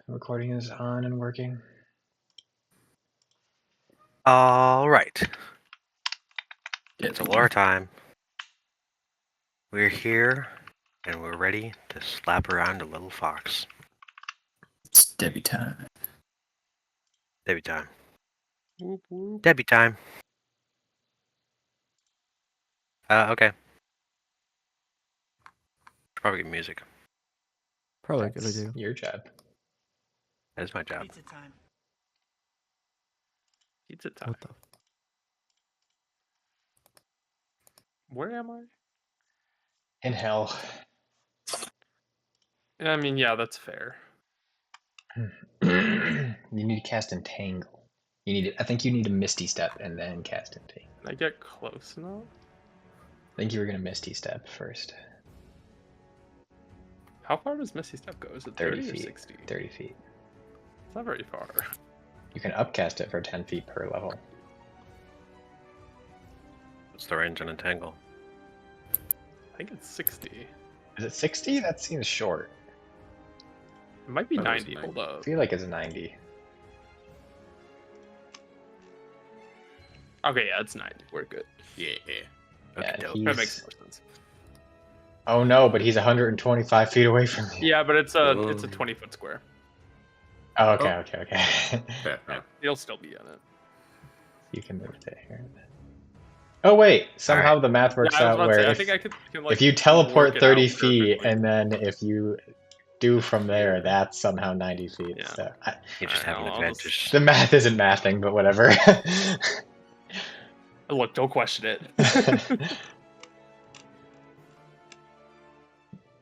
recording is on and working. All right. It's Aloura time. We're here, and we're ready to slap around a little fox. It's Debbie time. Debbie time. Whoop, whoop. Debbie time. Okay. Probably get music. Probably a good That's idea. your job. That is my job. Pizza time. Pizza time. What the? Where am I? In hell. I mean, yeah, that's fair. You need to cast Entangle. You need I think you need a Misty Step and then cast Entangle. Can I get close enough? I think you were gonna Misty Step first. How far does Misty Step go? Is it 30 30 or feet. 60? 30 feet. It's not very far. You can upcast it for 10 feet per level. What's the range on Entangle? I think it's 60. It Is it 60? That seems short. might be That was 90. 90. Hold up. I feel like it's 90. Okay, yeah, it's 90. We're good. Yeah. Yeah, dope. That makes more sense. Oh no, but he's 125 feet away from me. Yeah, but it's a Whoa. 20-foot square. Oh, okay, Oh. okay. Yeah. You'll still be in it. You can move to here. Oh wait, somehow the math works Yeah, I was out about to where say, I if, think I can like if you work teleport it 30 out feet perfectly. and then if you do from there, that's somehow 90 feet. Yeah. So You just I have an know, I'll advantage. the math isn't mathing, but whatever. Look, don't question it.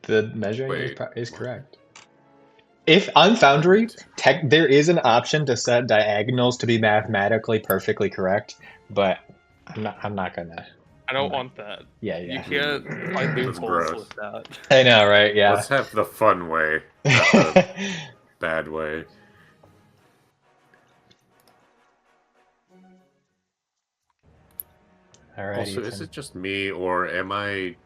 The measuring Wait, is what? correct. If on Foundry, there is an option to set diagonals to be mathematically perfectly correct, but I'm not gonna. I don't want that. Yeah, You yeah. can't find That's loopholes gross. with that. I know, right? Yeah. Let's have the fun way, not the bad way. Alrighty. Also, is then. it just me, or am I...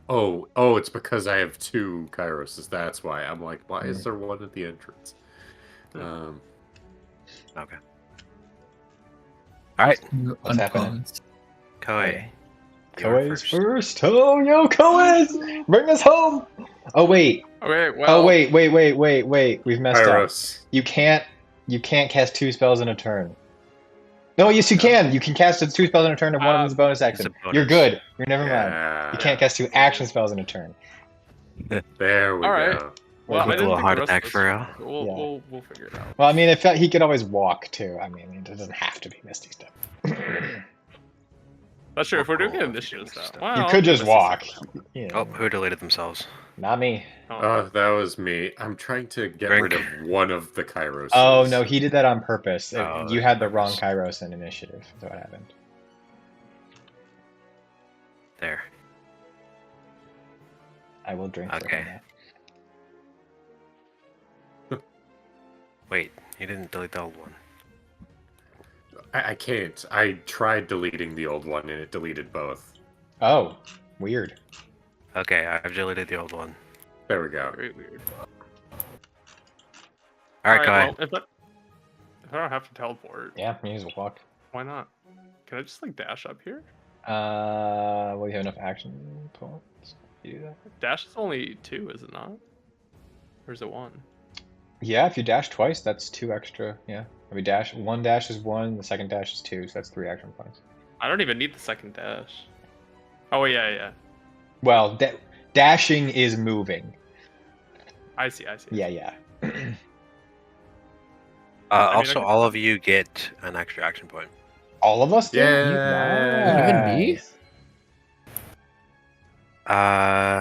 Oh, it's because I have two Kairoses. That's why. I'm like, why is there one at the entrance? Okay. All right, What's happening? Koei. Koei's first. Oh, yo, Koei's! Bring us home! Oh, wait. Okay, well. Oh, wait. We've messed up. Kairos. You can't cast 2 spells in a turn. No, yes, you can. You can cast 2 spells in a turn, and one of them's a bonus action. bonus. You're good. You're never mind. Yeah. You can't cast 2 action spells in a turn. There we All right. go. Well, I With a didn't little think heart the rest attack of for us- real. We'll, Yeah. we'll figure it out. Well, I mean, he could always walk, too. I mean, it doesn't have to be Misty Step. That's true. If we're doing Oh, initiative you stuff, could You could just walk. Yeah. Oh, who deleted themselves? Not me. Oh, that was me. I'm trying to get Drink. rid of one of the Kairos. Oh, no, he did that on purpose. Oh, You had the that's wrong nice. Kairos in initiative. That's what happened. There. I will drink for Okay. him. Wait, he didn't delete the old one. I can't. I tried deleting the old one and it deleted both. Oh, weird. Okay, I've deleted the old one. There we go. Very weird. All right, Koei. well, if I don't have to teleport, Yeah, you just walk. why not? Can I just like dash up here? Well, you have enough action points to do that. Dash is only 2, is it not? Or is it 1? Yeah, if you dash twice, that's 2 extra. Yeah. If you dash, 1 dash is 1, the second dash is 2, so that's 3 action points. I don't even need the second dash. Oh yeah. Well, dashing is moving. I see. Yeah. I mean, Also, I- all of you get an extra action point. All of us do? Yeah. Even me?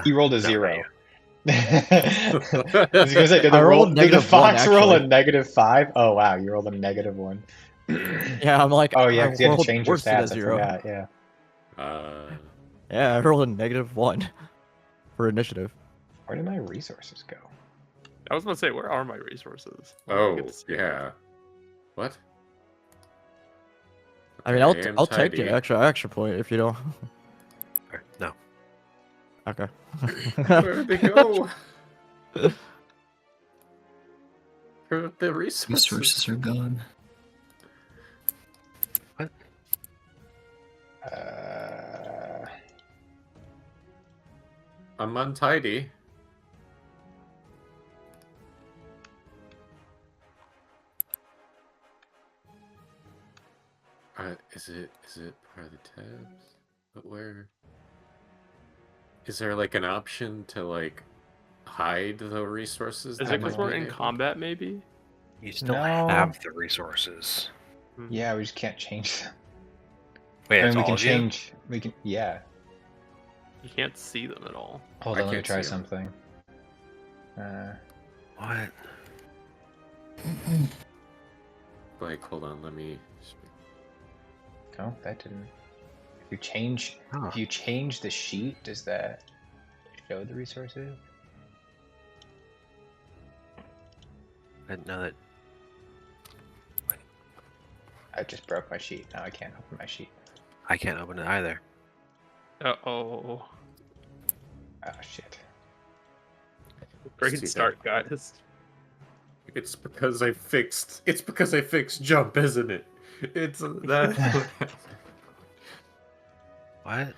He rolled a no, 0. you. I was gonna say, did I the, rolled did the -1, fox roll a actually. -5? Oh wow, you rolled a -1. Yeah, I'm like. Oh yeah, I 'cause you had to rolled change your worse than a stats. I 0. forgot. Yeah. Yeah, I rolled a -1 for initiative. Where did my resources go? I was about to say, where are my resources? I Oh, get to see yeah. What? I mean, Okay, I'll take tidy. the extra action point if you don't. No. Okay. Where'd they go? Where are the resources? Resources are gone. I'm untidy. Is it part of the tabs? But where? Is there like an option to like hide the resources? Is that it because might we're be in enabled? combat, maybe? You still No. have the resources. Yeah, we just can't change them. Wait, I mean, it's we all can of you? change. We can. Yeah. You can't see them at all. Hold I on, let me can't try see 'em. something. What? Like, hold on, let me. Oh, that didn't. If you change, Huh. if you change the sheet, does that show the resources? I didn't know that. I just broke my sheet. Now I can't open my sheet. I can't open it either. Uh-oh. Oh shit. Great See that? start, guys. It's because I fixed. It's because I fixed jump, isn't it? It's that. What?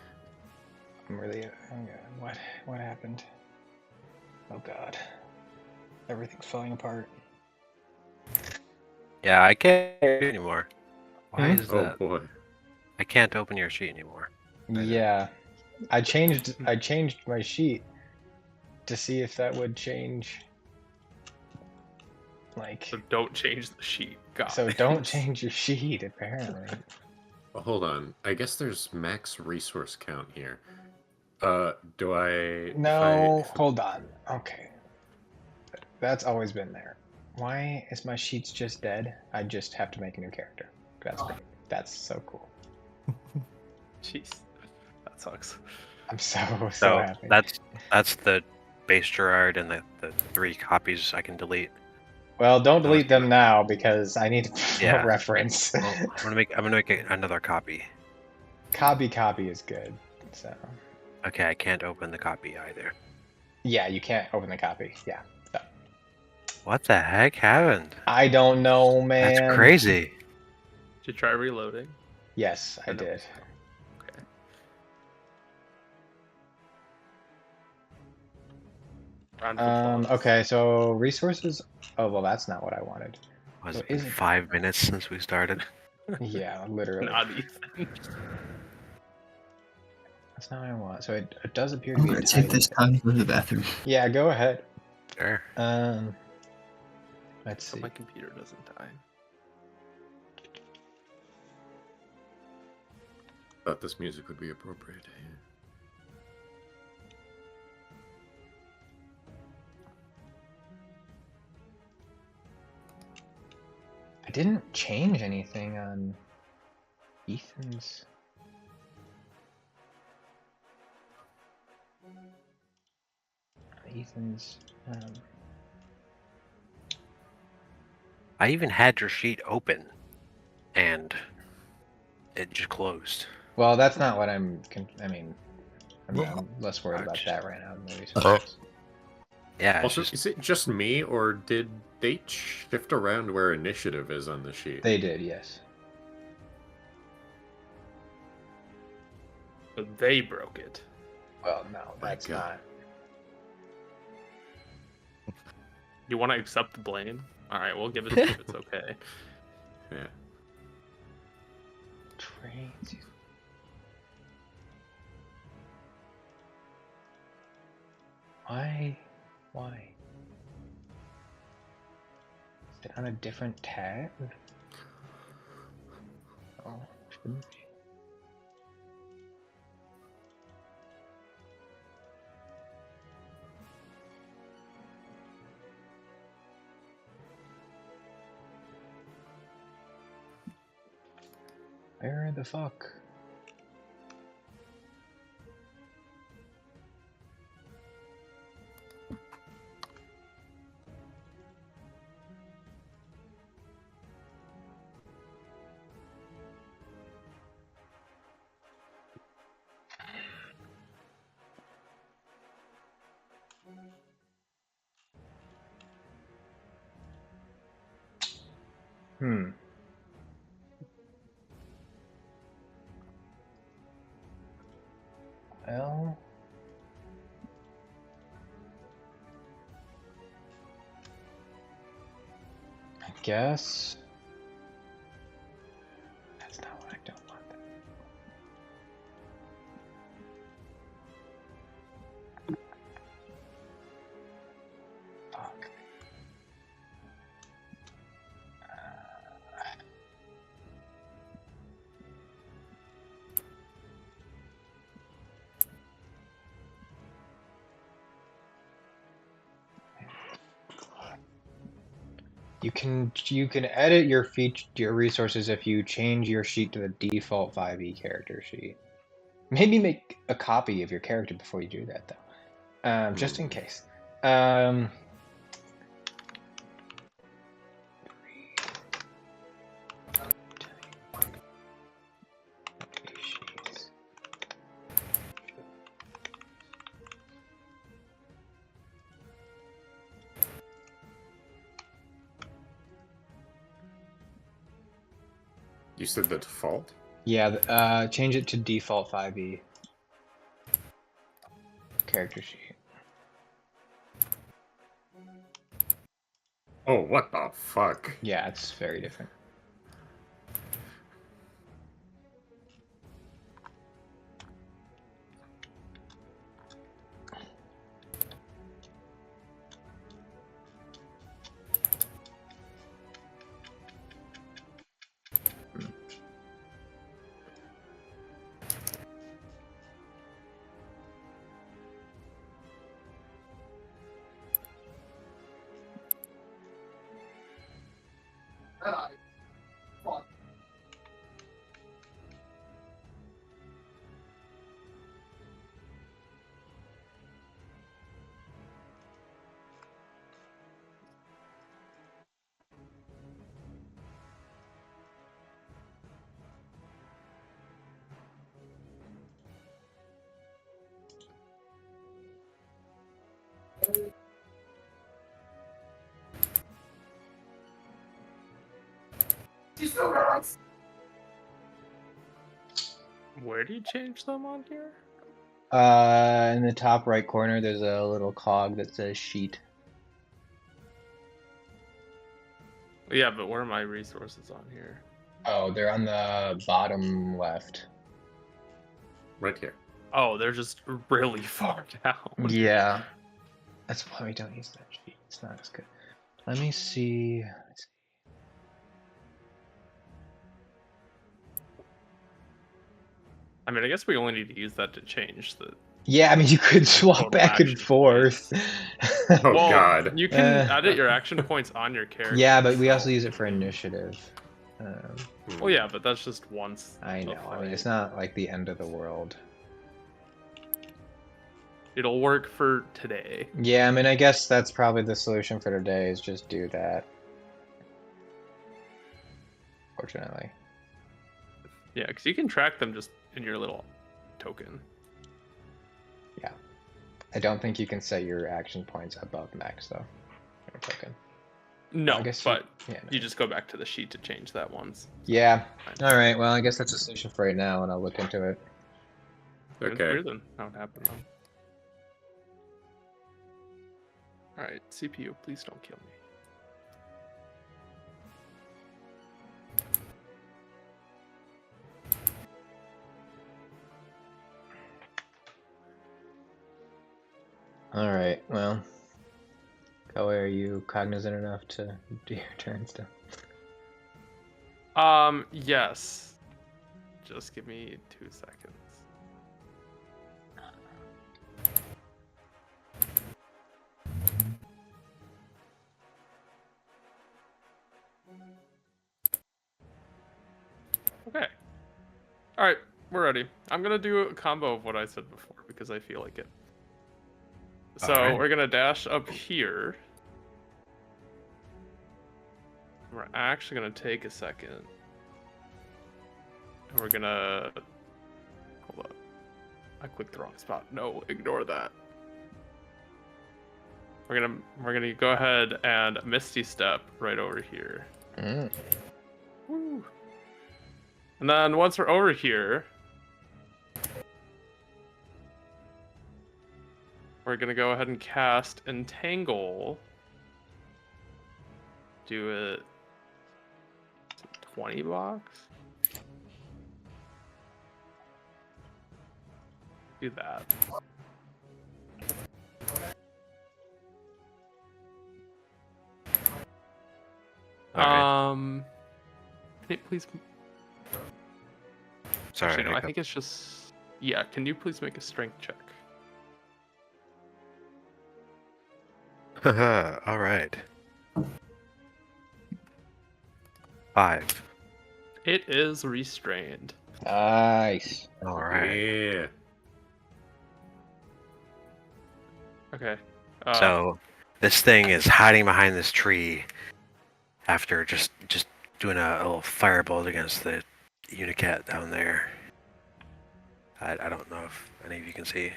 I'm really. Oh god, what happened? Oh god. Everything's falling apart. Yeah, I can't do it anymore. Why Hmm? is Oh that? boy. I can't open your sheet anymore. Yeah. I changed my sheet to see if that would change. Like, So don't change the sheet. God. so don't change your sheet, apparently. Hold on. I guess there's max resource count here. Do I? No, if I- hold on. Okay. That's always been there. Why is my sheets just dead? I just have to make a new character. That's great. That's so cool. Jeez. That sucks. I'm so So happy. that's the base Gerard and the 3 copies I can delete. Well, don't Oh, delete that's them now because I need Yeah. a reference. Well, I'm gonna make another copy. Copy is good. So Okay, I can't open the copy either. yeah, you can't open the copy. Yeah. So. What the heck happened? I don't know, man. That's crazy. Did you try reloading? Yes, I Or no? did. Okay. Round of applause. Okay, so resources. Oh well, that's not what I wanted. Was So it been is it- 5 minutes since we started? Yeah, literally. Not Ethan. That's not what I want. So it does appear to I'm be a gonna take title. this time to go to the bathroom. Yeah, go ahead. Sure. Let's So see. my computer doesn't die. Thought this music would be appropriate. I didn't change anything on Ethan's. I even had your sheet open, and it just closed. Well, that's not what I'm. I'm less worried about Ouch. that right now than the resources. Yeah, it's Also, just is it just me, or did they shift around where initiative is on the sheet? They did, yes. So they broke it. Well, no, My that's God. not. You want to accept the blame? All right, we'll give it to you if it's okay. Yeah. Trains. Why? Why? Is it on a different tab? Oh, shouldn't be. Where the fuck? Hmm. Well, I guess that's not what I don't want. Fuck. You can edit your resources if you change your sheet to the default 5e character sheet. Maybe make a copy of your character before you do that though. Just in case. Um sheets. You said the default? Yeah, change it to default 5e character sheet. Oh, what the fuck? Yeah, it's very different. Where do you change them on here? In the top right corner, there's a little cog that says sheet. Yeah, but where are my resources on here? Oh, they're on the bottom left. Right here. Oh, they're just really far down. Yeah. That's why we don't use that sheet. It's not as good. Let me see. I mean, I guess we only need to use that to change the. Yeah, I mean, you could swap Total back and action forth. Oh, Well, God. you can edit your action points on your character. Yeah, but we so- also use it for initiative. Well, yeah, but that's just once. I a know. I mean, fight. it's not like the end of the world. It'll work for today. Yeah, I mean, I guess that's probably the solution for today is just do that. Fortunately. Yeah, because you can track them just in your little token. I don't think you can set your action points above max, though. Your token. No, I guess but yeah, no. you just go back to the sheet to change that once. Yeah. All right. Well, I guess that's a solution for right now, and I'll look into it. It's Okay. weird then how it happened though. Alright, CPU, please don't kill me. All right. Well, Koei, are you cognizant enough to do your turn still? Yes. Just give me 2 seconds. Okay. Alright, we're ready. I'm gonna do a combo of what I said before because I feel like it. So Alright. we're gonna dash up here. We're actually gonna take a second. And we're gonna hold up. I clicked the wrong spot. No, ignore that. We're gonna go ahead and Misty Step right over here. And then once we're over here, we're gonna go ahead and cast Entangle. Do it 20 blocks. Do that. Alright. Can you please? Sorry, Actually, no, I hiccup. think it's just. Yeah, can you please make a strength check? All right. 5. It is restrained. Nice. All right. Yeah. Okay. So this thing is hiding behind this tree after just doing a little firebolt against the unicat down there. I don't know if any of you can see,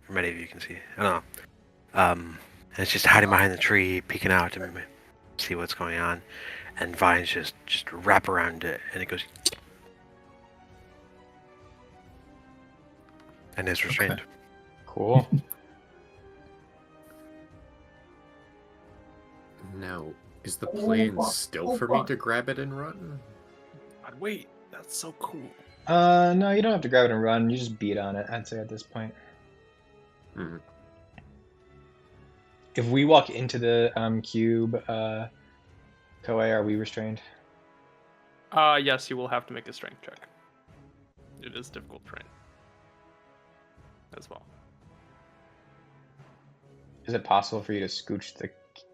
or many of you can see. I don't know. And it's just hiding behind the tree, peeking out to see what's going on, and vines just wrap around it, and it goes, and is restrained. Cool. Now, is the plane still for me to grab it and run? God, wait, that's so cool. No, you don't have to grab it and run. You just beat on it, I'd say, at this point. Mhm. If we walk into the cube, Koei, are we restrained? Yes, you will have to make a strength check. It is difficult terrain. As well. Is it possible for you to scooch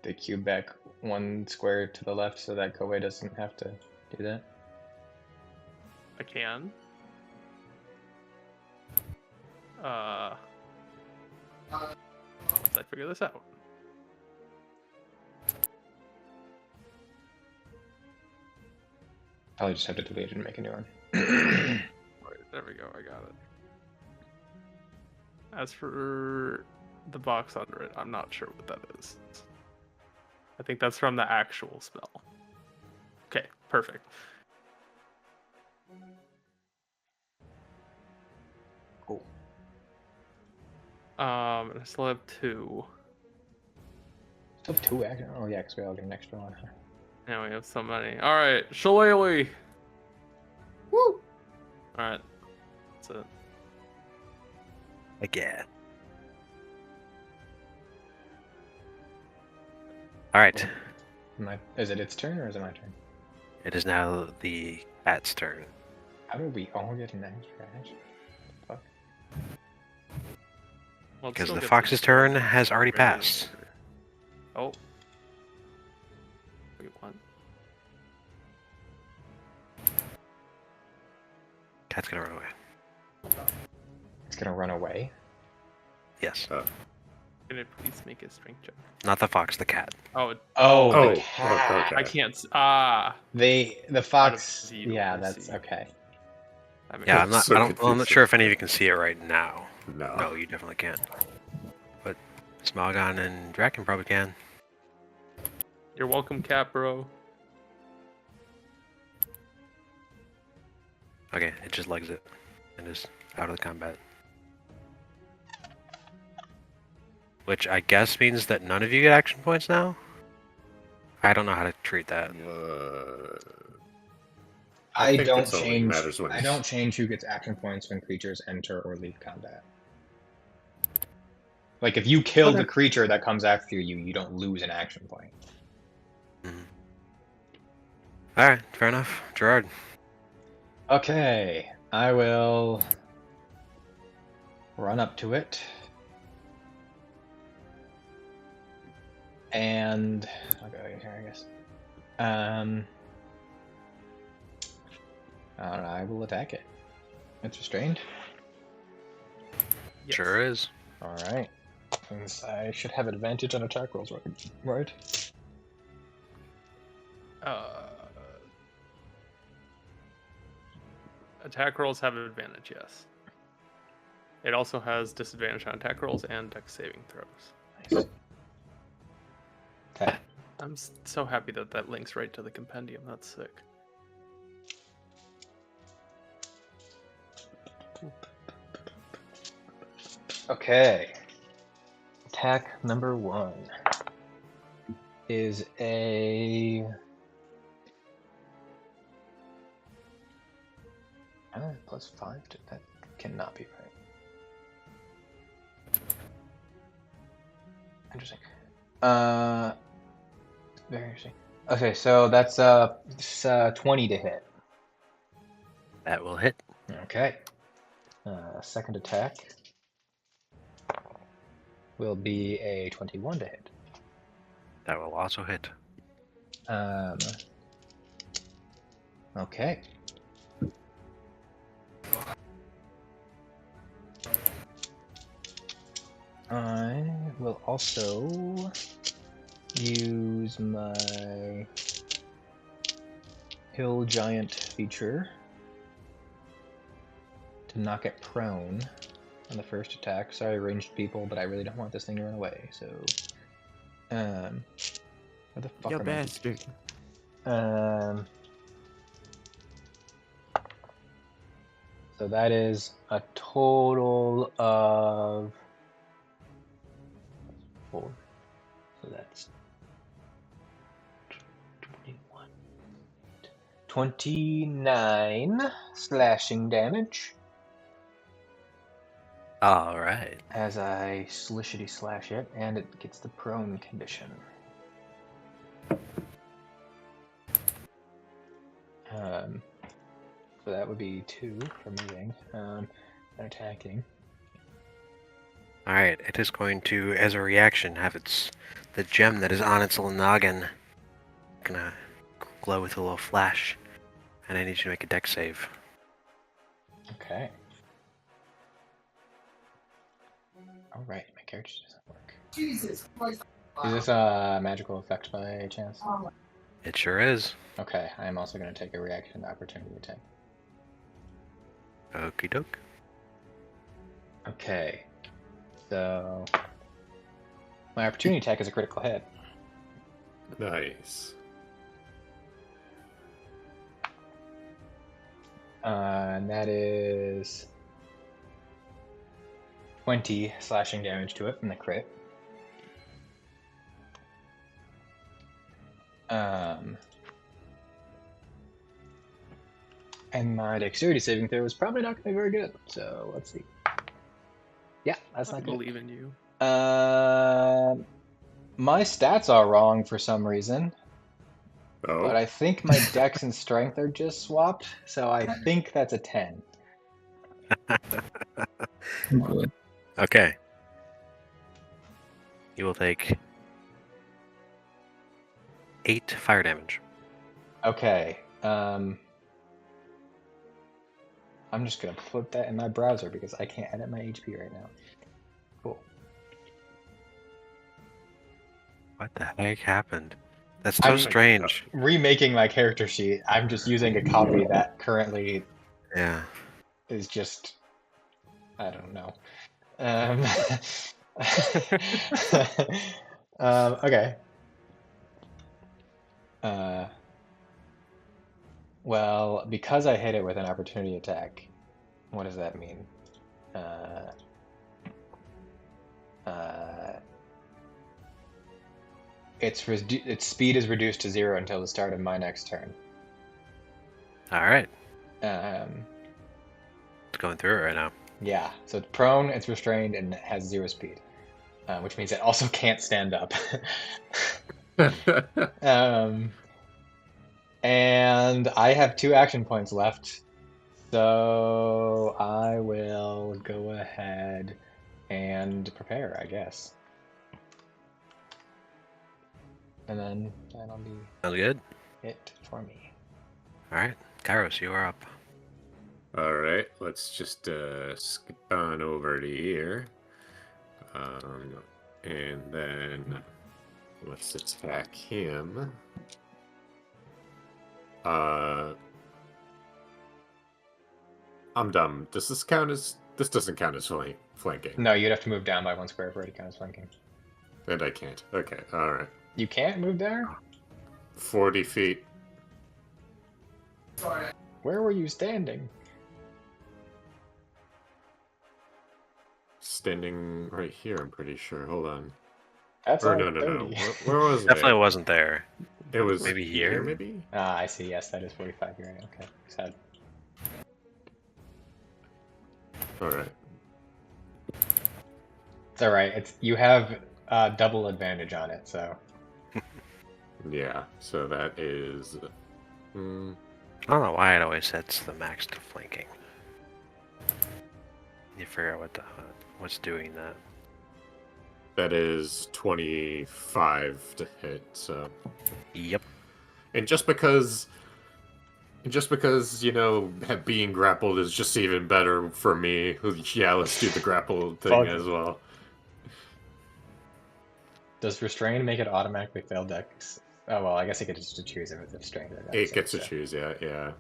the cube back 1 square to the left so that Koei doesn't have to do that? I can. Once I figure this out. Probably just have to delete it and make a new one. Right, there we go, I got it. As for the box under it, I'm not sure what that is. I think that's from the actual spell. Okay, perfect. Cool. And I still have 2. Still have 2 action. Oh yeah, because we all get an extra one. Huh? Now we have so many. Alright, Shillelagh! Woo! Alright. That's it. Like, yeah. All right. Is it its turn or is it my turn? It is now the cat's turn. How do we all get an extra action? Fuck. Well, it Because still the gets fox's its turn has already regular passed. turn. Oh. Wait, what? Cat's gonna run away. It's gonna run away. Yes. Can it please make a strength check? Not the fox, the cat. Oh, Oh, Oh, the cat. okay. I can't. The fox. zero, Yeah, I that's see. okay. That makes Yeah, sense. I'm not sure if any of you can see it right now. No. No, you definitely can't. But Smalgon and Draken probably can. You're welcome, cat bro. Okay, it just legs it and is out of the combat. Which I guess means that none of you get action points now? I don't know how to treat that. I think don't it's only change. matters when I it's- don't change who gets action points when creatures enter or leave combat. Like if you kill the creature that comes after you, you don't lose an action point. Alright, fair enough. Gerard. Okay, I will run up to it. And I'll go in here, I guess. I will attack it. It's restrained. Yes. Sure is. All right. Since I should have advantage on attack rolls, right? Attack rolls have an advantage, yes. It also has disadvantage on attack rolls and dex saving throws. Nice. Okay. I'm so happy that that links right to the compendium. That's sick. Okay. Attack number 1 is a... +5 to that cannot be right. Interesting. Very interesting. Okay, so that's 20 to hit. That will hit. Okay. Second attack will be a 21 to hit. That will also hit. Okay. I will also use my Hill Giant feature to knock it prone on the first attack. Sorry, ranged people, but I really don't want this thing to run away, so... where the fuck You are my... bastard. So that is a total of 4. So that's 21. 29 slashing damage All right. as I slishity slash it, and it gets the prone condition. So that would be 2 for moving and attacking. All right. It is going to, as a reaction, have the gem that is on its little noggin gonna glow with a little flash, and I need you to make a dex save. Okay. All right, my character doesn't work. Jesus Christ. Is this a magical effect by chance? It sure is. Okay, I am also going to take a reaction opportunity attack. Okie doke. Okay, so my opportunity attack is a critical hit. Nice. And that is 20 slashing damage to it from the crit. And my dexterity saving throw is probably not going to be very good. So let's see. Yeah, that's I not good. believe in you. My stats are wrong for some reason, Oh, but I think my dex and strength are just swapped. So I think that's a 10. Okay. You will take 8 fire damage. Okay. I'm just gonna put that in my browser because I can't edit my HP right now. Cool. What the heck happened? That's so I'm- strange. Remaking my character sheet, I'm just using a copy that currently Yeah. is just... I don't know. Okay. Well, because I hit it with an opportunity attack, what does that mean? Its speed is reduced to 0 until the start of my next turn. All right. Um, It's going through it right now. yeah, so it's prone, it's restrained, and it has 0 speed, which means it also can't stand up. And I have 2 action points left, so I will go ahead and prepare, I guess. And then that'll be Sounds good. it for me. All right. Kairos, you are up. all right. Let's just skip on over to here, and then let's attack him. I'm dumb. Does this count as? This doesn't count as flanking. No, you'd have to move down by 1 square for it to count as flanking. And I can't. Okay. All right. You can't move there? 40 feet. Where were you standing? standing right here, I'm pretty sure. Hold on. That's Or all no. 30. Where was Definitely it? wasn't there. It was Maybe here, here? maybe? Ah, I see. Yes, that is 45 here. Okay. Sad. Alright. It's all right. It's you have double advantage on it, so Yeah, so that is... mm, I don't know why it always sets the max to flanking. You figure out what's doing that. that is 25 to hit, so... Yep. And just because, you know, being grappled is just even better for me, yeah, let's do the grapple thing Fuck. as well. does restrain make it automatically fail dex? Oh well, I guess it gets to choose if it's restrained or dex. It gets to so. choose, yeah.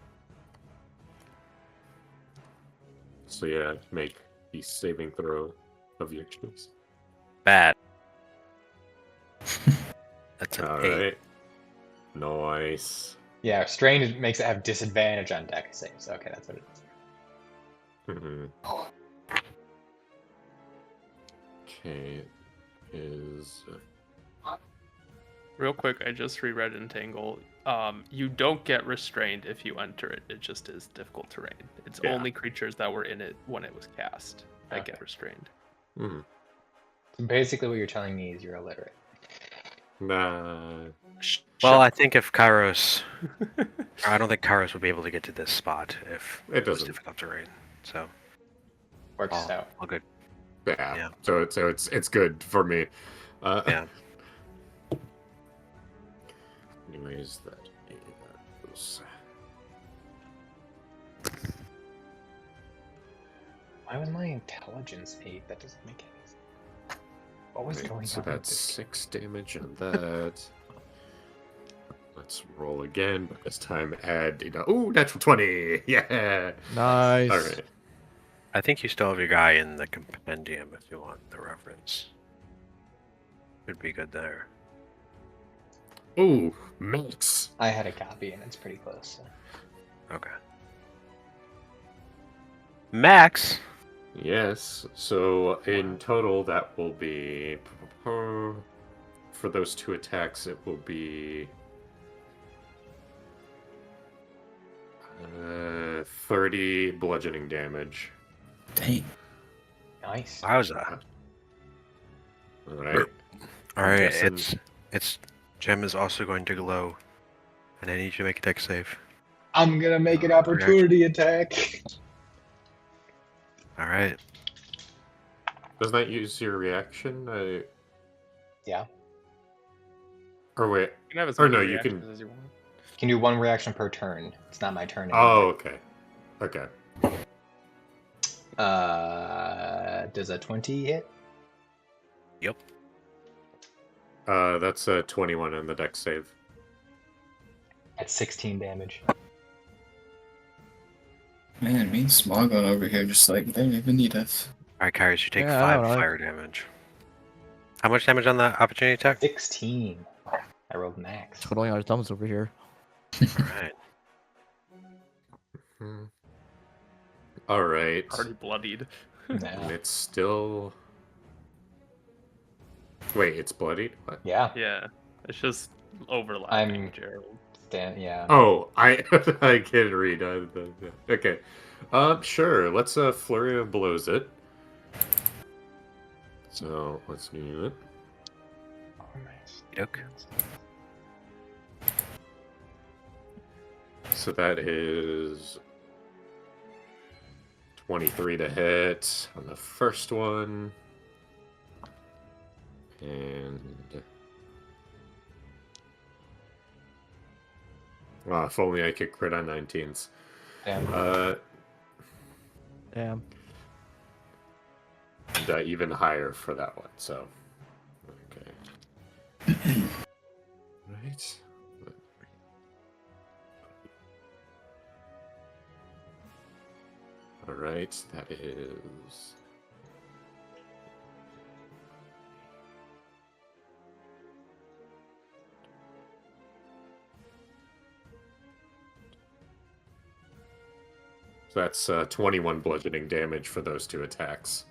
So yeah, make the saving throw of your choice. Bad. That's an 8. Alright. Nice. Yeah, restrained makes it have disadvantage on dex saves. Okay, that's what it is. Mhm. Okay, is... Real quick, I just reread Entangle. You don't get restrained if you enter it. It just is difficult terrain. It's Yeah. only creatures that were in it when it was cast that Okay. get restrained. Mhm. So basically, what you're telling me is you're illiterate. Nah. Well, I think if Kairos... I don't think Kairos would be able to get to this spot if It was doesn't. difficult terrain. So, Works all out. good. Yeah. Yeah. So it's good for me. Yeah. Anyways, that is... Why was my intelligence 8? That doesn't make any sense. What was going so on? with that's this 6 damage on that. Let's roll again, but this time add... Ooh, natural 20! Yeah! Nice. Alright. I think you still have your guy in the compendium if you want the reference. Would be good there. Ooh, max! I had a copy and it's pretty close. So. Okay. Max. Yes, so in total that will be... For those 2 attacks, it will be... 30 bludgeoning damage. Dang. Nice. Wowza. Alright. All right, guessing- it's gem is also going to glow, and I need you to make a dex save. I'm gonna make an opportunity attack. All right. Doesn't that use your reaction? Yeah. Or wait. You can have as Or many no, you reactions can- as you want. You can do 1 reaction per turn. It's not my turn Oh, anymore. okay. Does a 20 hit? Yep. That's a 21 on the dex save. That's 16 damage. Man, me and Smogon over here just like, they don't even need us. All right, Kairos, you take Yeah, I 5 don't know. fire damage. How much damage on the opportunity attack? 16. I rolled max. Twiddling our thumbs over here. All right. Alright. Already bloodied. And Nah. it's still... Wait, it's bloodied? What? Yeah. Yeah, it's just overlapping, I'm- Gerald. Yeah. Oh, I can't read. Okay. Sure. Let's flurry of blows it. So let's do it. Oh, nice. Yuck. So that is 23 to hit on the first one. And if only I could crit on 19s. Damn. Damn. And, even higher for that one. So, okay. Right. All right. That is. So that's 21 bludgeoning damage for those 2 attacks.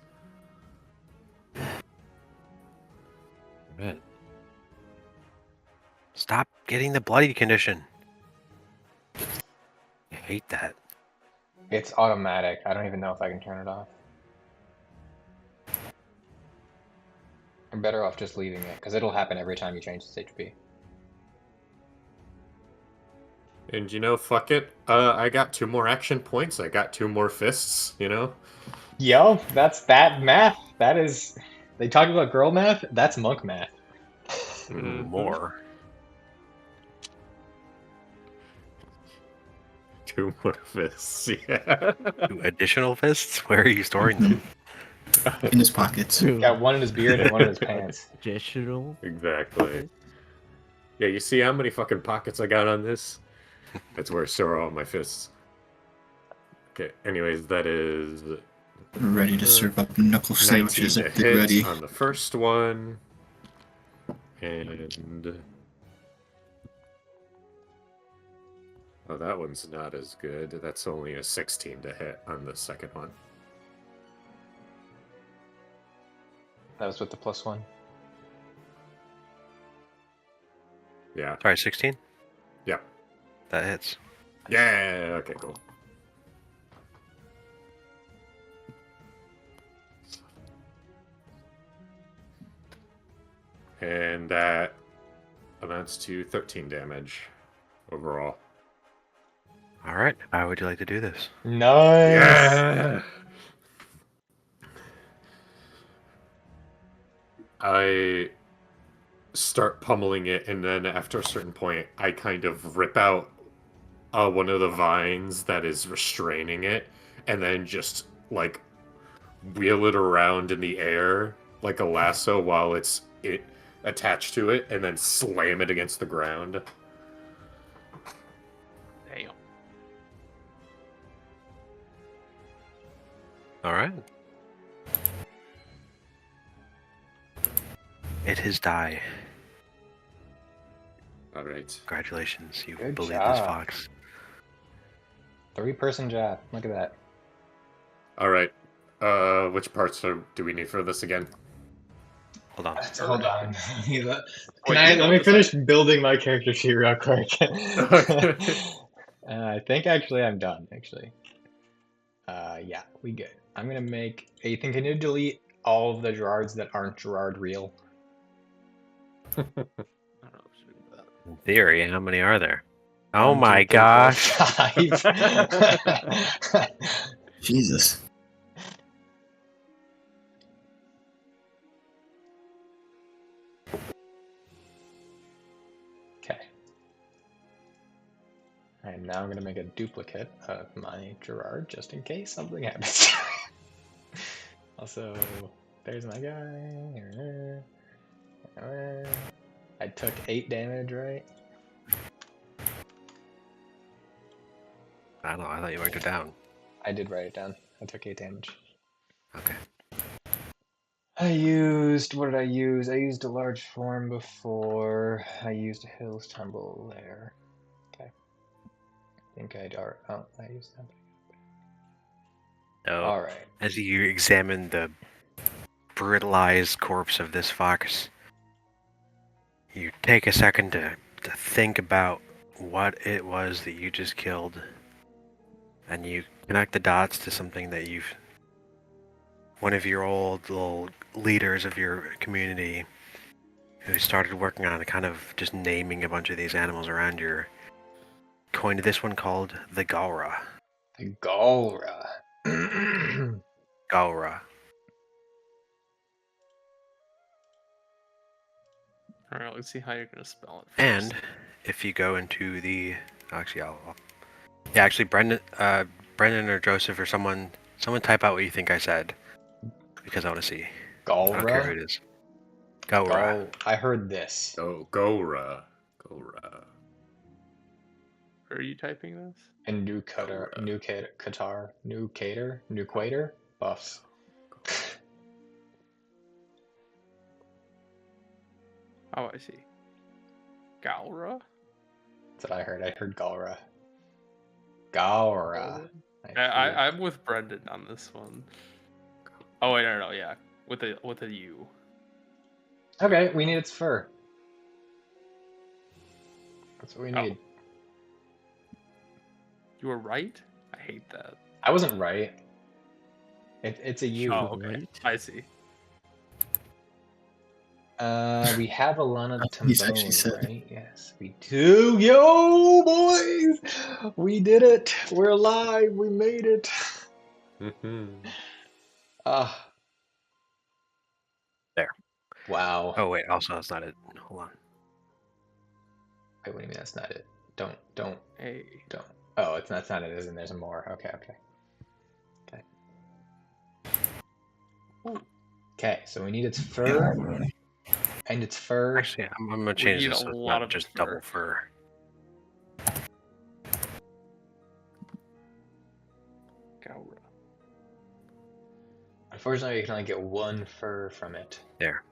getting the bloody condition. I hate that. It's automatic. I don't even know if I can turn it off. I'm better off just leaving it, because it'll happen every time you change this HP. And you know, fuck it. I got 2 more action points. I got 2 more fists, you know? Yo, that's that math. That is... They talk about girl math? That's monk math. Mhm. More. 2 more fists, yeah. 2 additional fists? Where are you storing them? In his pockets. Got one in his beard and one in his pants. Additional. Exactly. Yeah, you see how many fucking pockets I got on this? That's where I store all my fists. Okay, anyways, that is Ready to serve up knuckle 19 sandwiches to at the hit ready. on the first one. And... oh, that one's not as good. That's only a 16 to hit on the second one. That was with the +1. Yeah. Sorry, 16? Yeah. That hits. Yeah, okay, cool. And that amounts to 13 damage overall. Alright, how would you like to do this? Nice! Yeah! I start pummeling it, and then after a certain point, I kind of rip out one of the vines that is restraining it, and then just, like, wheel it around in the air like a lasso while it's attached to it, and then slam it against the ground. Damn. Alright. It is die. Alright. Congratulations, you Good bullied this job. fox. 3-person job. Look at that. Alright. Which parts do we need for this again? Hold on. Hold on. Wait, Let me finish building my character sheet real quick. Okay. I think actually I'm done, actually. Yeah, we good. I'm gonna make... Ethan, can you delete all of the Gerards that aren't Gerard real? I don't know if we should do that. In theory, how many are there? Oh 1, 2, my 3, 4, gosh! 5. Jesus. Okay. And now I'm gonna make a duplicate of my Gerard just in case something happens. Also, there's my guy. I took 8 damage, right? I don't know, I thought you marked it down. I did write it down. I took 8 damage. Okay. I used... What did I use? I used a large form before. I used a Hills Tumble there. Okay. I think I'd... Oh, I used that. So, Alright. as you examine the brutalized corpse of this fox, you take a second to think about what it was that you just killed, and you connect the dots to something that one of your old little leaders of your community who started working on kind of just naming a bunch of these animals around you coined this one called the Galra. The Galra. Galra. Alright, let's see how you're gonna spell it. First. And if you go into the... Actually, yeah, actually, Brendan or Joseph or someone type out what you think I said. Because I want to see. I don't care who Galra? it is. Galra. I heard this. Oh, Gora. Gora. Are you typing this? And New Quater buffs. Oh, I see. Galra? That's what I heard. I heard Galra. Galra. I'm with Brendan on this one. Oh wait, no, yeah, with a U. Okay, we need its fur. That's what we Oh. need. You were right? I hate that. I wasn't right. It's a you. Oh, okay. Right. I see. We have Alana He's actually Tambone, said. right? Yes, we do. Yo, boys! We did it. We're alive. We made it. Ah. There. Wow. Oh wait, also that's not it. Hold on. Wait, what do you mean that's not it? Don't. Hey. Oh, that's not it, isn't there? There's more. Okay. Ooh. Okay, so we need its fur. And its fur. Actually, I'm gonna We change need this a so it's lot not of just fur. double fur. Gaura. Unfortunately, you can only get one fur from it. There.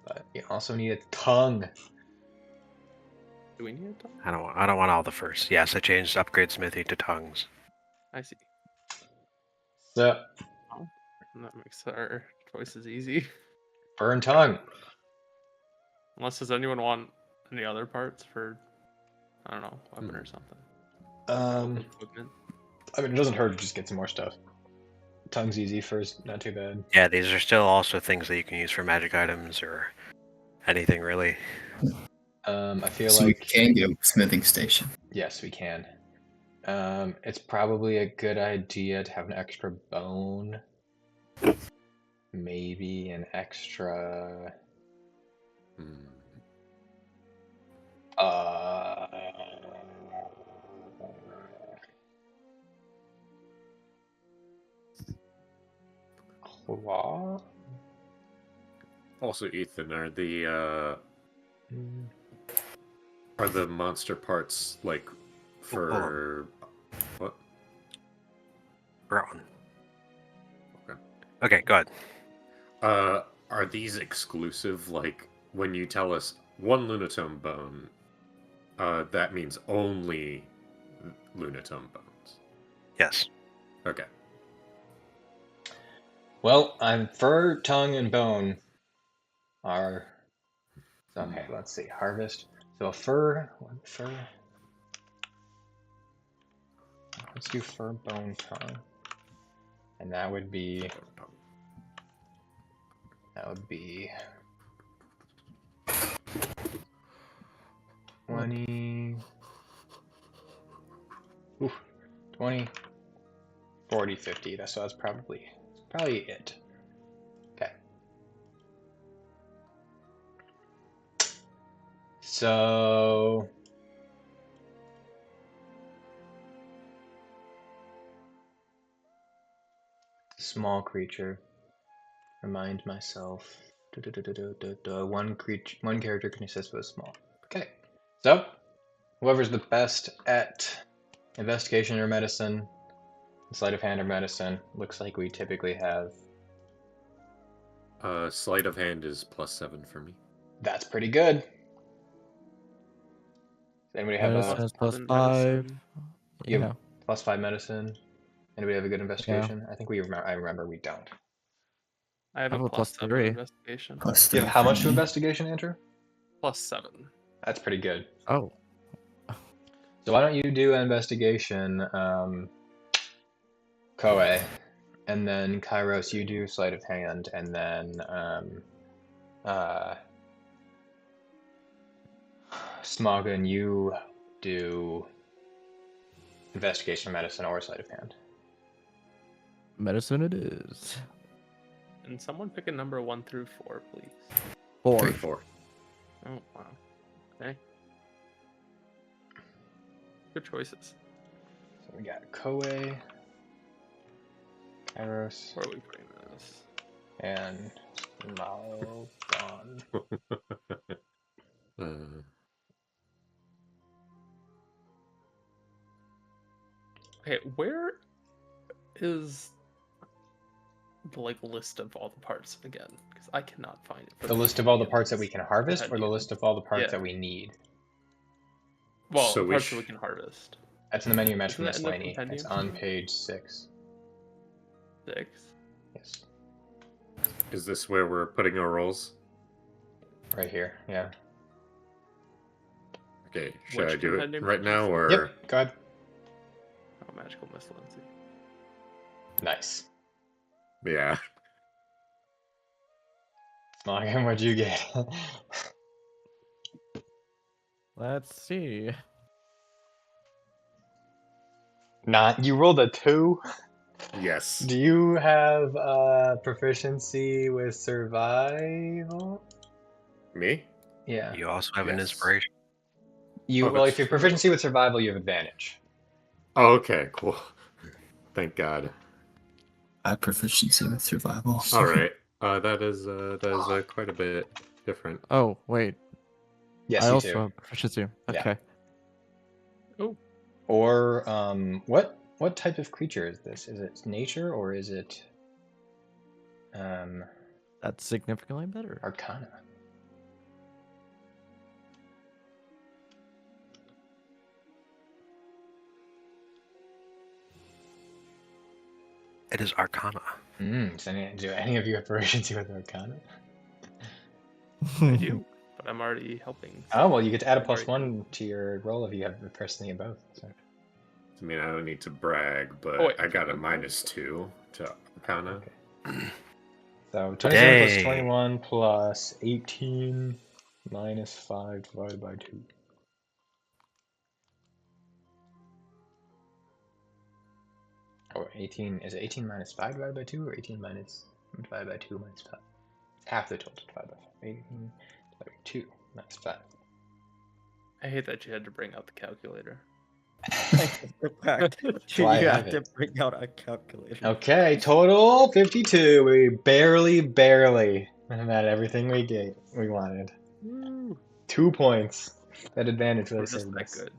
But you also need its tongue. Do we need a tongue? I don't want all the furs. Yes, I changed upgrade smithy to tongues. I see. So, Oh, and that makes our choices easy. fur and tongue. Unless does anyone want any other parts for, I don't know, weapon or something? Equipment. I mean, it doesn't hurt to just get some more stuff. Tongue's easy, fur's not too bad. Yeah, these are still also things that you can use for magic items or anything really. I feel So we like can get a smithing station. yes, we can. It's probably a good idea to have an extra bone. Maybe an extra. Claw? Also, Ethan, are the monster parts like for what? Brown. Okay. Okay, go ahead. Are these exclusive? Like when you tell us one Lunatome bone, that means only Lunatome bones. Yes. Okay. Well, fur, tongue, and bone are. Okay, let's see. Harvest. So fur. Let's do fur, bone, tongue. And that would be 20. Oof, 20, 40, 50. That's probably it. Okay. So small creature. Remind myself. One character can assist with a small. Okay. So whoever's the best at investigation or medicine, sleight of hand or medicine, looks like we typically have. Sleight of hand is +7 for me. That's pretty good. Does anybody have Medicine is Plus +5. medicine. You Yeah. have +5 medicine? Anybody have a good investigation? I think I remember we don't. I have I have a a +7 +3. investigation. Plus You have 3 how for much to me. investigation, Andrew? +7. That's pretty good. Oh. So why don't you do investigation, Koei, and then Kairos, you do sleight of hand, and then Smogon, you do investigation, medicine, or sleight of hand. Medicine it is. And someone pick a number 1 through 4, please. 4. 4. Oh, wow. Okay. Good choices. So we got Koei, Kairos, Where are we putting this? and Smogon. Okay, where is the list of all the parts again? Because I cannot find it. The list of all the parts that we can harvest, or the Compendium. list of all the parts Yeah. that we need? Well, So the we parts that we can harvest. That's in the menu match Isn't from that in the Miscellany. It's compendium on somewhere? page 6. 6. Yes. Is this where we're putting our rolls? Right here, yeah. Okay, should Which I do it compendium right did you now say? or? Yep, go ahead. Oh, magical missilency. Nice. Yeah. Smoggin, what'd you get? Let's see. Not. You rolled a 2. Yes. Do you have proficiency with survival? Me? Yeah. You also have an Yes. inspiration. You Oh, well, that's if you're true. proficiency with survival, you have advantage. Oh, okay, cool. Thank God. I have proficiency with survival. All right. That is quite a bit different. Oh, wait. Yes, I you also do. have proficiency. Yeah. Okay. Oh, Or what type of creature is this? Is it nature or is it That's significantly better. arcana? It is Arcana. Do any of you have proficiency with arcana? I do, but I'm already helping. Oh well, you get to add a Very +1 to your roll if you have proficiency in both. So. I mean, I don't need to brag, but Oh, wait. I got a -2 to Arcana. Okay. So 27 plus Dang. 21 plus 18 minus 5 divided by 2. Oh, 18 is it 18 minus 5 divided by 2 or 18 minus divided by 2 minus 5? Half the total divided by 5. 18 divided by 2 minus 5. I hate that you had to bring out the calculator. The fact That's why I you have have to it. bring out a calculator. Okay, total 52. We barely met everything we wanted. Woo. 2 points. That advantage We're really just saved that us. good.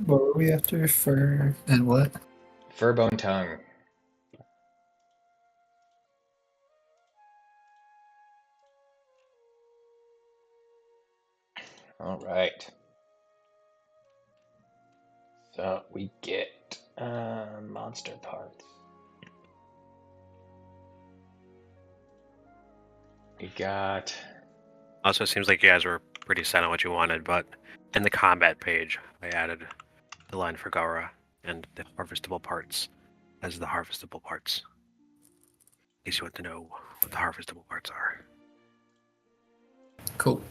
What were we after? Fur and what? Furbone tongue. All right. So we get monster parts. We got Also, it seems like you guys were pretty set on what you wanted, but in the combat page, I added the line for Gaura and the harvestable parts as the harvestable parts. In case you want to know what the harvestable parts are. Cool.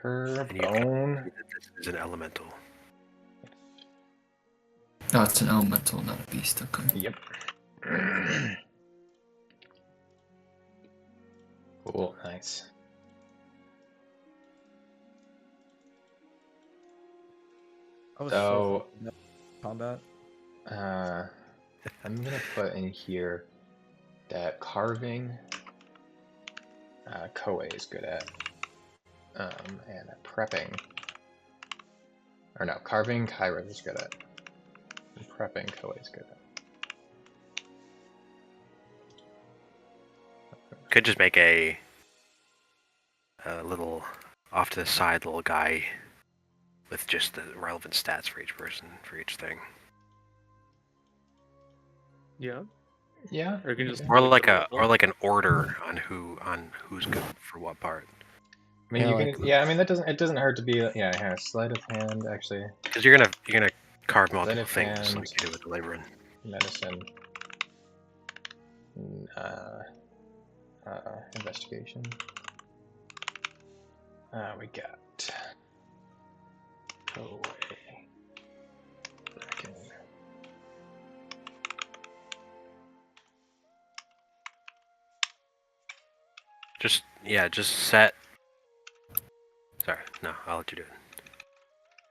And you can Furbone. see that this is an elemental. Oh, it's an elemental, not a beast. Okay. Yep. Cool, nice. I was So, so combat. I'm gonna put in here that carving, Koei is good at, and prepping, or no, carving Kyra is good at, and prepping Koei is good at. Could just make a little off to the side little guy with just the relevant stats for each person for each thing, Yeah. Yeah. Or you can just okay. or leave like it a alone. or like an order on who's good for what part. I mean, Yeah, you like- can. Yeah, I mean it doesn't hurt to be. Yeah, here, sleight of hand actually, Because you're gonna carve multiple of things hand. like you do with the laboring. medicine, investigation. We got Koei. Bracken. Just set. Sorry, no, I'll let you do it.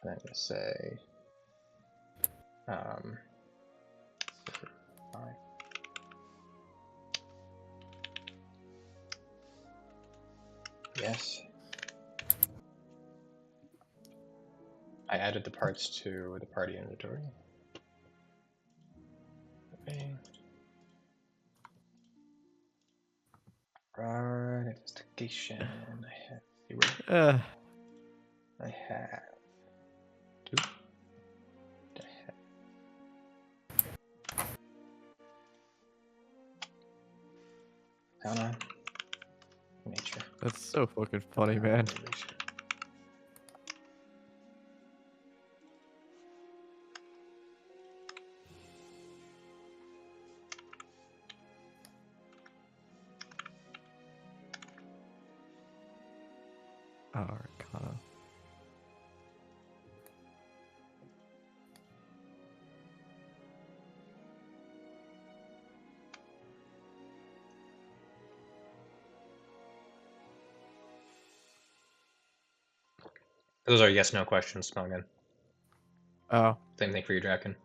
I'm gonna say, fine. Yes. I added the parts to the party inventory. Okay. Right, investigation. I have 0. I have 2. I have Fauna. Nature. That's so fucking funny, man. Arcana. Those are yes/no questions, Smogan. Oh, Same thing for you, Draken.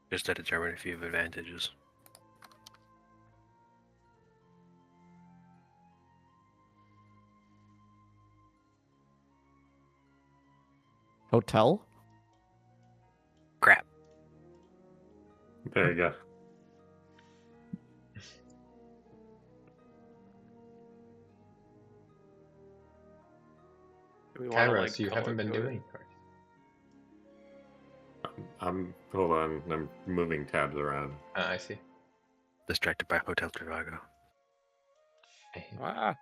Just to determine if you have advantages. hotel? Crap. There you go. Do we want to Kairos, like you color haven't been code it? doing. Hold on. I'm moving tabs around. I see. Distracted by Hotel Trivago. Ah,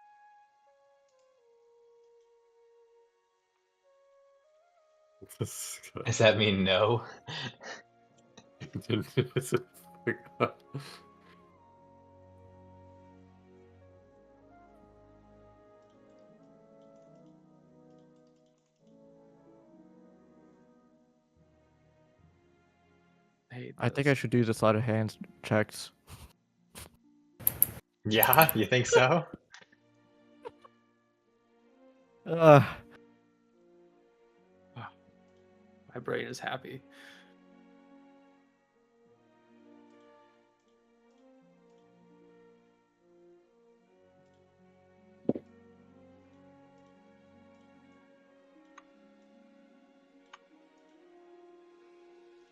Does that mean no? hate I think this. I should do the sleight of hand checks. Yeah, you think so? Uh, My brain is happy.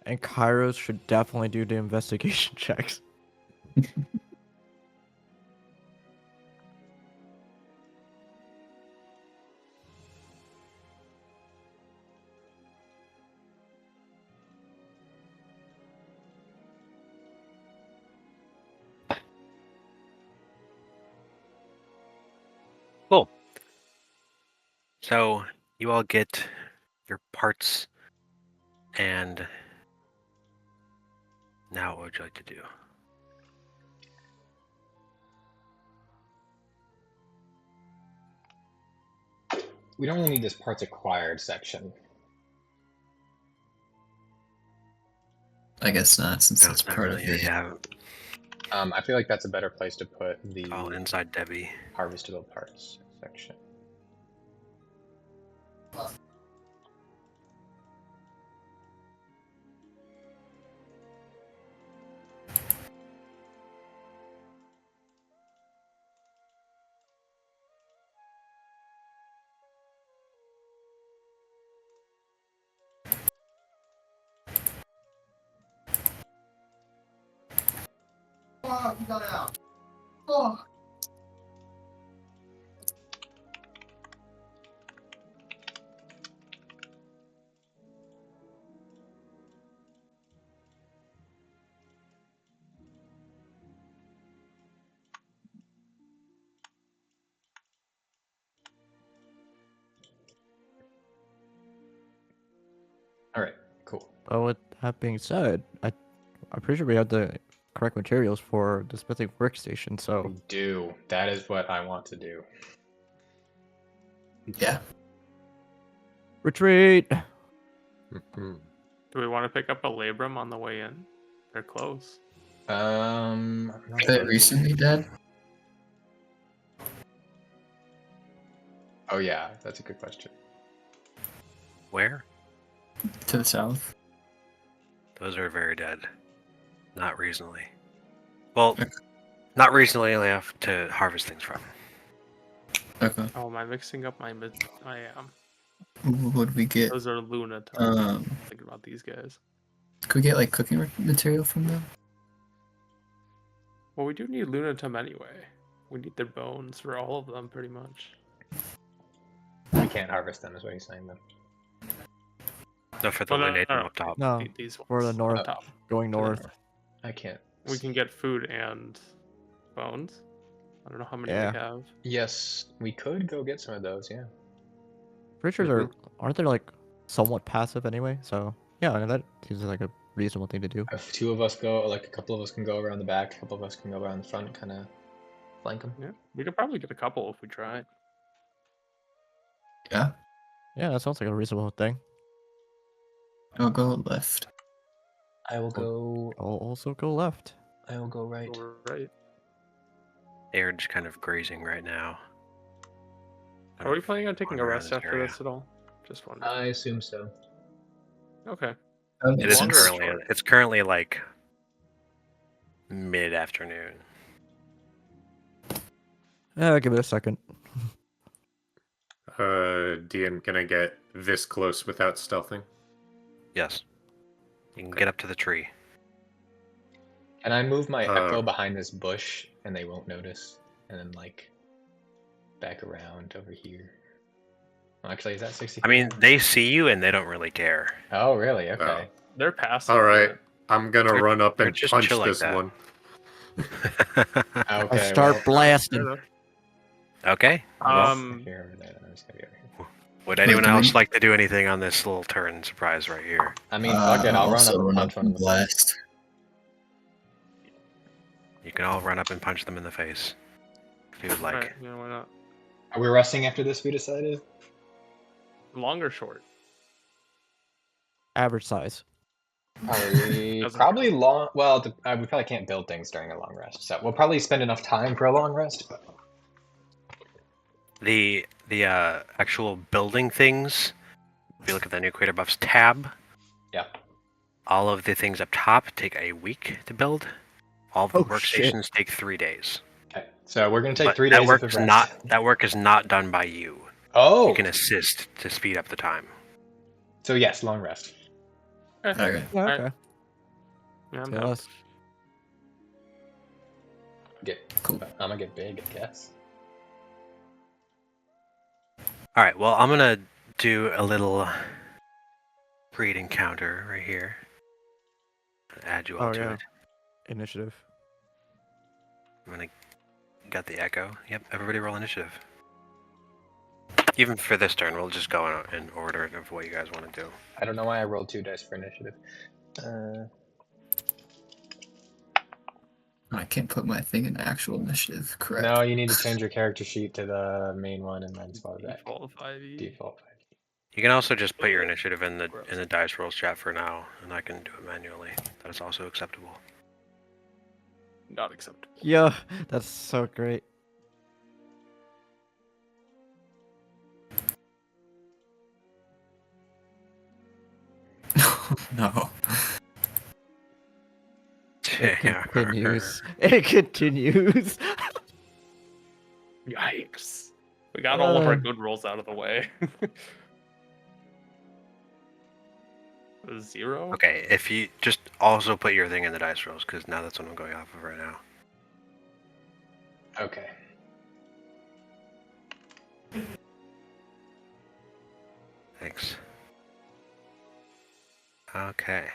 and Kairos should definitely do the investigation checks. Cool. So you all get your parts, and now what would you like to do? We don't really need this parts acquired section. I guess not, since No, it's it's not part really. of You the. have I feel like that's a better place to put the all inside Debbie. harvestable parts section. All right, cool. But with that being said, I'm pretty sure we have the correct materials for the smithing workstation, so We do. That is what I want to do. Yeah. retreat! Mhm. Do we want to pick up a labrum on the way in? They're close. I'm not Are they sure. recently dead? Oh yeah, that's a good question. Where? To the south? Those are very dead. Not recently. Well, Okay. not recently enough to harvest things from. Okay. Oh, am I mixing up my mid? I am. Would we get? Those are Luna tones. Um, Thinking about these guys. could we get like cooking material from them? Well, we do need Lunatum anyway. We need their bones for all of them, pretty much. We can't harvest them, is what he's saying then. No, for the Well, no, lunatum no, no. up top. No, These ones. for the north, up top. going north. I can't. We can get food and bones. I don't know how many Yeah. we have. Yes, we could go get some of those. Yeah. Pretty sure they're aren't they like somewhat passive anyway? So yeah, that seems like a reasonable thing to do. If two of us go, like a couple of us can go around the back, a couple of us can go around the front, kind of flank them. Yeah, we could probably get a couple if we try. Yeah, Yeah, that sounds like a reasonable thing. I'll go left. I will go. I'll also go left. I will go right. Go right. They're just kind of grazing right now. Are we planning on taking a Wander around rest this after area. this at all? Just wondering. I assume so. Okay. That It makes is Longer sense. or currently. short? It's currently like mid-afternoon. Give it a second. DM, can I get this close without stealthing? Yes. You can get up to the tree. Can I move my echo Uh, behind this bush and they won't notice? And then like back around over here. Well, actually, is that 60? I mean, they see you and they don't really care. Oh, really? Okay. They're passive. All right, but- I'm gonna They're- run up they're and just punch chill like this that. one. Okay. I start well, blasting. Okay. Here, over there. I'm just gonna be over here. Would anyone do we- else like to do anything on this little turn surprise right here? I mean, fuck it. I'll run also up and punch one in and the blast. You can all run up and punch them in the face if you would like. Alright, yeah, why not? Are we resting after this? We decided. Long or short? Average size. Probably, Doesn't probably long. Well, we probably can't build things during a long rest, so we'll probably spend enough time for a long rest. But The actual building things, if you look at the new Quater buffs tab, yeah, all of the things up top take a week to build. All of the Oh, shit. workstations take 3 days. okay. So we're gonna take But 3 that days work of is rest. that work is not done by you. Oh, You can assist to speed up the time. so yes, long rest. Okay. Yeah, Alright. okay. Yeah, I'm Yeah, down. let's- Cool. I'm gonna get big, I guess. All right. Well, I'm gonna do a little breed encounter right here. Add you all Oh, to yeah. it. Initiative. I'm gonna got the echo. Yep. Everybody roll initiative. Even for this turn, we'll just go in order of what you guys want to do. I don't know why I rolled 2 dice for initiative. I can't put my thing in actual initiative, correct? No, you need to change your character sheet to the main one and then swap it back. Default 5e. Default. You can also just put your initiative in the dice rolls chat for now, and I can do it manually. That is also acceptable. Not acceptable. Yeah, that's so great. No. It continues. It continues. Yikes. We got all of our Uh. good rolls out of the way. A 0? Okay, if you just also put your thing in the dice rolls, because now that's what I'm going off of right now. Okay. Thanks. Okay.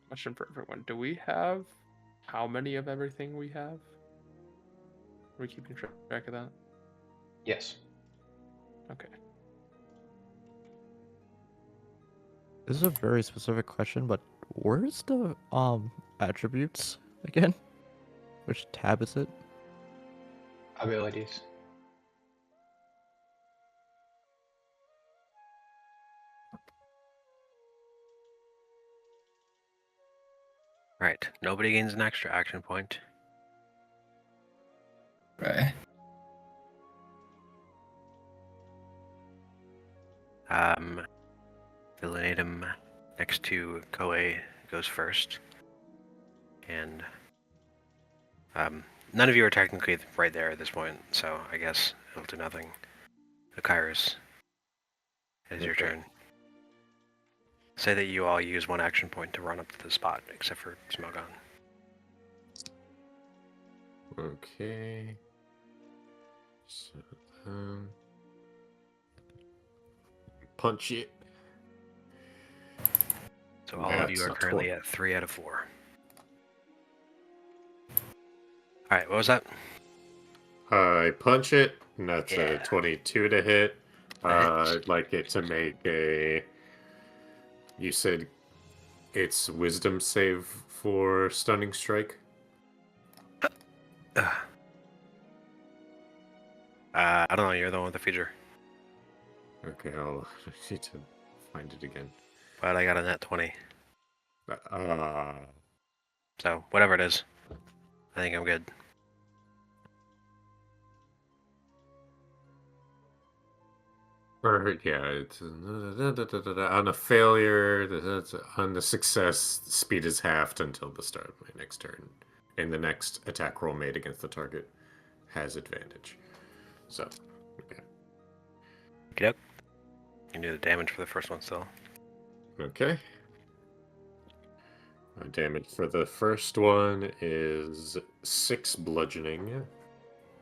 Question for everyone. Do we have how many of everything we have? Are we keeping track of that? Yes. Okay. This is a very specific question, but where's the attributes again? Which tab is it? Abilities. Right. Nobody gains an extra action point. Right. Villanatum next to Koei goes first. And none of you are technically right there at this point, so I guess it'll do nothing. Akairos, it is your Okay. turn. Say that you all use one action point to run up to the spot, except for Smogon. Okay. So, punch it. So all of you That's are a currently 20. at 3 out of 4. Alright, what was that? I punch it, and that's a Yeah. 22 to hit. That hits. I'd like it to make a. You said it's wisdom save for stunning strike? I don't know, you're the one with the feature. Okay, I'll need to find it again. But I got a net 20. Uh, So, whatever it is. I think I'm good. or yeah, it's on a failure. On the success, speed is halved until the start of my next turn, and the next attack roll made against the target has advantage. So, okay. Yep. You can do the damage for the first one still. Okay. Damage for the first one is 6 bludgeoning.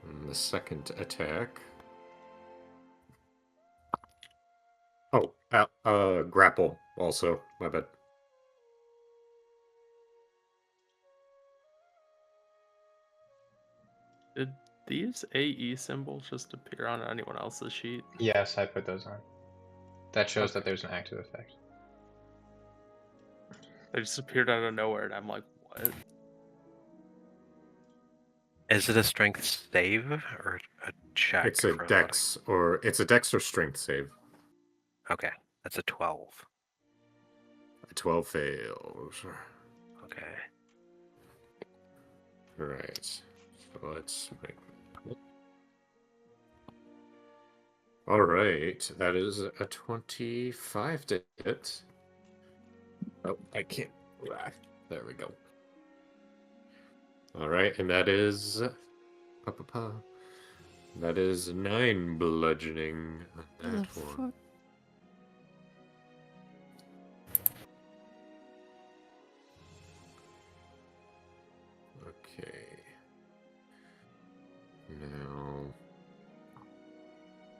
And the second attack. Oh, grapple also. My bad. Did these AE symbols just appear on anyone else's sheet? Yes, I put those on. That shows that Okay. there's an active effect. They just appeared out of nowhere, and I'm like, what? Is it a strength save or a check? It's a for dex or strength save. Okay, that's a 12. A 12 fails. Okay. Right. So let's make. Alright, that is a 25 to hit. Oh, I can't. There we go. Alright, and that is. That is 9 bludgeoning on that one. Okay. Now.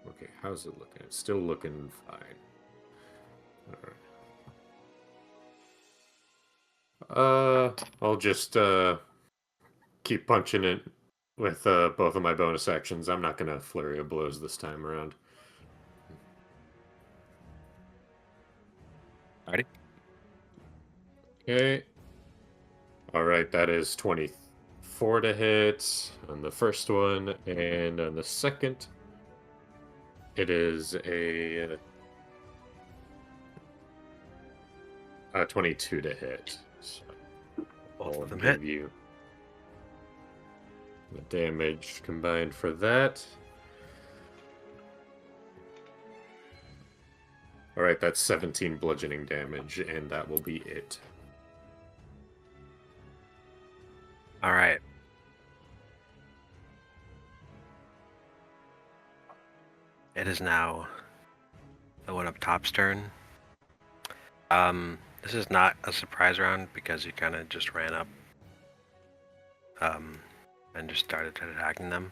Okay, how's it looking? It's still looking fine. Alright. I'll just keep punching it with both of my bonus actions. I'm not gonna flurry of blows this time around. Alrighty. Okay. Alright, that is 24 to hit on the first one, and on the second, it is a 22 to hit. So Both I'll of them give hit. you the damage combined for that. Alright, that's 17 bludgeoning damage, and that will be it. Alright. It is now the one up top's turn. This is not a surprise round because he kind of just ran up and just started attacking them.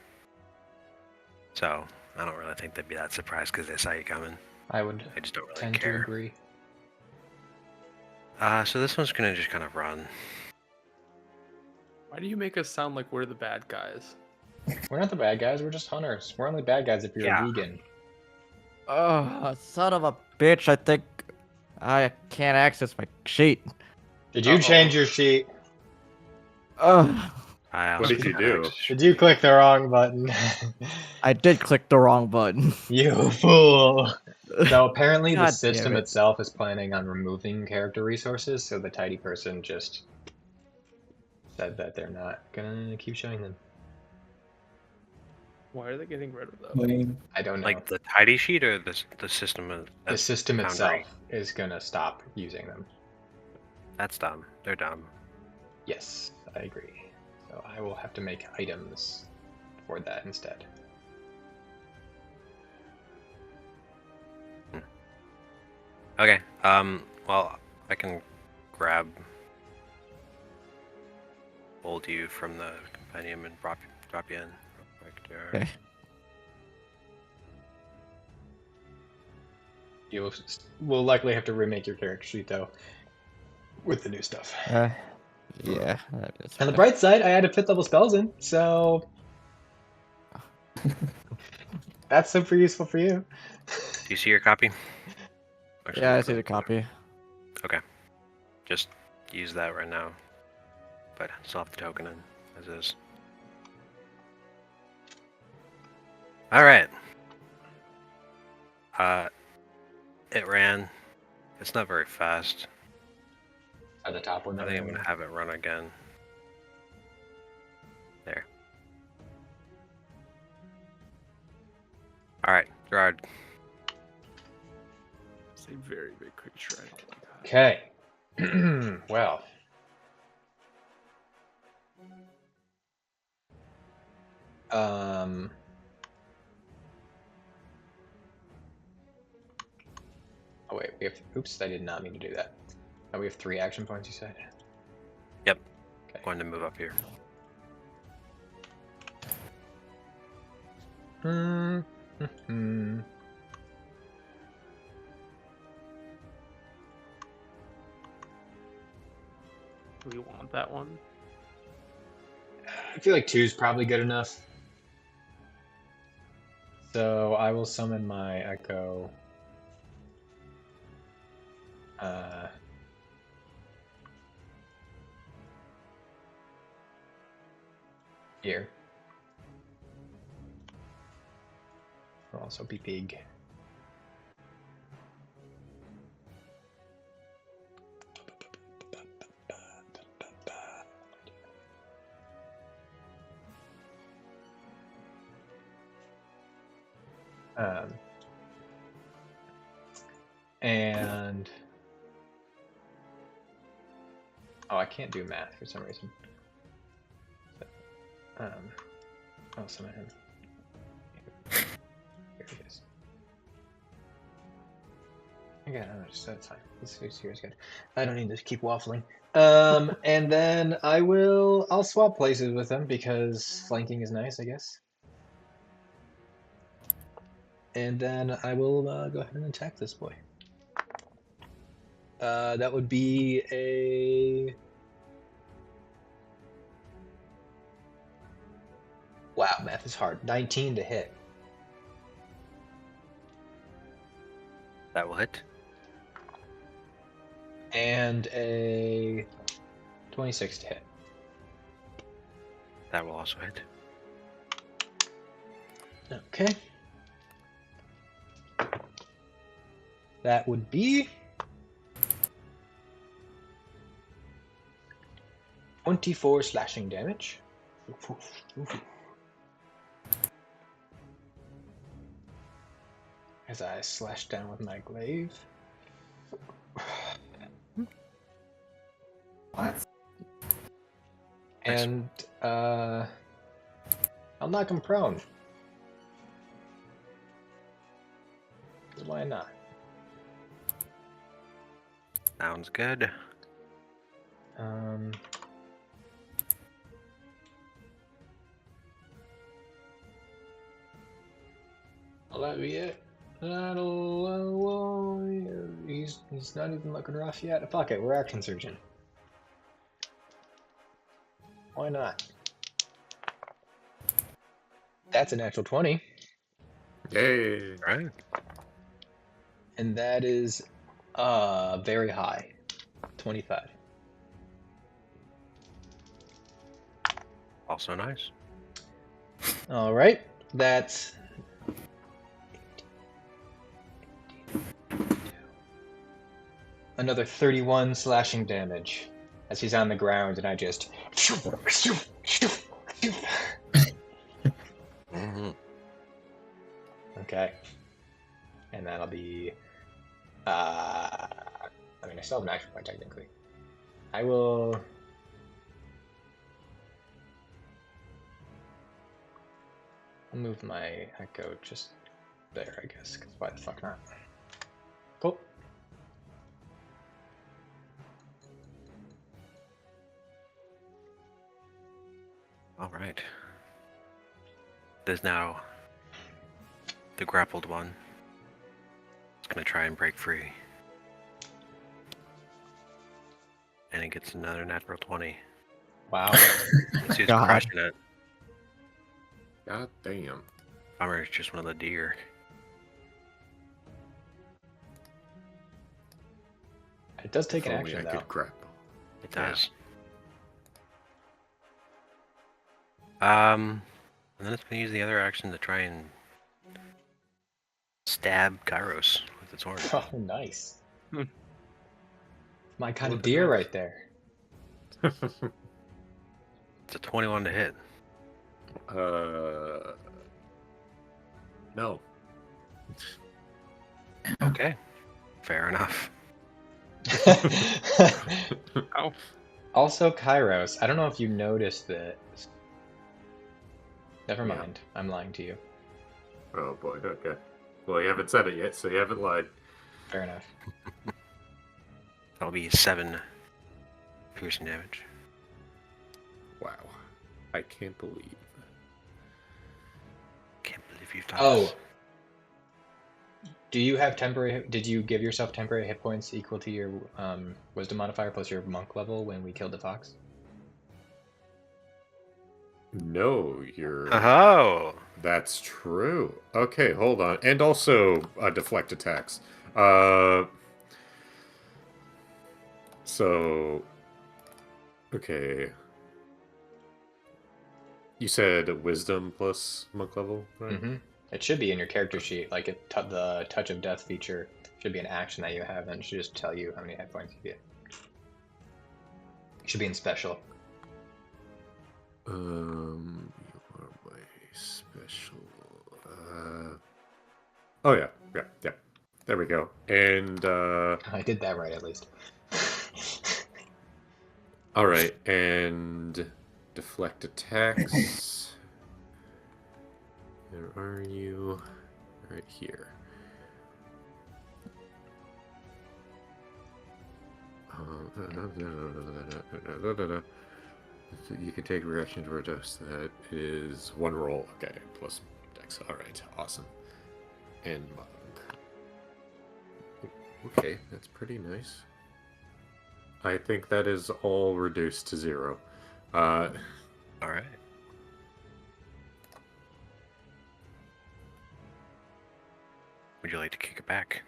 So I don't really think they'd be that surprised because they saw you coming. I would They just don't really tend to care. agree. So this one's gonna just kind of run. Why do you make us sound like we're the bad guys? We're not the bad guys, we're just hunters. We're only bad guys if you're Yeah. a vegan. Oh, son of a bitch! I think I can't access my sheet. Did you change your sheet? Ugh, What did you do? Did you click the wrong button? I did click the wrong button. You fool! No, apparently the God damn system it. itself is planning on removing character resources, so the tidy person just said that they're not gonna keep showing them. Why are they getting rid of those? Lame. I don't know. Like the tidy sheet or the system of The system Foundry? itself is gonna stop using them. That's dumb. They're dumb. Yes, I agree. So I will have to make items for that instead. Okay. Well, I can grab hold you from the find him and drop you in. Real quick there. Okay. We'll likely have to remake your character sheet though, with the new stuff. Yeah. That is On the fine. bright side, I added 5th level spells in, so that's super useful for you. Do you see your copy? Actually, Yeah, I look see the up. copy. Okay. Just use that right now. But still have the token in as is. Alright. It ran. It's not very fast. At the top one. I think I'm gonna have it run again. There. Alright, Gerard. It's a very big creature. I don't like that. Okay. Well. Oh wait, we have. Oops, I did not mean to do that. Oh, we have 3 action points. You said. Yep. Okay. Going to move up here. Hmm. Do we want that one? I feel like 2 is probably good enough. So I will summon my Echo. Here. I'll also be big. And oh, I can't do math for some reason. I'll summon him. Here it is. Okay, no, that's fine. This here is good. I don't need to keep waffling. And then I'll swap places with them because flanking is nice, I guess. And then I will go ahead and attack this boy. That would be a... Wow, math is hard. 19 to hit. That will hit. And a 26 to hit. That will also hit. Okay. That would be 24 slashing damage. As I slash down with my glaive. What? And I'll knock him prone. Why not? Sounds good. Will that be it? He's not even looking rough yet. Fuck it, we're action surgeon. Why not? That's a natural 20. Yay! Right. And that is very high. 25. Also nice. Alright. That's another 31 slashing damage as he's on the ground and I just Mm-hmm. Okay. And that'll be I mean I still have an action point technically. I will I'll move my Echo just there, I guess, because why the fuck not? Cool. All right. There's now the grappled one. It's gonna try and break free. And it gets another natural 20. Wow. This dude's God. crushing it. God damn. Bummer, it's just one of the deer. It does take If an only action I though. could grapple. It Yeah. does. And then it's gonna use the other action to try and stab Kairos with its horn. Oh, nice. Hmm. My kind Look of at deer that. right there. It's a 21 to hit. No. Okay. Fair enough. Ow. Also, Kairos, I don't know if you noticed that. Never Yeah. mind. I'm lying to you. Oh boy, okay. Well, you haven't said it yet, so you haven't lied. Fair enough. That'll be 7 piercing damage. Wow. I can't believe. Can't believe you've done Oh. this. Do you have temporary? Did you give yourself temporary hit points equal to your wisdom modifier plus your monk level when we killed the fox? No, you're. Oh! That's true. Okay, hold on. And also deflect attacks. So. Okay. You said wisdom plus monk level, right? Mm-hmm. It should be in your character sheet. Like the touch of death feature should be an action that you have, and it should just tell you how many hit points you get. It should be in special. You are my special. Oh yeah. There we go. And I did that right at least. all right, and deflect attacks. Where are you? Right here. You can take reaction to reduce. That is 1 roll. Okay, plus dex. All right, awesome. And monk. Okay, that's pretty nice. I think that is all reduced to 0. Alright. Would you like to kick it back?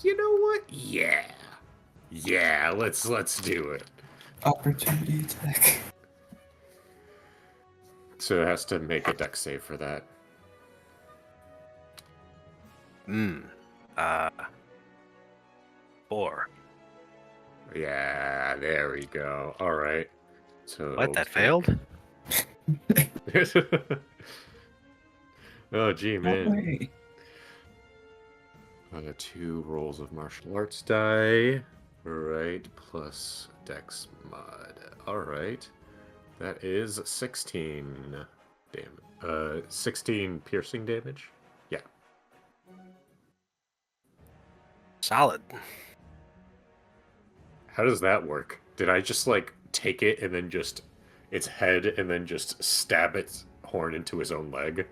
You know what? Yeah. Let's do it. Opportunity attack. So it has to make a dex save for that. 4. Yeah, there we go. All right. So What, that failed? Oh, gee, No man. way. 2 rolls of martial arts die. Right, plus dex mod. All right. That is 16 damage. 16 piercing damage. Yeah. Solid. How does that work? Did I just like take it and then just its head and then just stab its horn into his own leg?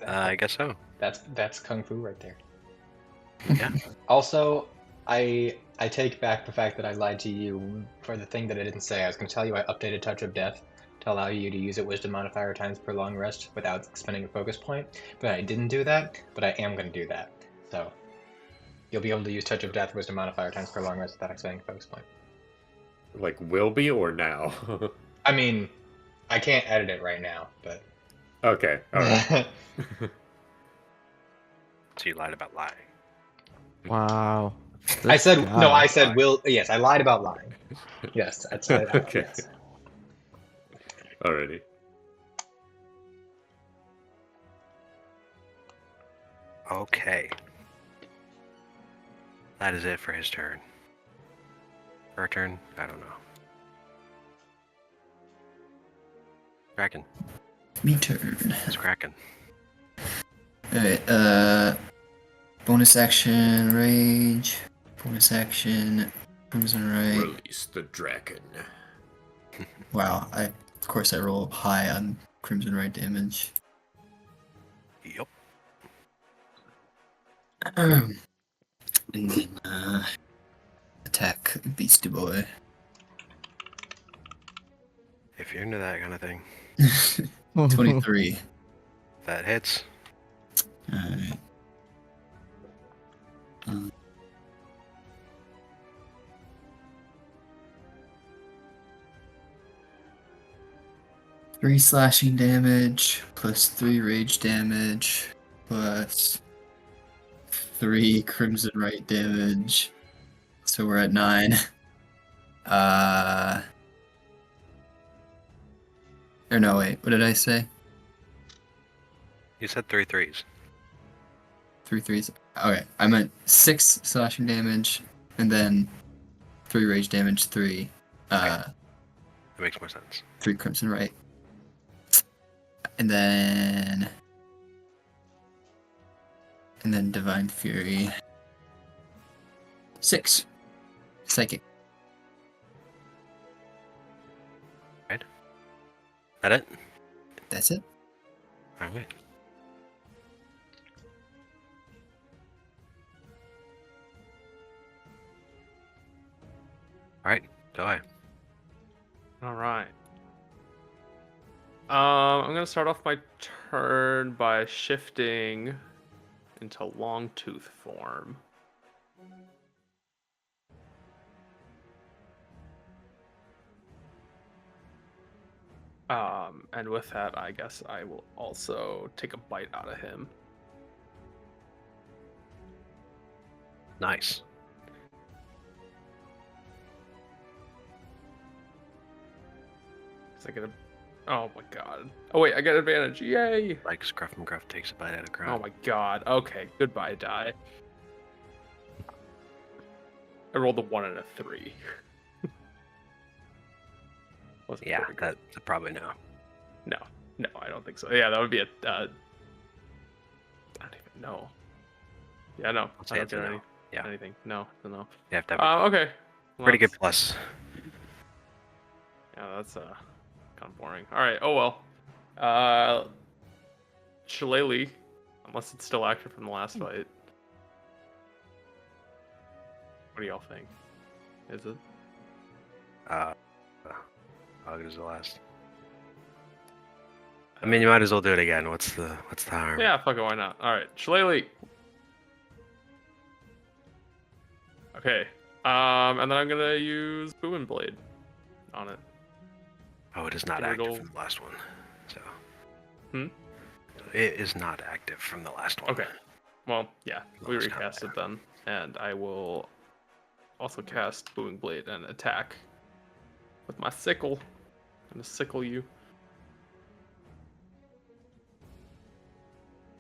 I guess so. That's kung fu right there. Yeah. Also, I take back the fact that I lied to you for the thing that I didn't say. I was going to tell you I updated Touch of Death to allow you to use it wisdom modifier times per long rest without expending a focus point, but I didn't do that, but I am going to do that. So, you'll be able to use Touch of Death wisdom modifier times per long rest without expending a focus point. Like will be or now? I mean, I can't edit it right now, but... Okay, all right. So you lied about lying. Wow. I This said, no, guy. I said will... Yes, I lied about lying. Yes, I said it out, Okay. yes. Alrighty. Okay. That is it for his turn. Her turn? I don't know. Kraken. Me turn. It's Kraken. Alright, bonus action, rage. Bonus action, crimson right. Release the dragon. Wow, of course I roll high on Crimson Right damage. Yup. And then attack Beastie Boy. If you're into that kind of thing, 23. that hits. Alright. 3 slashing damage, plus 3 rage damage, plus 3 Crimson Right damage. So we're at 9. Or no, wait, what did I say? You said 3 threes. 3 threes. Okay, I meant 6 slashing damage, and then 3 rage damage, 3 That makes more sense. 3 Crimson Right. And then Divine Fury. 6. Psychic. That it? That's it. Alright. Alright, go ahead. All right. I'm gonna start off my turn by shifting into Longtooth form. And with that, I guess I will also take a bite out of him. Nice. I get a... Oh my god. Oh wait, I get advantage. Yay! Like Scruff and Gruff takes a bite out of Oh crowd. my god. Okay, goodbye, die. I rolled a 1 and a 3. Wasn't Yeah, very good. that's probably no. No, I don't think so. Yeah, that would be a. I don't even know. Yeah, no, I'll I say don't it's a get no. Yeah. anything. No, no. You have to have a Okay. Well, pretty good that's- plus. Yeah, that's kind of boring. All right. Oh well. Shillelagh, unless it's still active from the last fight. What do y'all think? Is it? How good is the last? I mean, you might as well do it again. What's the harm? Yeah, fuck it, why not? All right, Shillelagh. Okay. And then I'm gonna use Booming Blade on it. Oh, it is not It'll- active from the last one. So. It is not active from the last one. Okay. Well, yeah, we Lowest recast count it then, and I will also cast Booming Blade and attack with my sickle. I'm gonna sickle you.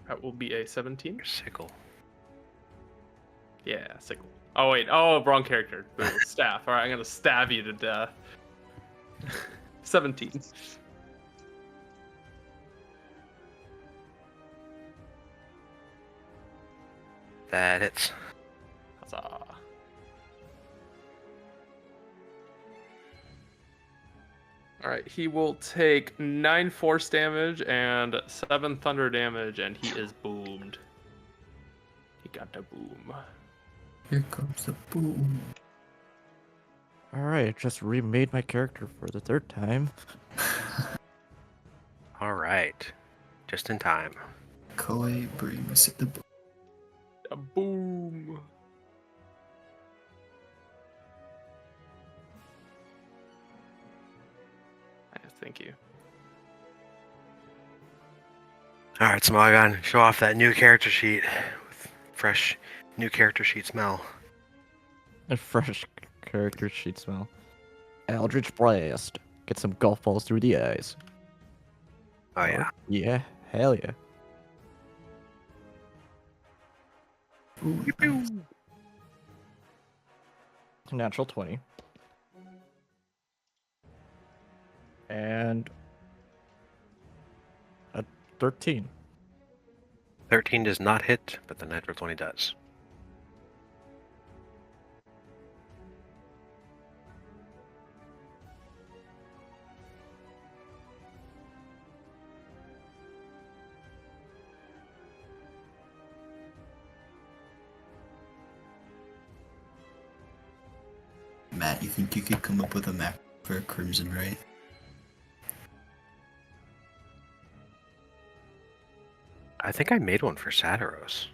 That will be a 17. Your sickle. Yeah, sickle. Oh wait, oh wrong character. Boo, staff. All right, I'm gonna stab you to death. 17. That hits. Huzzah. All right, he will take 9 force damage and 7 thunder damage, and he is boomed. He got the boom. Here comes the boom. Alright, just remade my character for the 3rd time. All right. Just in time. Koi brings the boom. A boom. Thank you. All right, Smogon, show off that new character sheet with fresh new character sheet smell. A fresh character sheet smell. Eldritch Blast. Get some golf balls through the eyes. Oh yeah. Yeah, hell yeah. Natural 20. And a 13. 13 does not hit, but the natural 20 does. Matt, you think you could come up with a map for Crimson Right? I think I made one for Satiros.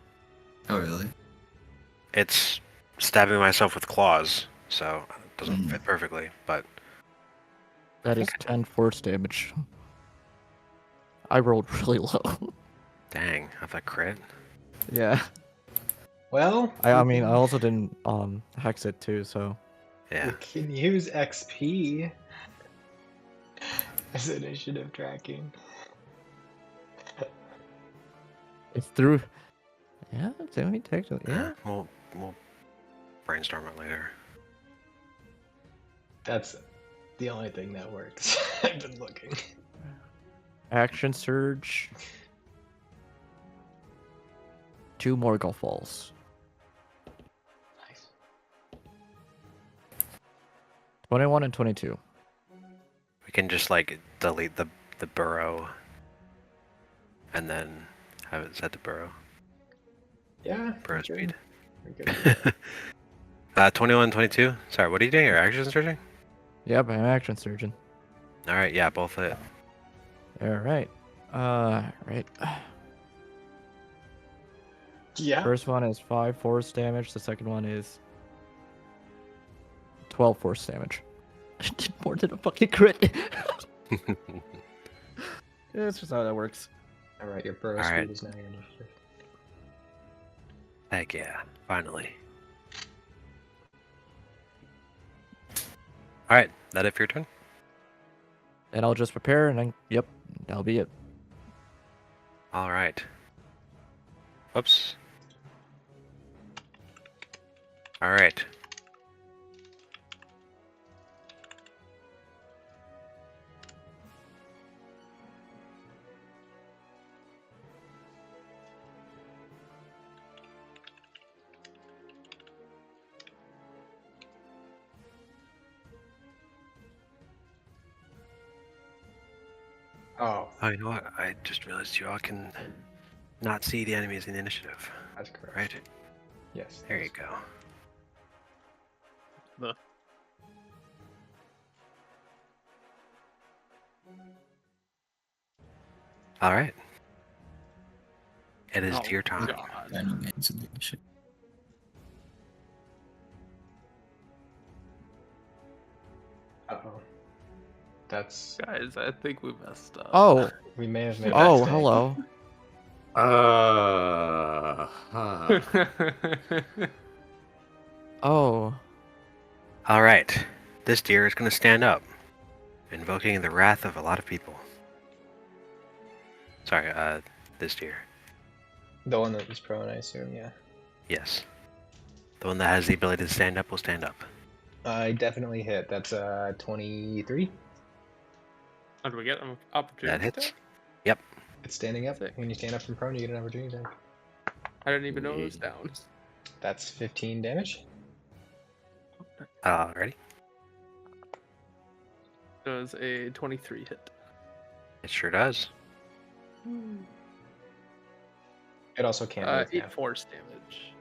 Oh, really? It's stabbing myself with claws, so it doesn't fit perfectly, but That is 10 force damage. I rolled really low. dang, I thought crit. Yeah. Well, I we mean, I can- also didn't hex it too, so Yeah. we can use XP as initiative tracking. it's through. Yeah, I mean, technically, yeah. We'll brainstorm it later. That's the only thing that works. I've been looking. Action surge. 2 more golf balls. Nice. 21 and 22. We can just like delete the burrow and then have it set to burrow. Yeah. Burrow we speed. could do that. 21, 22. Sorry, what are you doing? Your action surging? Yep, I'm action surgeon. All right, yeah, both hit. Alright. Right. Yeah. First one is 5 force damage. The second one is 12 force damage. I did more than a fucking crit. That's just how that works. All right, your burrow All speed right. is now your initiative. Heck yeah, finally. All right, that it for your turn? And I'll just prepare, and then, yep, that'll be it. All right. Whoops. All right. Oh, Oh, you know what? I just realized you all can not see the enemies in the initiative, that's correct. right? Yes. There you go. All right. It is Oh, your time. God. Final man's in the initiative. Uh-oh. That's. Guys, I think we messed up. Oh, We may have made a oh, mistake. hello. Oh, All right. This deer is going to stand up, invoking the wrath of a lot of people. Sorry, this deer. The one that was prone, I assume, yeah. Yes. The one that has the ability to stand up will stand up. I definitely hit. That's 23. How do we get an opportunity? That hits. attack? Yep. It's standing up. Sick. When you stand up from prone, you get an opportunity attack. I didn't even know it was down. That's 15 damage. Alrighty. Does a 23 hit? It sure does. It also can't. 8 force damage.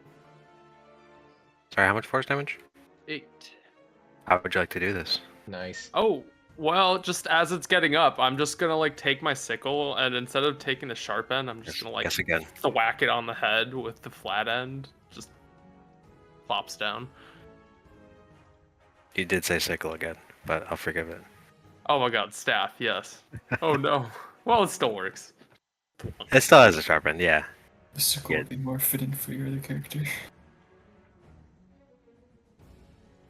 Sorry, how much force damage? 8. How would you like to do this? Nice. Oh, well, just as it's getting up, I'm just gonna like take my sickle and instead of taking the sharp end, I'm just gonna like Guess again. whack it on the head with the flat end. Just plops down. You did say sickle again, but I'll forgive it. Oh my god, staff, yes. Oh no. Well, it still works. It still has a sharp end, yeah. The circle would be more fitting for your other character.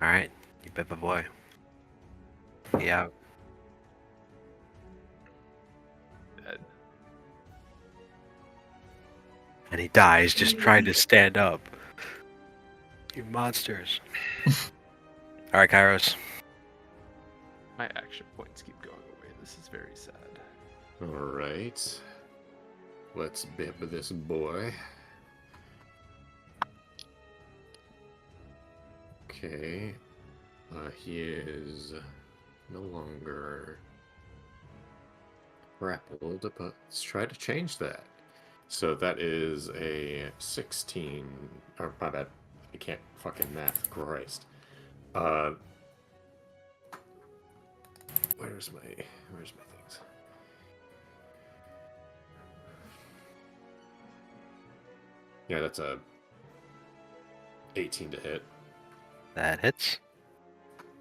Alright, you Bippa boy. Yeah. Dead. And he dies just trying to stand up. You monsters. Alright, Kairos. My action points keep going away. This is very sad. Alright. Let's bib this boy. Okay. He is no longer grappled, but let's try to change that. So that is a 16. Or my bad. I can't fucking math. Christ. where's my things? Yeah, that's a 18 to hit. That hits.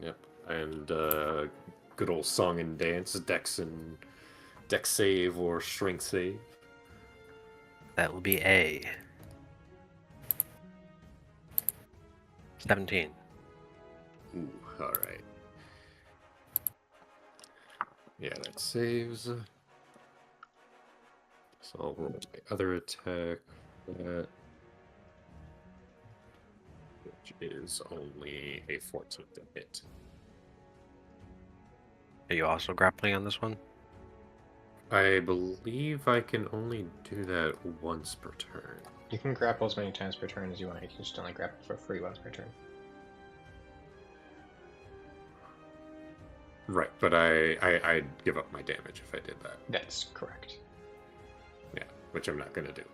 Yep. And good old song and dance, dex save or strength save. That will be a 17. Ooh, all right. Yeah, that saves. So I'll roll my other attack. That, which is only a 14 to hit. Are you also grappling on this one? I believe I can only do that once per turn. You can grapple as many times per turn as you want. You can just only grapple for free once per turn. Right, but I'd give up my damage if I did that. That's correct. Yeah, which I'm not gonna do.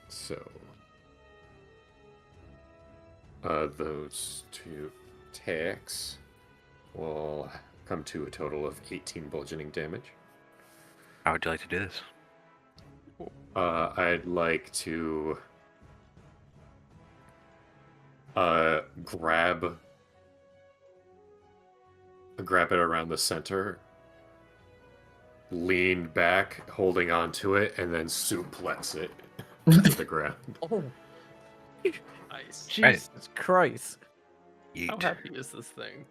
So those two attacks will come to a total of 18 bludgeoning damage. How would you like to do this? I'd like to grab it around the center, lean back, holding onto it, and then suplex it to the ground. Oh, Nice. Jesus Christ. Yeet. How happy is this thing?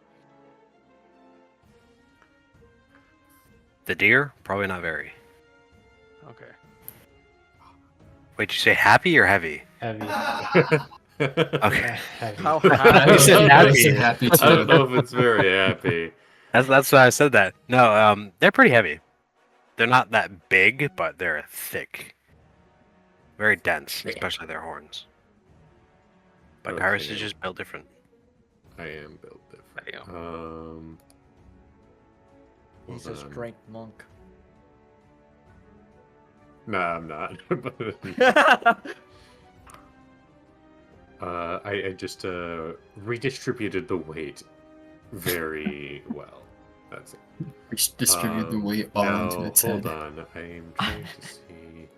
The deer? Probably not very. Okay. Wait, did you say happy or heavy? Heavy. Okay. Heavy. How I happy? said I happy. Happy I don't too. know if it's very happy. That's why I said that. No, they're pretty heavy. They're not that big, but they're thick. Very dense, Yeah. especially their horns. But Okay. Kyrus is just built different. I am built different. Damn. He's hold a on. strength monk. Nah, I'm not. I just redistributed the weight very well. That's it. We should distribute the weight all now, into its hold head. on. I am trying to see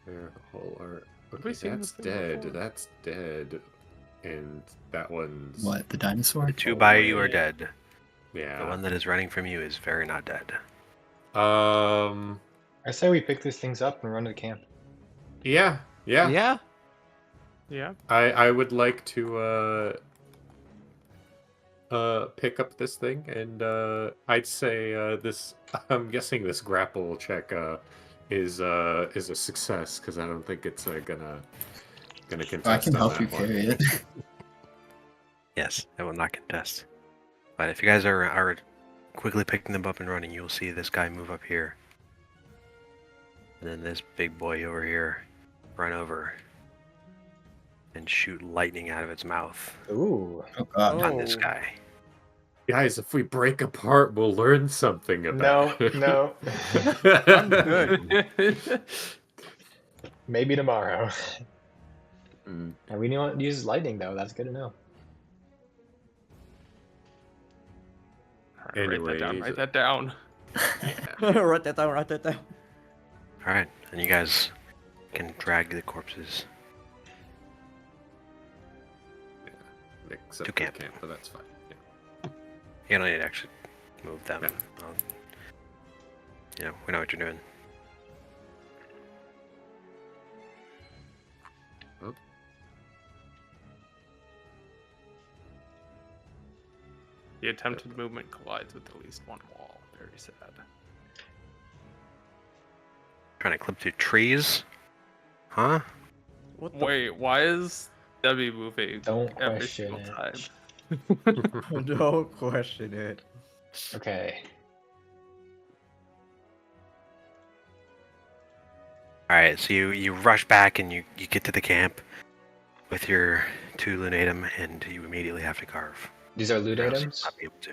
where the whole art. we Okay, seen that's this thing dead. before? That's dead. And that one's What, the dinosaur? The two by you are wait. dead. Yeah. The one that is running from you is very not dead. I say we pick these things up and run to the camp. Yeah. Yeah? Yeah. I would like to pick up this thing, and I'd say this. I'm guessing this grapple check is a success, because I don't think it's gonna contest. I can on help that you one. carry it. Yes, I will not contest. But if you guys are quickly picking them up and running, you will see this guy move up here. And then this big boy over here run over and shoot lightning out of its mouth Ooh. Oh god. on this Oh. guy. Guys, if we break apart, we'll learn something about it. No. I'm good. Maybe tomorrow. Mm. And we don't use lightning though. That's good to know. Write that down. Anyways. Write that down. Write that down, write that down. Alright, and you guys can drag the corpses. Except To for camp. but that's fine. Yeah. You don't need to actually move them. Yeah. You know, we know what you're doing. The attempted movement collides with at least one wall. Very sad. Trying to clip through trees? Huh? What the Wait, why is Debbie moving Don't every question single it. time? Don't question it. Okay. Alright, so you rush back and you get to the camp with your 2 lunatum, and you immediately have to carve. These are loot Or else you'll items? not be able to.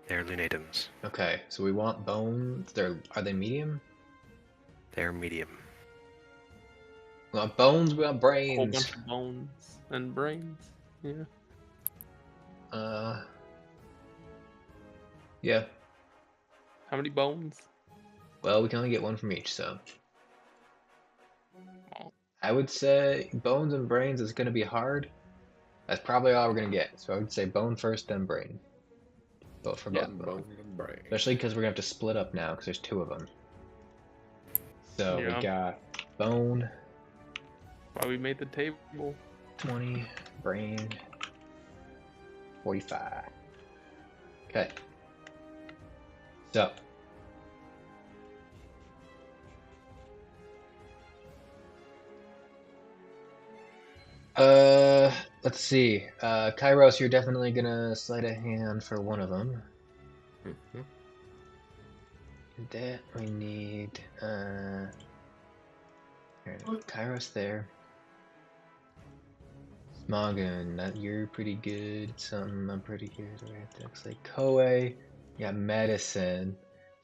They're lunatums. Okay, so we want bones. Are they medium? They're medium. We want bones, we want A whole brains. bunch of bones and brains. Yeah. Yeah. How many bones? Well, we can only get one from each, so Oh, I would say bones and brains is gonna be hard. That's probably all we're gonna get. So I would say bone first, then brain. Both for both. Bone and brain. Especially because we're gonna have to split up now because there's two of them. So Yeah. we got bone, why we made the table? 20, brain, 45. Okay. So. Let's see. Kairos, you're definitely gonna sleight a hand for one of them. Mhm. That we need, here, Kairos there. Smogon, you're pretty good. Something I'm pretty good. Right, looks like Koei. Yeah, medicine.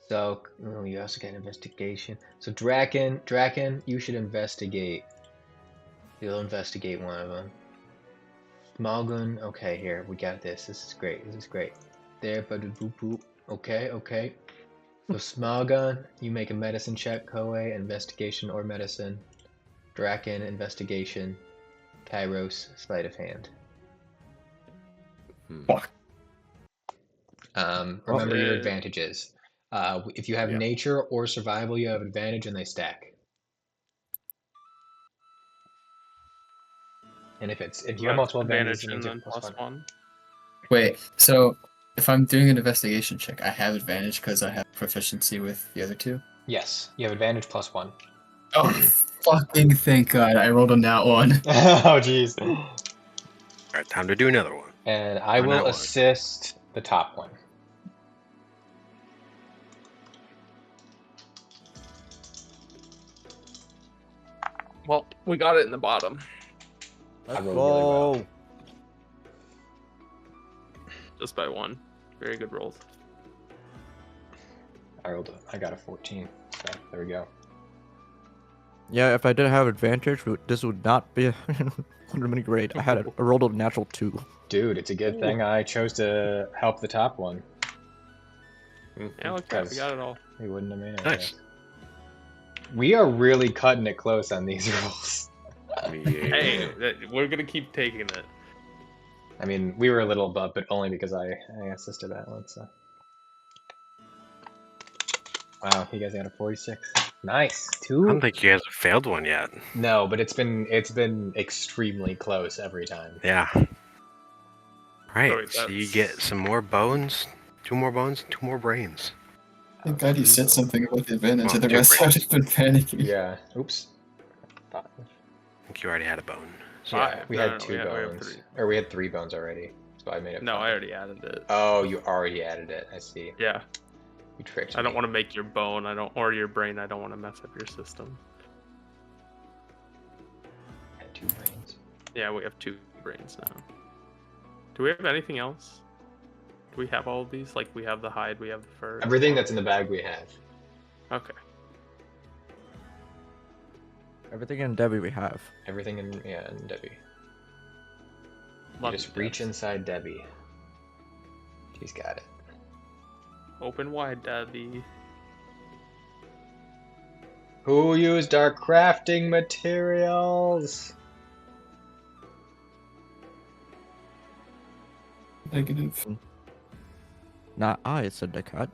So you also got investigation. So Draken, you should investigate. You'll investigate one of them. Smogon, okay, here we got this. This is great. This is great. There, but boop boop. Okay, okay. So Smogon, you make a medicine check. Koei, investigation or medicine. Draken, investigation. Kairos, sleight of hand. Fuck. Remember your Okay. advantages. If you have Yeah. nature or survival, you have advantage and they stack. And if you have multiple advantages, it and means you have then plus plus one. one. Wait, so if I'm doing an investigation check, I have advantage because I have proficiency with the other two? Yes, you have advantage plus one. Oh, fucking thank God. I rolled on that one. Oh, jeez. All right, time to do another one. And I On that will one. assist the top one. Well, we got it in the bottom. Let's rolled really well. go. Just by one. Very good rolls. I got a 14. So there we go. Yeah, if I didn't have advantage, this would not be would have been great. I rolled a natural 2. Dude, it's a good thing I chose to help the top one. Yeah, look at that. We got it all. We wouldn't have made it. Nice. We are really cutting it close on these rolls. Hey, we're gonna keep taking it. I mean, we were a little above, but only because I assisted that one. So. Wow, you guys got a 46. Nice. I Two. don't think you guys have failed one yet. No, but it's been extremely close every time. Yeah. Right, Sorry, so you that's- get some more bones, 2 more bones, and 2 more brains. Thank God you said something about the advantage, Oh, otherwise I would have been panicking. Yeah. Oops. Five. I think you already had a bone. So Yeah, Five. we No, had no, 2 we have bones. three. Or we had 3 bones already. So I made it. No, five. I already added it. Oh, you already added it. I see. Yeah, You tricked me. I don't want to make your bone. Or your brain. I don't want to mess up your system. I had 2 brains. Yeah, we have 2 brains now. Do we have anything else? Do we have all of these? Like, we have the hide, we have the fur. Everything that's in the bag we have. Okay. Everything in Debbie we have. Everything in Debbie. You Love just you, reach Debs. inside Debbie. She's got it. Open wide, Debbie. Who used our crafting materials? Negative. Not I, said the cat.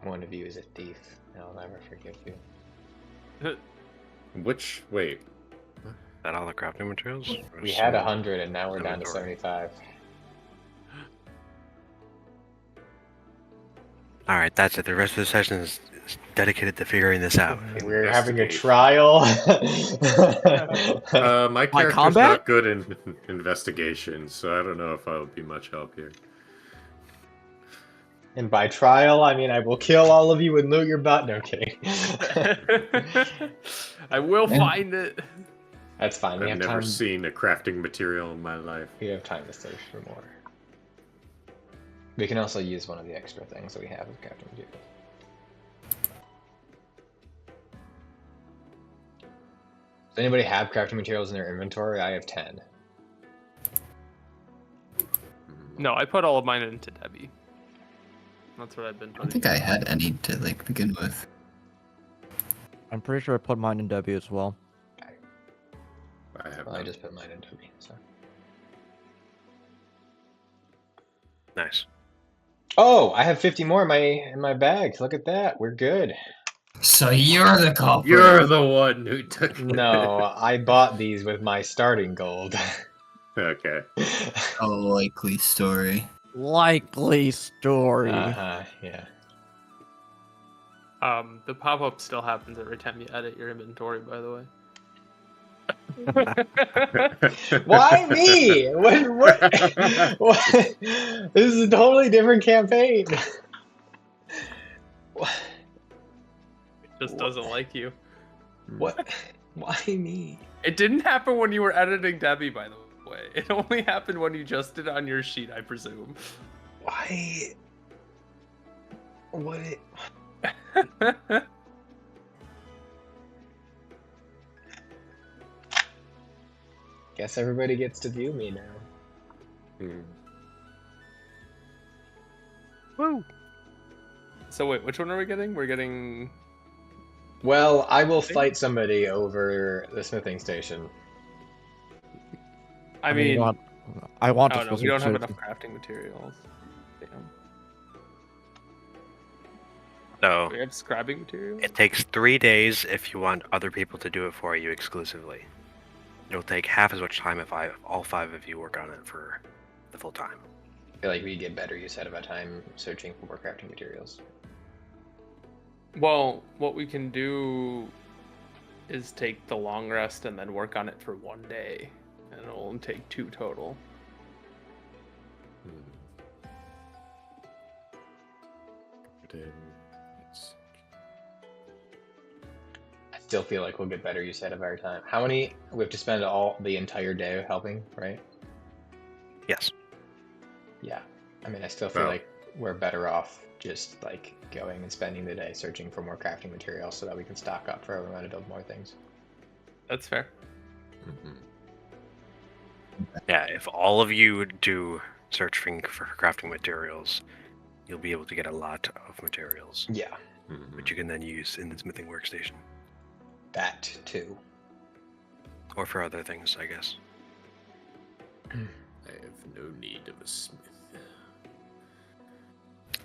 One of you is a thief. I'll never forgive you. Wait. is that all the crafting materials? Or We had some- 100 and now we're down to inventory? 75. All right, that's it. The rest of the session is dedicated to figuring this out. We're having a Investigate. trial. My character's combat? not good in investigation, so I don't know if I'll be much help here. And by trial, I mean I will kill all of you and loot your butt. No, I'm kidding. I will Man. find it. That's fine. We I've have never time. seen a crafting material in my life. We have time to search for more. We can also use one of the extra things that we have with crafting materials. Does anybody have crafting materials in their inventory? I have 10. No, I put all of mine into Debbie. That's what I've been I don't putting. think I had any to like begin with. I'm pretty sure I put mine in Debbie as well. I have Well, I none. just put mine in Toby. So. Nice. Oh, I have 50 more in my bag. Look at that. We're good. So you're the culprit. You're the one who took it. No, I bought these with my starting gold. Okay. A likely story. Likely story. Yeah. The pop-up still happens every time you edit your inventory, by the way. Why me? What? This is a totally different campaign. What? It just doesn't like you. What? Why me? It didn't happen when you were editing Debbie, by the way. It only happened when you just did it on your sheet, I presume. Why? What? Guess everybody gets to view me now. Hmm. Woo! So wait, which one are we getting? We're getting... Well, I will fight somebody over the smithing station. I mean... I want oh to no, we don't have enough crafting materials. Damn. So We have scrapping materials? it takes 3 days if you want other people to do it for you exclusively. It'll take half as much time if all 5 of you work on it for the full time. I feel like we get better use out of our time searching for more crafting materials. Well, what we can do is take the long rest and then work on it for 1 day. And it'll only take 2 total. Then it's I still feel like we'll get better use out of our time. How many? We have to spend the entire day helping, right? Yes. Yeah. I mean, I still feel Well- like we're better off just like going and spending the day searching for more crafting materials so that we can stock up for when we want to build more things. That's fair. Mhm. Yeah, if all of you do searching for crafting materials, you'll be able to get a lot of materials, Yeah, Mhm. which you can then use in the smithing workstation. that too. Or for other things, I guess. I have no need of a smith.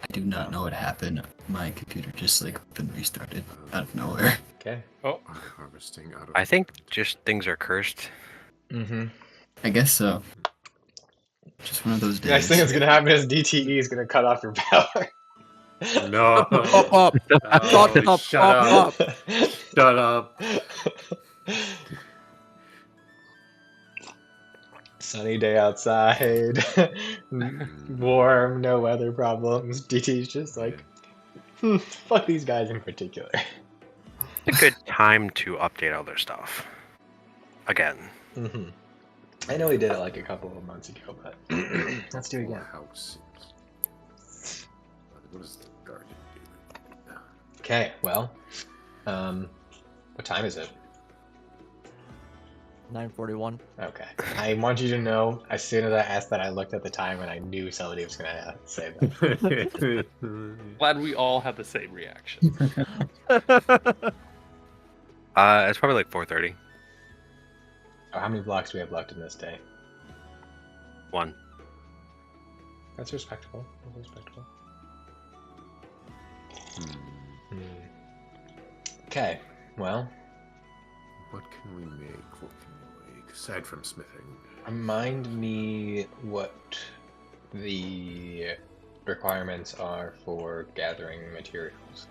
I do not know what happened. My computer just like been restarted out of nowhere. Okay. Oh, I'm harvesting out of. I think just things are cursed. Mm-hmm. I guess so. Just one of those The next days. thing that's gonna happen is DTE is gonna cut off your power. No. Up, up. Oh, Shut up, shut up, up. Shut up. Sunny day outside. Warm, no weather problems. DT's just like, fuck these guys in particular. It's a good time to update all their stuff. Again. Mm-hmm. I know he did it like a couple of months ago, but let's do it again. House. What does the garden do? Okay, well, what time is it? 9:41. Okay. I want you to know, as soon as I asked that, I looked at the time and I knew somebody was going to say that. glad we all had the same reaction. It's probably like 4:30. Oh, how many blocks do we have left in this day? 1. That's respectable. That's respectable. Okay, well, What can we make? What can we make? Aside from smithing. remind me what the requirements are for gathering materials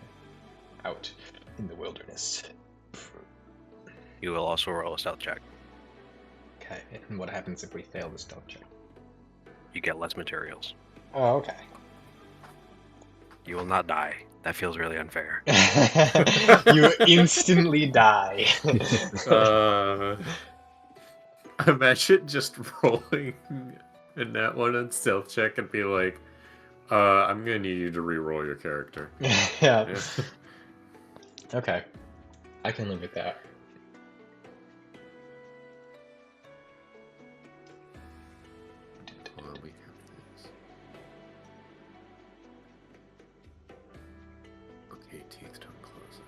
out in the wilderness. You will also roll a stealth check. Okay, and what happens if we fail the stealth check? You get less materials. Oh, okay. You will not die. That feels really unfair. You instantly die. Imagine just rolling in that one on stealth check and be like, I'm gonna need you to re-roll your character. Yeah. Okay. I can live with that. 8 teeth don't close.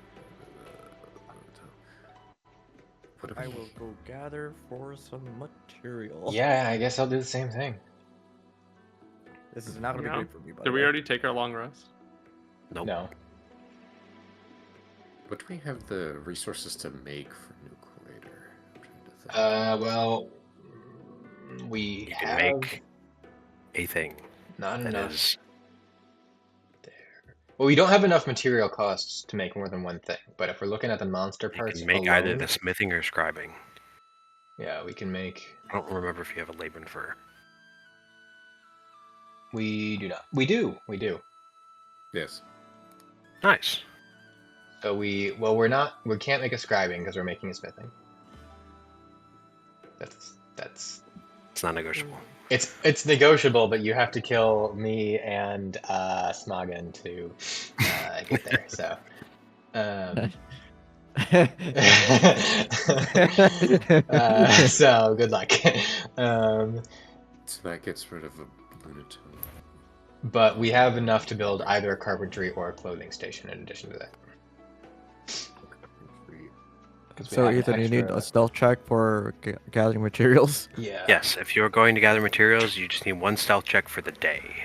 What do I we... will go gather for some material. Yeah, I guess I'll do the same thing. This is not gonna be No. great for me, by Did the we way. already take our long rest? Nope. No. What do we have the resources to make for new Quater? I'm trying to think. Well, we You can have make a thing not that enough is there. Well, we don't have enough material costs to make more than one thing. But if we're looking at the monster you parts can make alone, either the smithing or scribing. yeah, we can make. I don't remember if you have a labor for. We do not. We do. We do. Yes. Nice. So we're not. We can't make a scribing because we're making a smithing. That's. It's not negotiable. It's negotiable, but you have to kill me and Smoggin to get there. So. So good luck. So that gets rid of a lunatic. But we have enough to build either a carpentry or a clothing station in addition to that. 'Cause we So have an Ethan, you need extra- a stealth check for gathering materials. Yeah. Yes, if you're going to gather materials, you just need one stealth check for the day.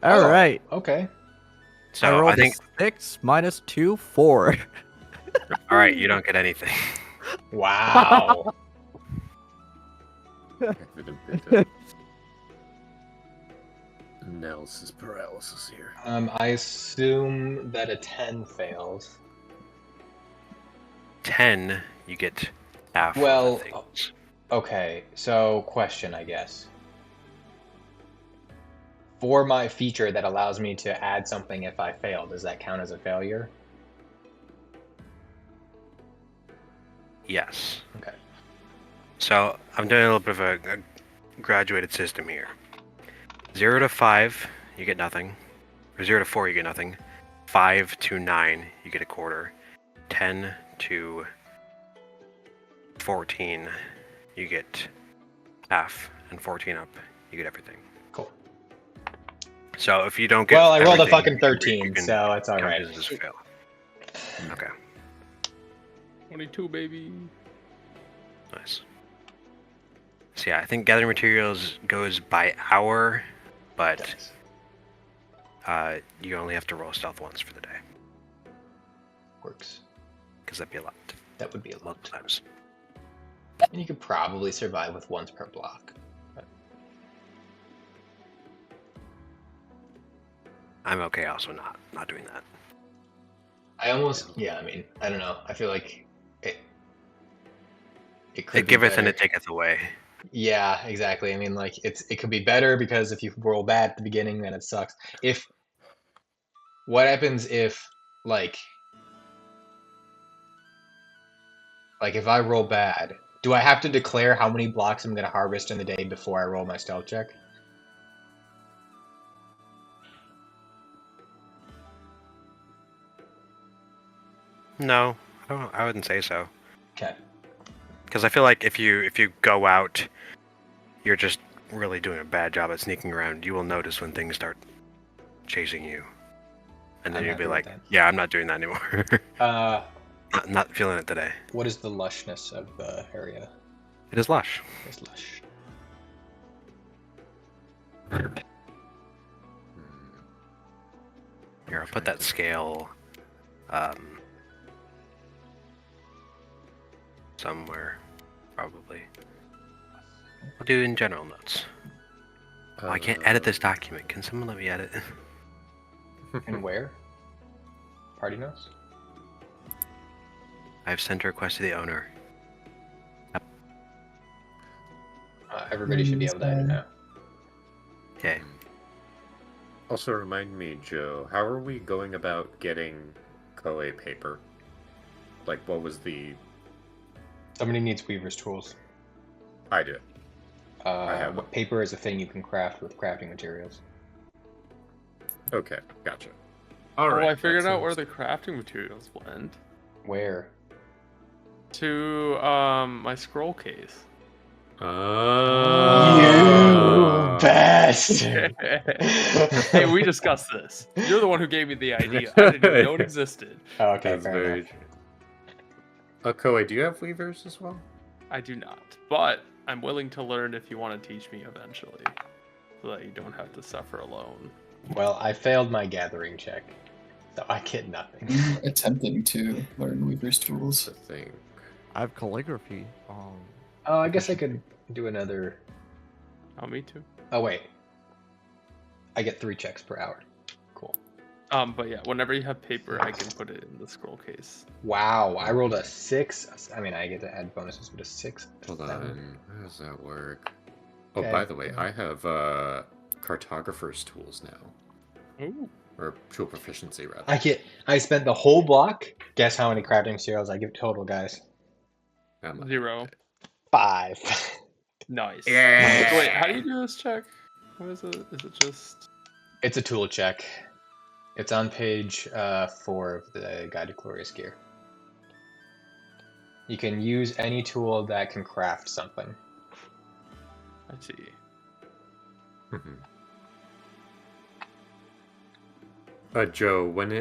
All right. Okay. So I I rolled think. a 6 minus 2, 4. All right, you don't get anything. Wow. Analysis paralysis here. I assume that a 10 fails. 10, you get half Well, of the things. Okay, so question, I guess. For my feature that allows me to add something if I fail, does that count as a failure? Yes. Okay. So I'm doing a little bit of a graduated system here. 0 to 5, you get nothing. Or 0 to 4, you get nothing. 5 to 9, you get a quarter. 10 to 14, you get half. And 14 up, you get everything. Cool. So if you don't get Well, I rolled a everything, fucking you 13, can so it's count alright. this as a fail. Okay, 22, baby. nice. So yeah, I think gathering materials goes by hour, but Thanks. you only have to roll stealth once for the day, Works. because that'd be a lot. That would be a A lot lot. of times. And you could probably survive with once per block. But I'm okay also not doing that. I almost, yeah, I mean, I don't know. I feel like it could It be giveth and better. it taketh away. Yeah, exactly. I mean, like it could be better because if you roll bad at the beginning, then it sucks. What happens if like if I roll bad, do I have to declare how many blocks I'm gonna harvest in the day before I roll my stealth check? No, I wouldn't say so. Okay. Because I feel like if you go out, you're just really doing a bad job at sneaking around. You will notice when things start chasing you, and then I'm you'll be happy like, with that. "Yeah, I'm not doing that anymore. not feeling it today." What is the lushness of the area? It is lush. It's lush. Here, I'll put that scale somewhere, probably. I'll do in general notes. Oh, I can't edit this document. Can someone let me edit? And where? Party notes? I've sent a request to the owner. Everybody should be able to edit now. Okay. Also, remind me, Joe, how are we going about getting Koei paper? Like, what was the... Somebody needs weaver's tools. I do. I have one. Paper is a thing you can craft with crafting materials. Okay, gotcha. Oh, Alright. I figured out where the crafting materials went. Where? To my scroll case. You bastard! Hey, we discussed this. You're the one who gave me the idea. I didn't even know it existed. Okay, That's fair very enough. true. Koei, do you have weavers as well? I do not, but I'm willing to learn if you want to teach me eventually, so that you don't have to suffer alone. Well, I failed my gathering check, so I get nothing. I'm attempting to learn Weaver's tools. That's the thing. I have calligraphy. Oh, I guess I could do another. Oh, me too. Oh wait, I get 3 checks per hour. Cool. But yeah, whenever you have paper, I can put it in the scroll case. Wow, I rolled a 6. I mean, I get to add bonuses, but a 6. Hold 7. on. How does that work? Oh, Okay. by the way, I have cartographer's tools now. Ooh. Or tool proficiency, rather. I spent the whole block. Guess how many crafting materials I give total, guys? How much? 0. 5. Nice. Yeah. So wait, how do you do this check? What is it? Is it just... It's a tool check. It's on page 4 of the Guide to Glorious Gear. You can use any tool that can craft something. I see. Mhm. Joe, when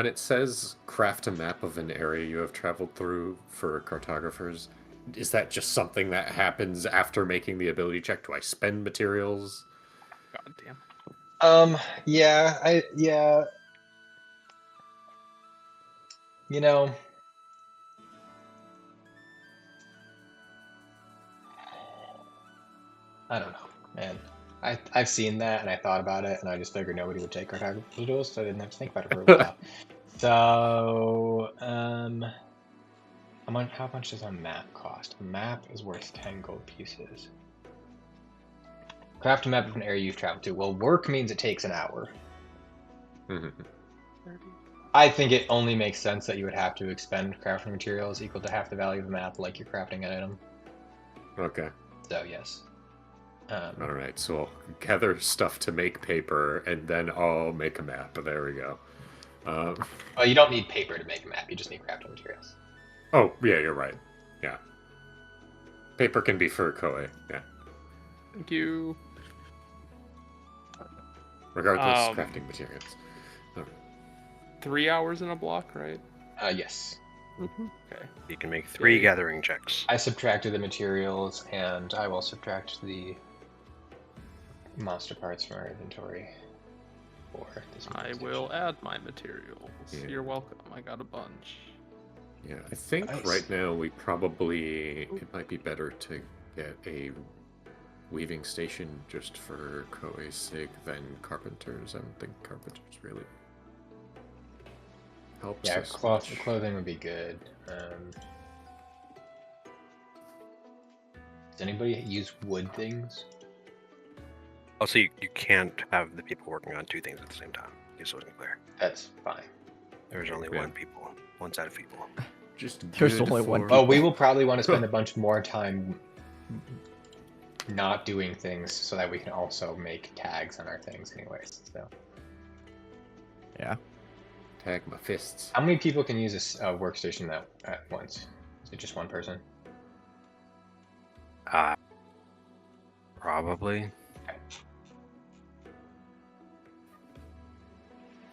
it says craft a map of an area you have traveled through for cartographers, is that just something that happens after making the ability check? Do I spend materials? God damn. Yeah. You know, I don't know, man. I've seen that and I thought about it and I just figured nobody would take cartography tools, so I didn't have to think about it for a while. So, how much does a map cost? A map is worth 10 gold pieces. Craft a map of an area you've traveled to. Well, work means it takes an hour. Mhm. 30. I think it only makes sense that you would have to expend crafting materials equal to half the value of the map, like you're crafting an item. Okay. So, yes. Alright, so I'll gather stuff to make paper, and then I'll make a map. There we go. Well, you don't need paper to make a map, you just need crafting materials. Oh, yeah, you're right. Yeah. Paper can be for Koei, yeah. Thank you. Regardless, crafting materials. 3 hours in a block, right? Yes. Okay. You can make 3 gathering checks. I subtracted the materials, and I will subtract the monster parts from our inventory for this. I will add my materials. Yeah. You're welcome. I got a bunch. Yeah, I think Nice. right now it might be better to get a weaving station just for Koei's sake than carpenters. I don't think carpenters really helps Yeah, us much. clothing would be good. Does anybody use wood things? Also, you can't have the people working on 2 things at the same time. Just wasn't clear. That's fine. There's only Yeah. one set of people. Just There's good only one for- Oh, we will probably want to spend a bunch more time not doing things so that we can also make tags on our things anyways. So, Yeah. Tag my fists. how many people can use this workstation at once? Is it just one person? Probably.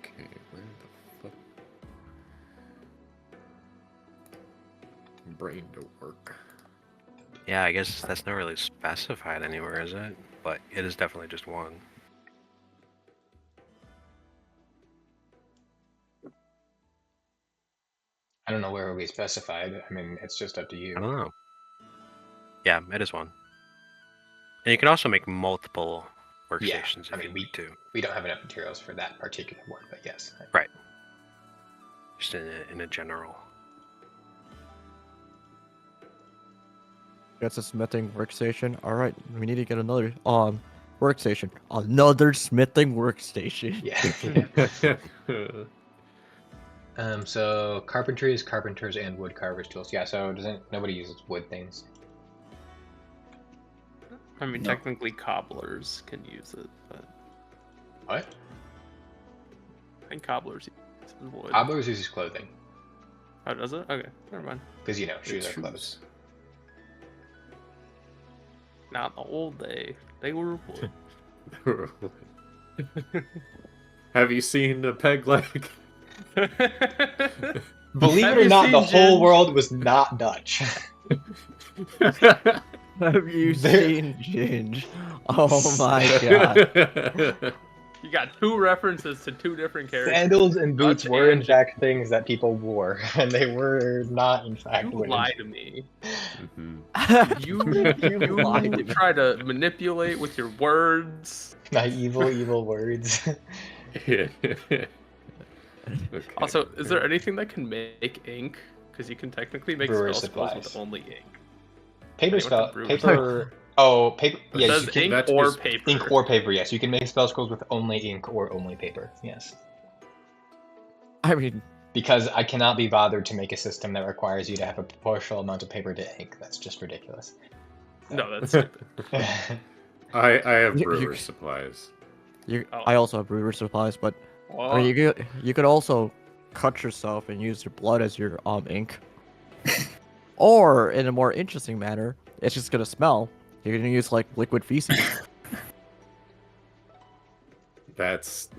Okay, where the fuck? Brain to work. Yeah, I guess that's not really specified anywhere, is it? But it is definitely just one. I don't know where it will be specified. I mean, it's just up to you. I don't know. Yeah, it is one. And you can also make multiple workstations I if mean, you need to. We don't have enough materials for that particular one, but yes. Right. Just in a general. That's a smithing workstation. All right, we need to get another workstation. Another smithing workstation. Yeah. So carpentry is carpenters and wood carvers tools. Yeah. So nobody uses wood things? I mean, No. technically cobblers can use it, but What? I think cobblers use wood. Cobblers uses clothing Oh, does it? Okay, never mind. because shoes are Shoes. clothes. Not the old day. They were wood. Have you seen a peg leg? Believe Have it or you not, the seen whole Ginge? world was not Dutch. Have you There- seen Ginge? Oh my god. You got two references to two different characters. Sandals and boots Dutch were in and fact things that people wore, and they were not in fact You women. lie to me. Mhm. You lied to me. try to manipulate with your words. My evil words. Okay. Also, is there anything that can make ink? Because you can technically make Brewer's spell spells supplies. with only ink. Paper What's spell. the brewer's Paper. Oh, paper. It Yes, says you can. ink that or is- paper. Ink or paper. Yes, you can make spell scrolls with only ink or only paper. Yes. I mean, Because I cannot be bothered to make a system that requires you to have a proportional amount of paper to ink. That's just ridiculous. No, that's stupid. I have You- brewer's you- supplies. Oh. I also have brewer supplies, but I Well, mean, you could also cut yourself and use your blood as your ink. Or in a more interesting manner, it's just gonna smell. You're gonna use like liquid feces. That's.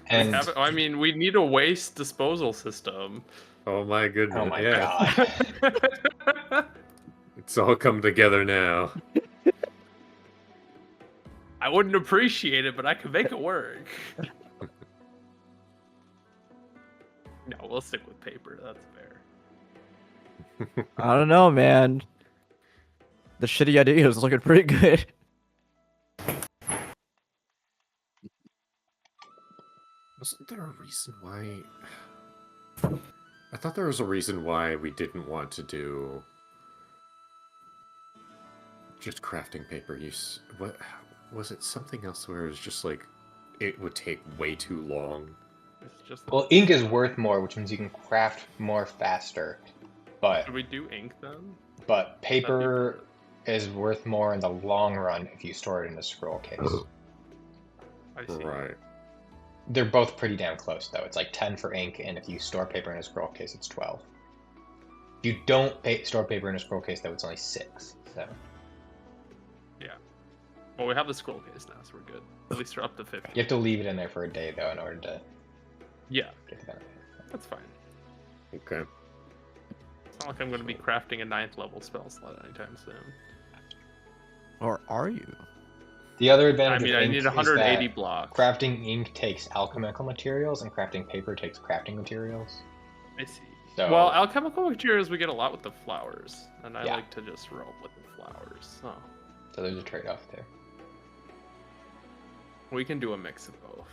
And I mean, we need a waste disposal system. Oh my goodness. oh my yeah. god. It's all come together now. I wouldn't appreciate it, but I could make it work. No, we'll stick with paper. That's fair. I don't know, man. The shitty idea is looking pretty good. Wasn't there a reason why? I thought there was a reason why we didn't want to do just crafting paper use. What was it? Something else where it was just like it would take way too long. It's just. Well, ink is worth more, which means you can craft more faster. But Should we do ink then? paper is worth more in the long run if you store it in a scroll case. I see. Right. They're both pretty damn close, though. It's like 10 for ink, and if you store paper in a scroll case, it's 12. If you don't store paper in a scroll case, though, it's only 6. So Well, we have the scroll case now, so we're good. At least we're up to 50. you have to leave it in there for a day, though, in order to Yeah, get the benefit. that's fine. Okay. It's not like I'm going to be crafting a 9th level spell slot anytime soon. Or are you? The other I advantage mean, of I ink need is 180 that blocks. crafting ink takes alchemical materials, and crafting paper takes crafting materials. I see. So, Well, alchemical materials we get a lot with the flowers, and I Yeah. like to just roll with the flowers. So so there's a trade-off there. we can do a mix of both.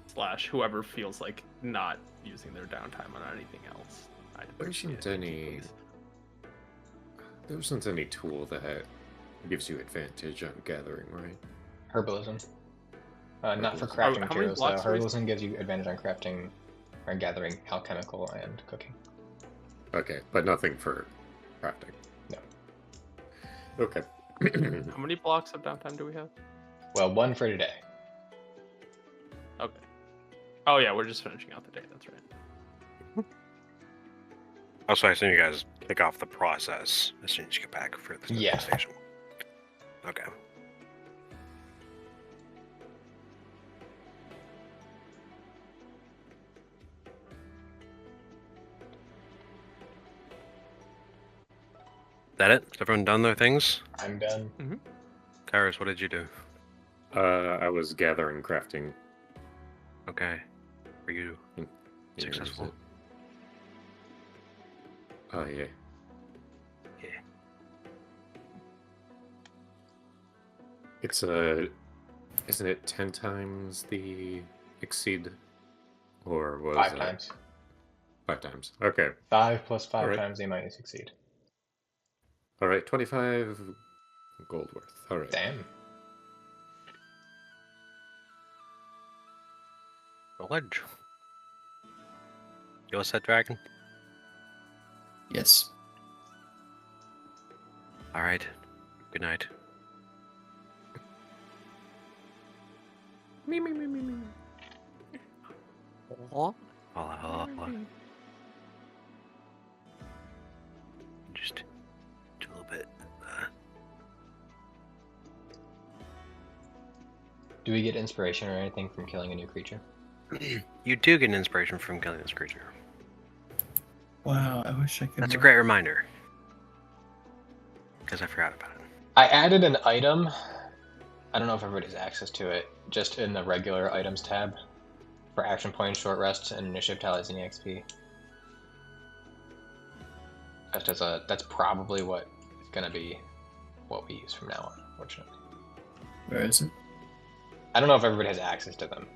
Slash, whoever feels like not using their downtime on anything else. I'd There appreciate isn't it, any. please. There isn't any tool that gives you advantage on gathering, right? Herbalism. Not for Herbalism. crafting How many materials, though. blocks do we- Herbalism gives you advantage on crafting or gathering alchemical and cooking. Okay, but nothing for crafting. No. Okay. How many blocks of downtime do we have? Well, 1 for today. Okay. Oh yeah, we're just finishing out the day. That's right. Also, I assume you guys kick off the process as soon as you get back for the Yeah. station. Okay. That it? Has everyone done their things? I'm done. Kairos, what did you do? I was gathering crafting. Okay. Were you successful? Oh yeah. Yeah. It's isn't it 10 times the exceed, or was 5 it times. 5 times? Okay. 5 plus 5 Alright. times the amount you succeed. All right. 25 gold worth. All right. Damn. Knowledge. You all set, Dragon? Yes. Alright. Good night. Me, me, me, me, me. What? Holla, holla, holla. Just do a little bit. Do we get inspiration or anything from killing a new creature? You do get an inspiration from killing this creature. Wow, I wish I could. That's a great reminder. Because I forgot about it. I added an item. I don't know if everybody has access to it. Just in the regular items tab for action points, short rests, and initiative tallies and EXP. That's probably what is gonna be what we use from now on, unfortunately. Where is it? I don't know if everybody has access to them.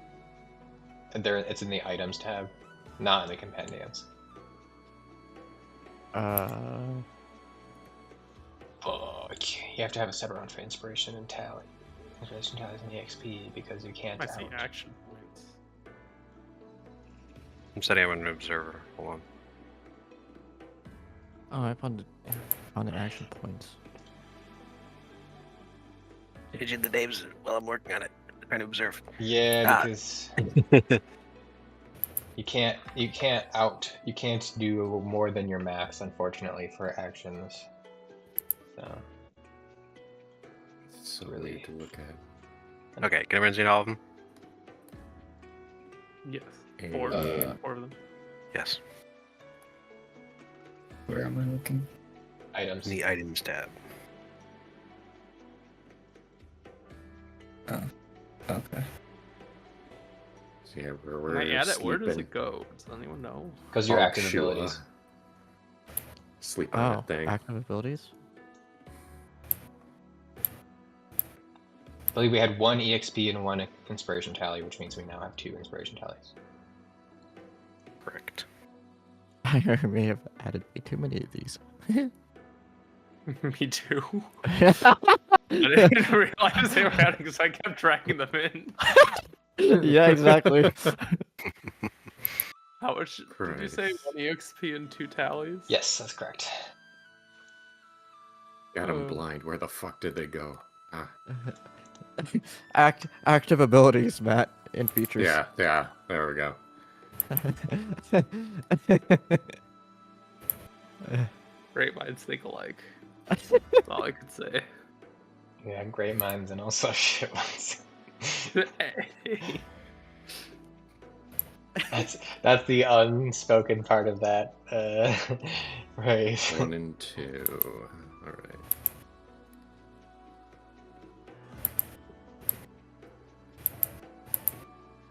It's in the items tab, not in the compendiums. Fuck. You have to have a separate one for inspiration and tally. Inspiration tallies and EXP because you can't I see out. action points. I'm setting up an observer. Hold on. Oh, I found the action points. Changing the names while I'm working on it. Trying to observe. Yeah, because you can't do more than your max, unfortunately, for actions. So So Really? weird to look at. Okay, can everyone see all of them? Yes. And- Four Uh, of them. Yes. Where am I looking? items. In the items tab. Okay. So yeah, When we're I add it, where does sleeping. it go? Does anyone know? Because your Oh, active shoot, abilities. Sleep on Oh, that thing. active abilities. I believe we had one EXP and one inspiration tally, which means we now have 2 inspiration tallies. Correct. I may have added way too many of these. Me too. I didn't realize they were adding because I kept tracking them in. Yeah, exactly. How much did you say? 1 EXP and 2 tallies? Yes, that's correct. God, I'm blind. Where the fuck did they go? Ah, Active abilities, Matt, and features. yeah. There we go. Great minds think alike. That's all I could say. Yeah, great minds and also shit ones. That's the unspoken part of that. Right. 1 and 2. All right.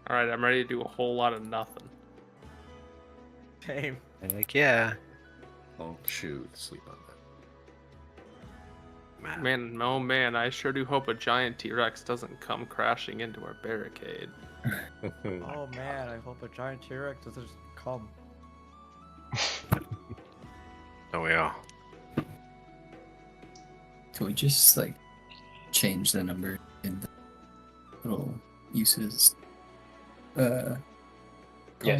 Alright, I'm ready to do a whole lot of nothing. Same. Like, yeah. I'll choose sleep on that. Man. Man, oh man, I sure do hope a giant T-Rex doesn't come crashing into our barricade. Oh man, I hope a giant T-Rex doesn't just come. Oh, yeah. Can we just like change the number in the little uses? Yes.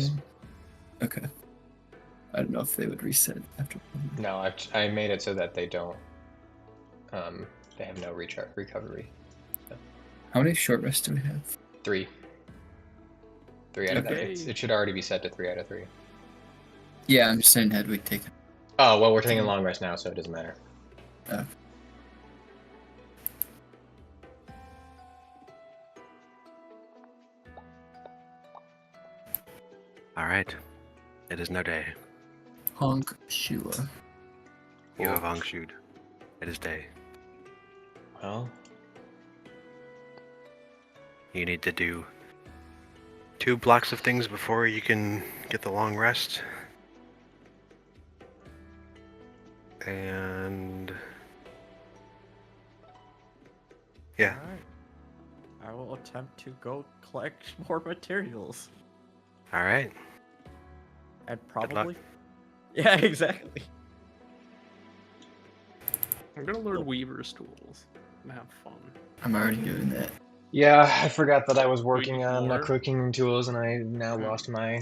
column? Okay. I don't know if they would reset after. No, I made it so that they don't. They have no recovery. How many short rests do we have? 3. 3 out of Okay. it should already be set to 3 out of 3. Yeah, I'm just saying had we taken. Oh well, we're taking a long rest now, so it doesn't matter. All right. It is no day. Honk Shua. You have Angshud. It is day. Well, You need to do 2 blocks of things before you can get the long rest. And yeah. Alright. I will attempt to go collect more materials. All right. And luck. probably. Yeah, exactly. I'm gonna learn Weaver's tools and have fun. I'm already doing that. yeah, I forgot that I was working need on more? cooking tools, and I now lost my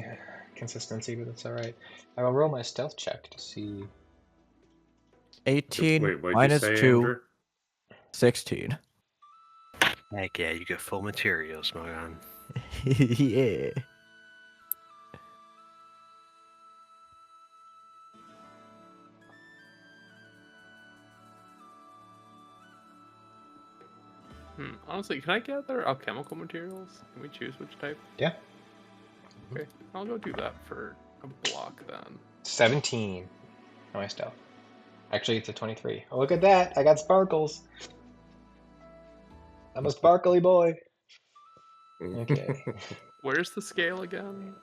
consistency, but it's all right. I will roll my stealth check to see. 18 Wait, what'd minus you say, 2, Andrew? 16. Heck yeah, you get full materials, Mogon. Yeah. Honestly, can I gather alchemical materials? Can we choose which type? Yeah. Okay, I'll go do that for a block then. 17. Oh, my stealth. Actually, it's a 23. Oh, look at that! I got sparkles. I'm a sparkly boy. Okay. Where's the scale again?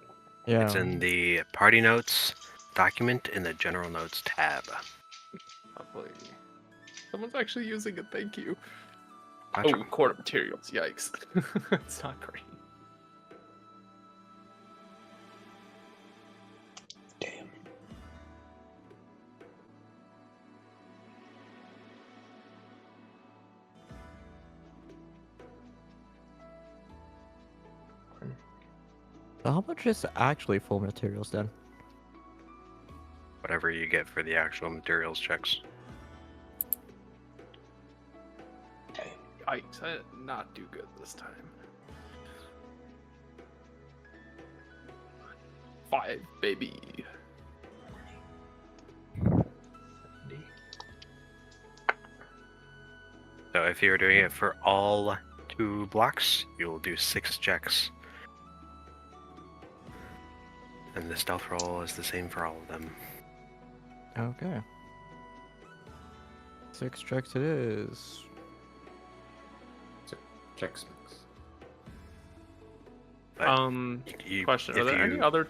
Yeah. It's in the party notes document in the general notes tab. Probably. Someone's actually using it. Thank you. Gotcha. Oh, quarter materials. Yikes. It's not great. Damn. So how much is actually full materials then? Whatever you get for the actual materials checks. Okay. Yikes. I did not do good this time. 5, baby. So if you're doing it for all 2 blocks, you'll do 6 checks. And the stealth roll is the same for all of them. Okay. 6 checks it is. Check specs. But Question: if Are there any other?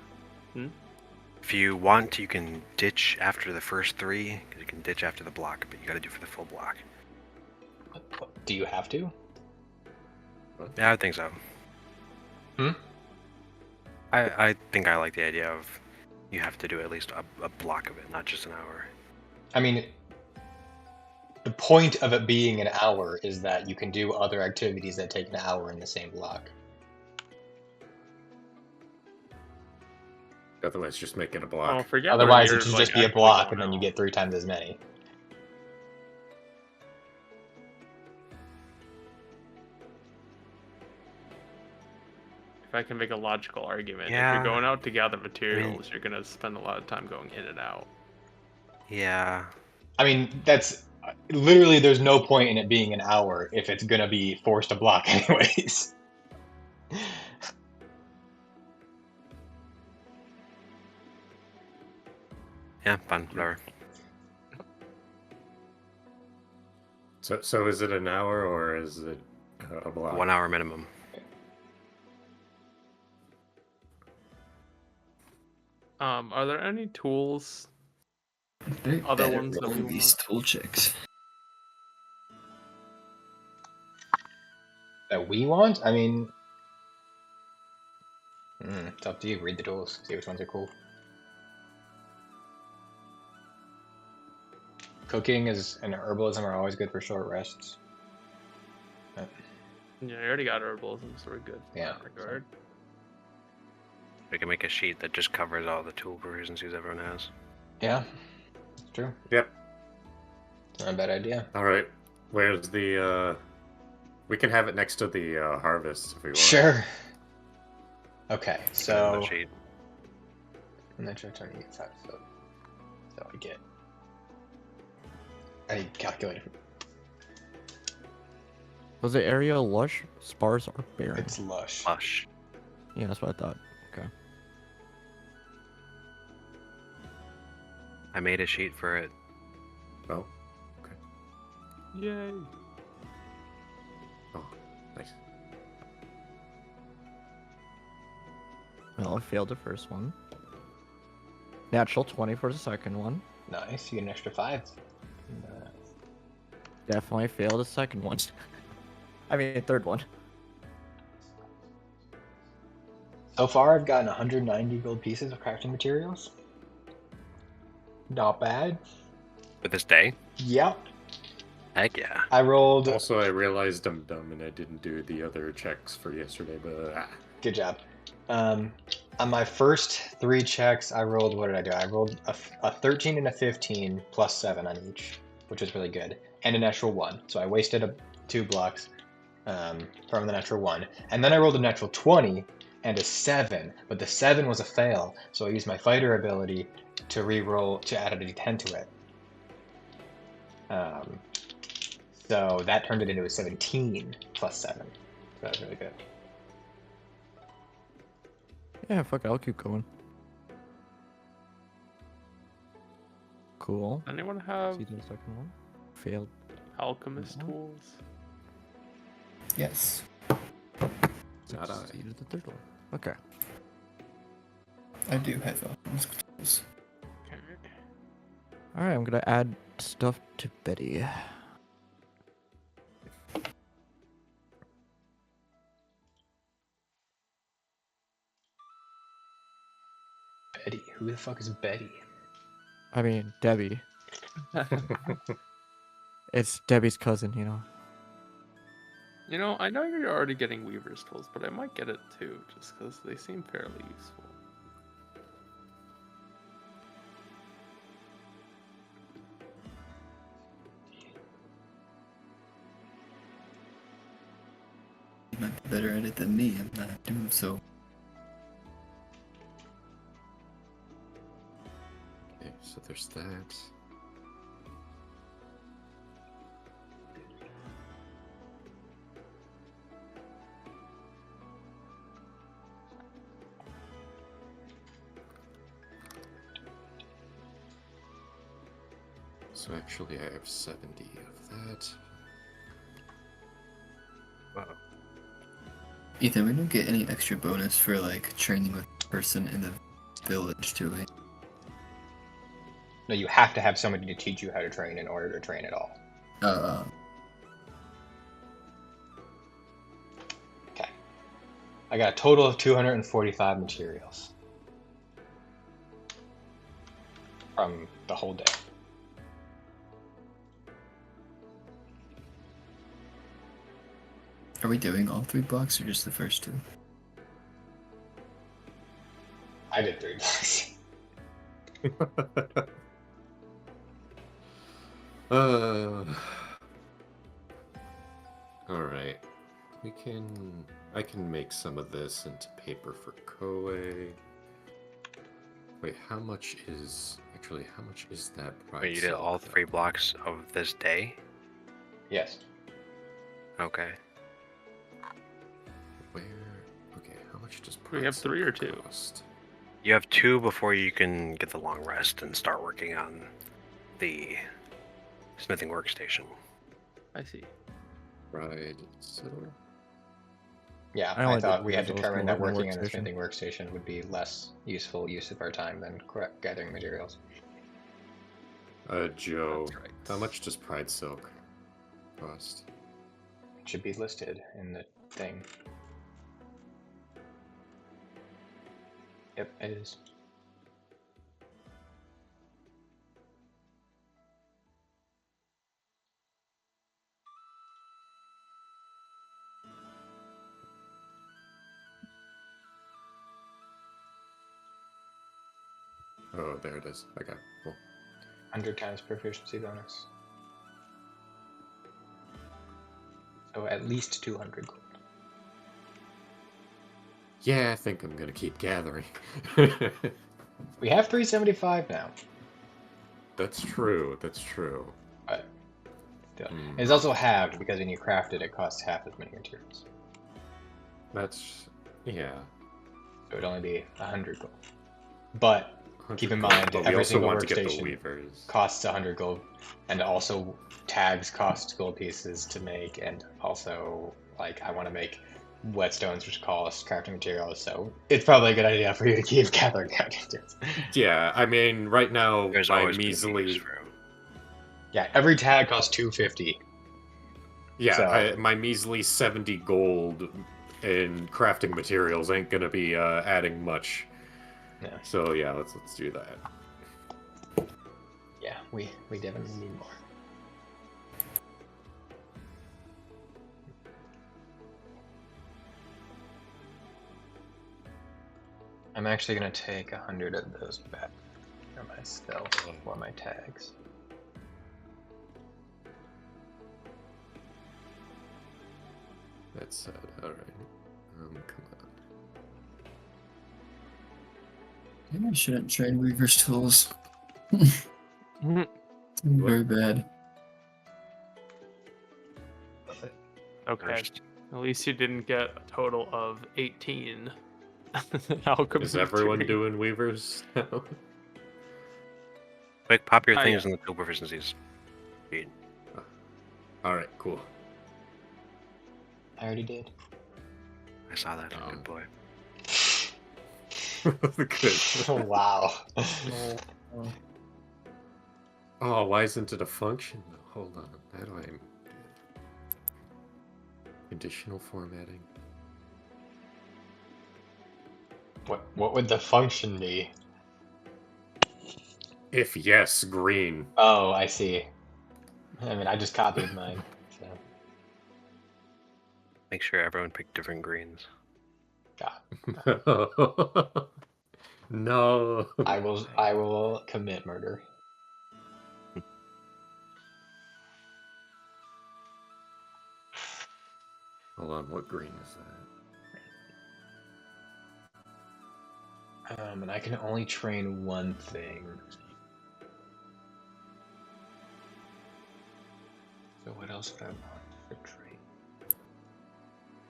If you want, you can ditch after the first 3. You can ditch after the block, but you got to do for the full block. Do you have to? Yeah, I think so. Hmm? I think I like the idea of you have to do at least a block of it, not just an hour. I mean, the point of it being an hour is that you can do other activities that take an hour in the same block. Otherwise, just making a Oh, block. forget. Otherwise, it you're, should like, just be a actually block, going and then you out. get 3 times as many. If I can make a logical argument, if Yeah. you're going out to gather materials, you're gonna spend a lot of time going in and out. Yeah. I mean, that's literally there's no point in it being an hour if it's gonna be forced to block anyways. Yeah, fine, whatever. So is it an hour or is it a block? 1 hour minimum. Are there any tools? They Other better ones that roll we these want? tool checks. That we want? I mean, it's up to you. Read the tools, see which ones are cool. Cooking is and herbalism are always good for short rests. Yeah, I already got herbalism, so we're good. In Yeah, that regard. We can make a sheet that just covers all the tool proficiencies everyone has. Yeah, it's true. Yep. It's not a bad idea. All right. Where's the? We can have it next to the harvest if we want. Sure. Okay, Put it in so the sheet. and then try to get 5 so I get. I need a calculator. Was the area lush, sparse, or barren? It's lush. Lush. Yeah, that's what I thought. Okay. I made a sheet for it. Oh, Yay! nice. Well, I failed the first one. Natural 20 for the second one. Nice. You get an extra 5. Definitely failed the second one. I mean, the third one. So far, I've gotten 190 gold pieces of crafting materials. Not bad. For this day? Yep. Heck yeah. I rolled. Also, I realized I'm dumb and I didn't do the other checks for yesterday, but Good job. On my first 3 checks, I rolled. What did I do? I rolled a 13 and a 15 plus 7 on each, which was really good, and a natural 1. So I wasted 2 blocks from the natural 1, and then I rolled a natural 20 and a 7, but the 7 was a fail. So I used my fighter ability to re-roll to add a d10 to it. So that turned it into a 17 plus 7. So that was really good. Yeah, fuck it, I'll keep going. Cool. Anyone have See the second one? Failed. alchemist Mhm. tools? Yes. Not I. Succeeded the third one. Okay. I do have alchemist tools. Alright, I'm gonna add stuff to Betty. Betty. Who the fuck is Betty? I mean, Debbie. It's Debbie's cousin, you know. You know, I know you're already getting Weaver's tools, but I might get it too, just because they seem fairly useful. You might be better at it than me. I'm not doing so. Okay, so there's that. So actually, I have 70 of that. Ethan, we don't get any extra bonus for like training with a person in the village, do we? No, you have to have somebody to teach you how to train in order to train at all. Okay. I got a total of 245 materials. From the whole day. Are we doing all 3 blocks or just the first 2? I did 3 blocks. Alright. I can make some of this into paper for Koei. Wait, how much is that price? Wait, you did all 3 blocks of this day? Yes. Okay. Where? Okay, how much does We have 3 or 2? cost? You have 2 before you can get the long rest and start working on the smithing workstation. I see. Right, silver? Yeah, I I only thought did we had because I was determined gonna that work on working on the workstation. smithing workstation would be less useful use of our time than gathering materials. Joe, That's right. how much does Pride Silk cost? It should be listed in the thing. Yep, it is. Oh, there it is. Okay, cool. 100 times proficiency bonus. So at least 200 gold. Yeah, I think I'm gonna keep gathering. We have 375 now. That's true, that's true. But still. Hmm. It's also halved because when you craft it, it costs half as many materials. That's, yeah. So it'd only be 100 gold. But keep in 100 gold, mind, but we every also single want to get the workstation weavers. costs 100 gold, and also tags cost gold pieces to make, and also, like, I want to make whetstones, which cost crafting materials, so it's probably a good idea for you to keep gathering crafting materials. Yeah, I mean, right now, There's my always gonna be use measly... for 'em. Yeah, every tag costs 250. Yeah, So- my measly 70 gold in crafting materials ain't gonna be adding much. Yeah. So yeah, let's do that. Yeah, we definitely need more. I'm actually gonna take 100 of those back for my spell or my tags. That's sad. All right. Come on. Maybe I shouldn't trade Weaver's tools. Mhm. Very bad. Okay. first. At least you didn't get a total of 18. Alchemy Is everyone material. doing weavers now? Quick, pop your Ah, things yeah. in the tool proficiencies. Alright, cool. I already did. I saw that. Good boy. Good. Wow. Oh, why isn't it a function? Hold on. How do I... Conditional formatting. What would the function be? If yes, green. Oh, I see. I mean, I just copied mine. So, Make sure everyone picked different greens. No. I will commit murder. Hold on, what green is that? And I can only train one thing. So what else would I want for train?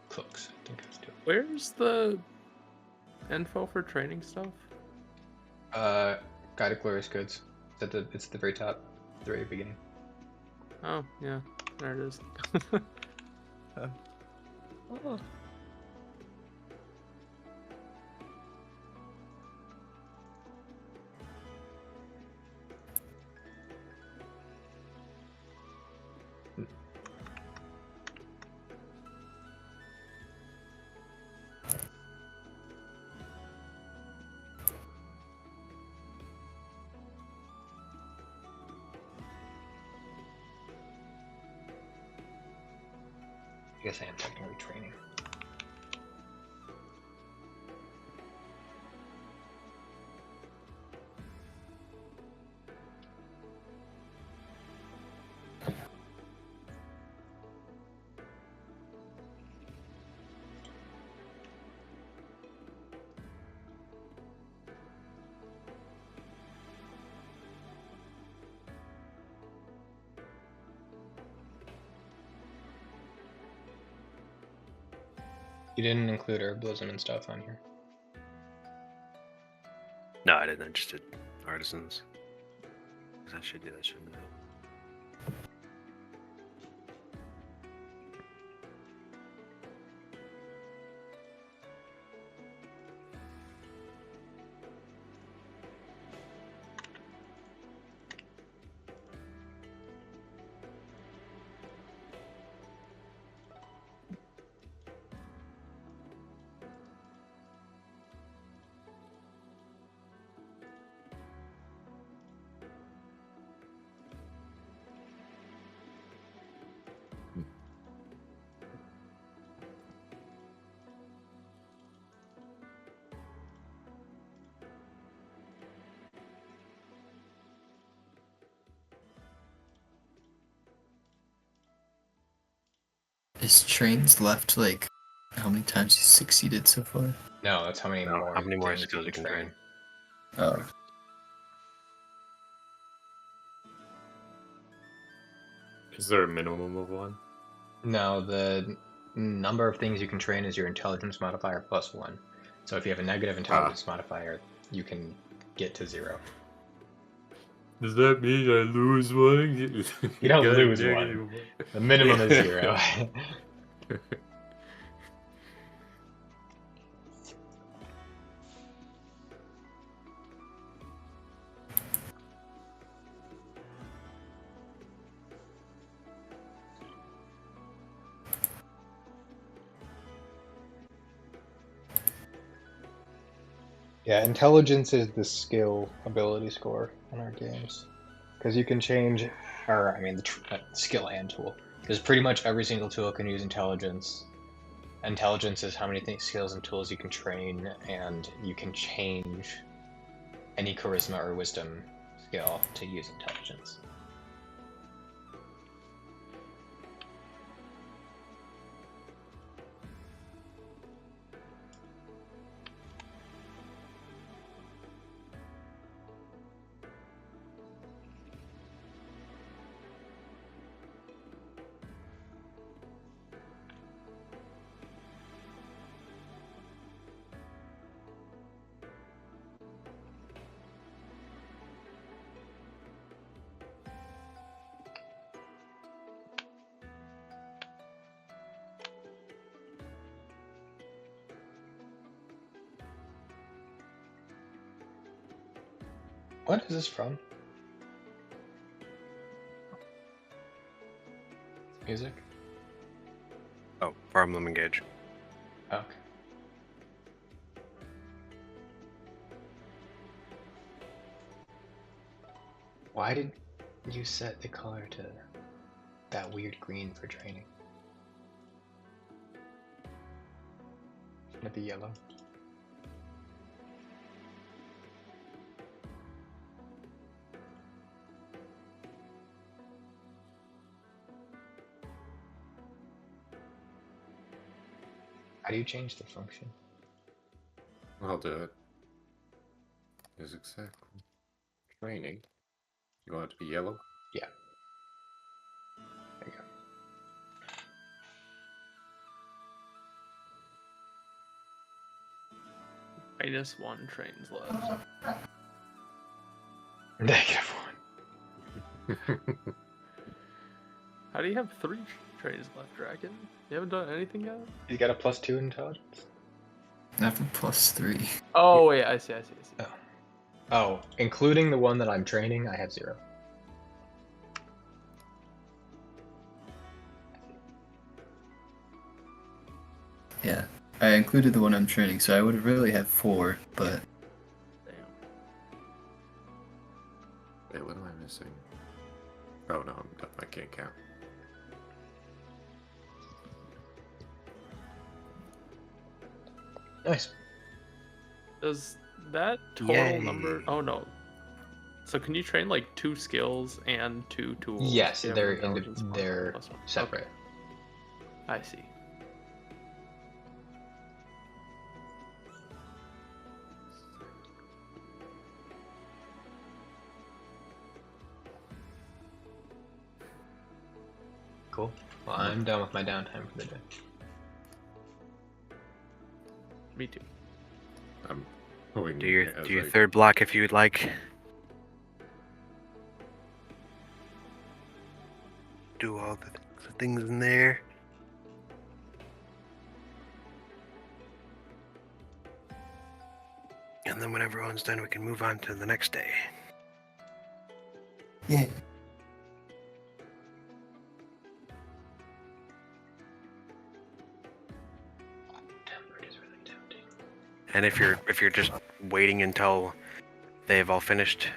Cooks. I think that's doing. Where's the info for training stuff? Guided glorious goods. It's at the very top, the very beginning. Oh, yeah. There it is. Oh. I guess I am technically training. You didn't include herbalism and stuff on here. No, I didn't. I just did artisans. 'Cause I should do that, shouldn't I? Is trains left like how many times you succeeded so far? No, that's how many No, more. how many more things skills you can train? Oh. Is there a minimum of one? No, the number of things you can train is your intelligence modifier plus 1. So if you have a negative intelligence modifier, you can get to 0. Does that mean I lose one? You don't lose one. The minimum is 0. Yeah, intelligence is the skill ability score in our games. Because you can change, or I mean, the skill and tool. Because pretty much every single tool can use intelligence. Intelligence is how many skills and tools you can train, and you can change any charisma or wisdom skill to use intelligence. What is this from? Music? Oh, Fire Emblem Engage. Okay. Why did you set the color to that weird green for training? Shouldn't it be yellow? How do you change the function? I'll do it. Is exactly training. You want it to be yellow? Yeah. There you go. -1 trains left. -1. How do you have 3 trains left, Draken? You haven't done anything yet? You got a +2 intelligence? I have a +3. Oh, wait, I see. Oh, including the one that I'm training, I have 0. Yeah, I included the one I'm training, so I would really have 4, but Damn. Wait, what am I missing? Oh no, I can't count. Nice. Does that total Yay. number... Oh, no. So can you train, like, 2 skills and 2 tools? Yes, if you have they're an intelligence bonus they're +1? separate. Okay, I see. Cool. Well, I'm done with my downtime for the day. Me too. I'm going Do your as I- third block if you would like. Do all the things in there. And then when everyone's done, we can move on to the next day. yeah. Tempered is really tempting. And if you're just waiting until they've all finished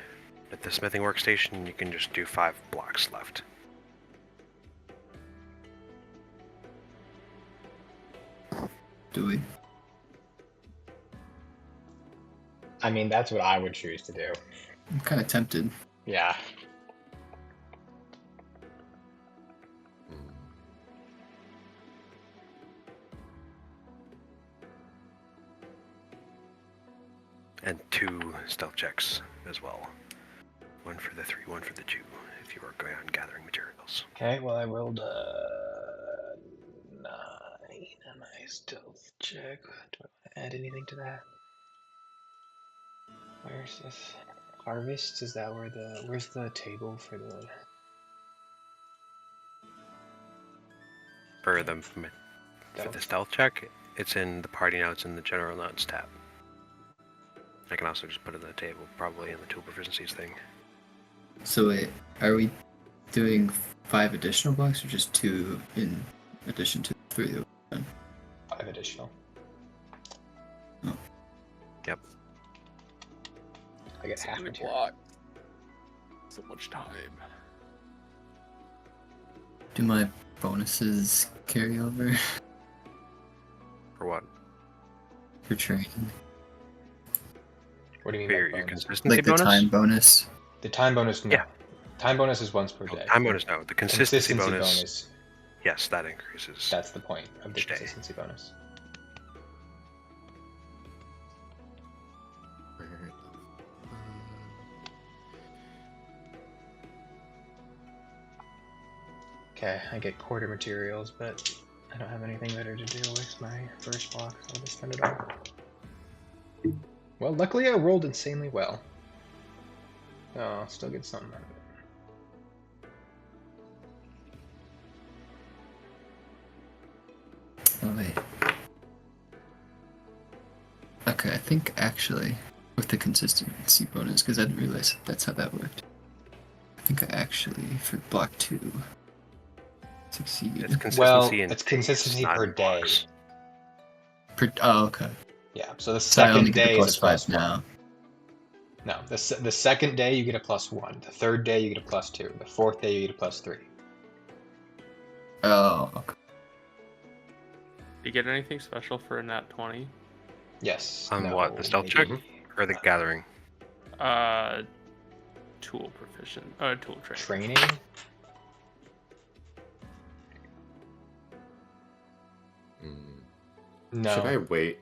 at the smithing workstation, you can just do 5 blocks left. Do we? I mean, that's what I would choose to do. I'm kind of tempted. Yeah. Hmm. And 2 stealth checks as well. 1 for the 3, 1 for the 2, if you are going on gathering materials. Okay, well, I rolled a 9 on my stealth check. Do I want to add anything to that? Where's this? Harvest? Is that where's the table for the... For the stealth check, it's in the party notes in the general notes tab. I can also just put it on the table, probably in the tool proficiencies thing. So wait, are we doing 5 additional blocks or just 2 in addition to the 3 that we've done? 5 additional. Oh. Yep. I get So half many material. blocks. So much time. Do my bonuses carry over For what? for training? What do you For mean your by bonus? consistency Like the bonus? time bonus? The time bonus, no. Yeah. Time bonus is once per No, day. time bonus, no. The consistency bonus, yes, that increases. That's the point of the Each day. consistency bonus. Where- Okay, I get quarter materials, but I don't have anything better to do with my first block, so I'll just spend it all. Well, luckily I rolled insanely well. Oh, I'll still get something out of it. Oh wait. Okay, I think actually with the consistency bonus because I didn't realize that's how that worked. I think I actually, for block 2, succeeded. It's consistency Well, in it's days, consistency not per in day. blocks. Oh, okay. Yeah, so the So I only second get a day is a +5 +1. now. No, the second day you get a +1. The third day you get a +2. The fourth day you get a +3. Oh, okay. You get anything special for a nat 20? Yes. On no, what? The stealth check maybe. or the gathering? Tool proficient. Tool training. Training? No. Should I wait?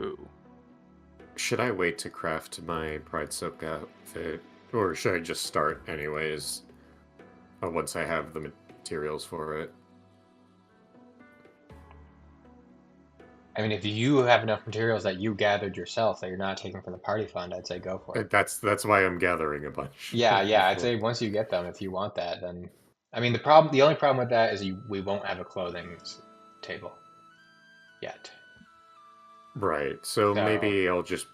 Ooh. Should I wait to craft my Pride Soak outfit? Or should I just start anyways? Once I have the materials for it? I mean, if you have enough materials that you gathered yourself that you're not taking from the party fund, I'd say go for it. That's why I'm gathering a bunch. Yeah, I'd before. say once you get them, if you want that, then I mean the only problem with that is we won't have a clothing table yet. Right. So So- maybe I'll just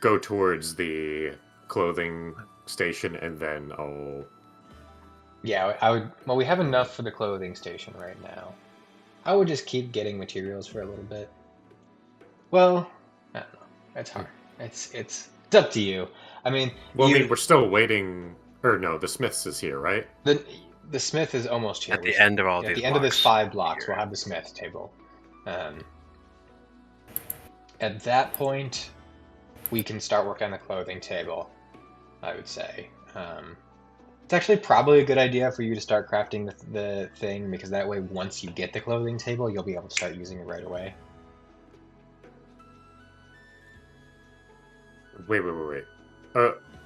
go towards the clothing station and then I'll Yeah, I would. Well, we have enough for the clothing station right now. I would just keep getting materials for a little bit. Well, I don't know. It's hard. It's up to you. I mean, Well, I you- mean, we're still waiting. Or no, the Smiths is here, right? the smith is almost here. At the end of all At these the end of this blocks. 5 blocks, we'll have the smith table. At that point, we can start working on the clothing table, I would say. It's actually probably a good idea for you to start crafting the thing, because that way, once you get the clothing table, you'll be able to start using it right away. Wait.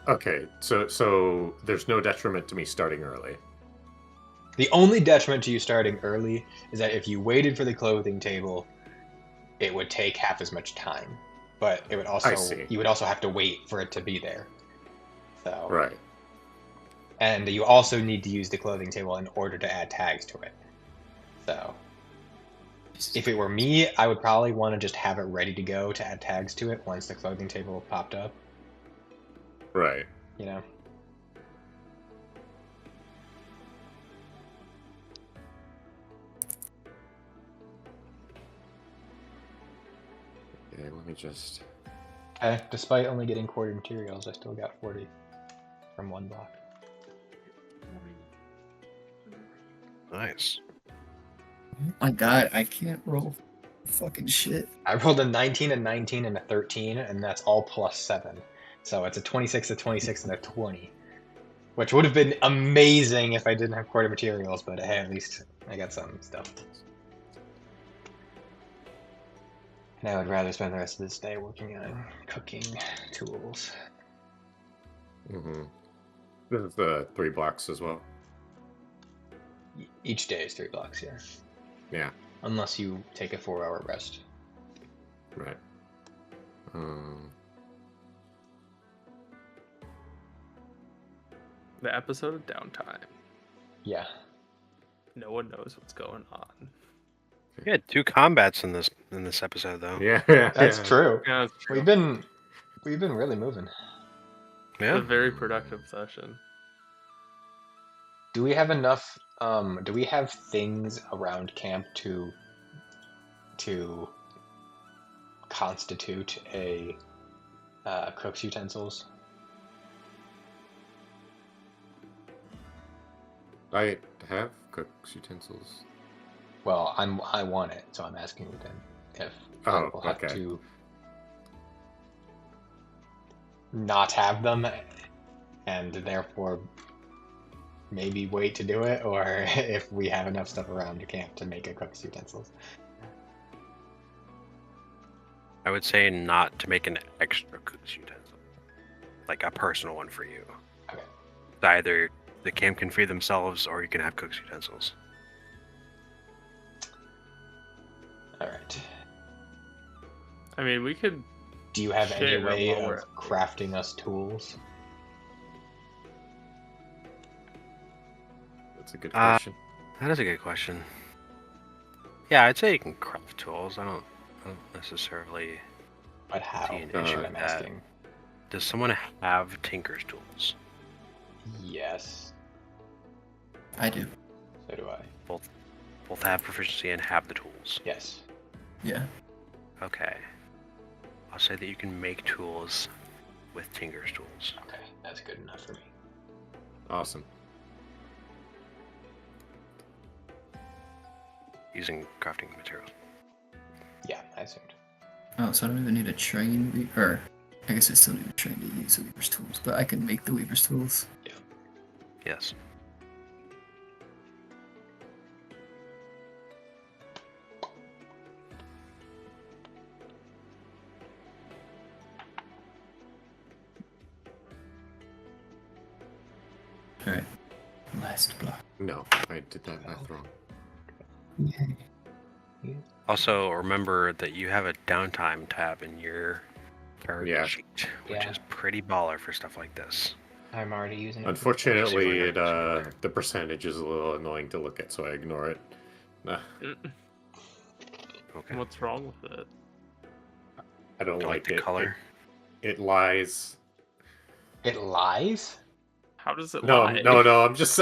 Okay. So there's no detriment to me starting early. The only detriment to you starting early is that if you waited for the clothing table, it would take half as much time. But it would also I see. you would also have to wait for it to be there. So Right. And you also need to use the clothing table in order to add tags to it. So if it were me, I would probably want to just have it ready to go to add tags to it once the clothing table popped up, Right. you know? Okay, let me just. Despite only getting quarter materials, I still got 40 from 1 block. Nice. Oh my god, I can't roll fucking shit. I rolled a 19, a 19, and a 13, and that's all +7. So it's a 26, a 26, and a 20. Which would have been amazing if I didn't have quarter materials, but hey, at least I got some stuff. And I would rather spend the rest of this day working on cooking tools. Mm-hmm. This is the 3 blocks as well. Each day is 3 blocks, yeah. Yeah. Unless you take a 4-hour rest. Right. The episode of downtime. Yeah. No one knows what's going on. We had 2 combats in this episode though. Yeah. That's true. Yeah, it's true. We've been really moving. It's a Yeah. very productive session. Do we have enough do we have things around camp to constitute a cook's utensils? I have cook's utensils. Well, I want it, so I'm asking you then if I Oh, will have okay. to not have them and therefore maybe wait to do it, or if we have enough stuff around the camp to make a cook's utensils. I would say not to make an extra cook's utensil. Like a personal one for you. Okay. Either the camp can feed themselves or you can have cook's utensils. All right. I mean, we could. Do you have any Share way while we're of at it. crafting us tools? That's a good Uh, question. That is a good question. Yeah, I'd say you can craft tools. I don't necessarily But how? See an Uh, issue I'm with that. asking. Does someone have Tinker's tools? Yes. I do. So do I. Both have proficiency and have the tools. Yes. Yeah. Okay. I'll say that you can make tools with Tinker's tools. Okay, that's good enough for me. Awesome. Using crafting materials. Yeah, I assumed. Oh, so I don't even need to train or I guess I still need to train to use the Weaver's tools, but I can make the Weaver's tools. Yes. Alright. Last block. No, I did that math wrong. Yay. Also, remember that you have a downtime tab in your character Yeah. sheet, which Yeah. is pretty baller for stuff like this. I'm already using it. Unfortunately, the percentage is a little annoying to look at, so I ignore it. Nah, Okay. What's wrong with it? I don't Do you like the it. color? It lies. It lies? How does it No, lie? no. I'm just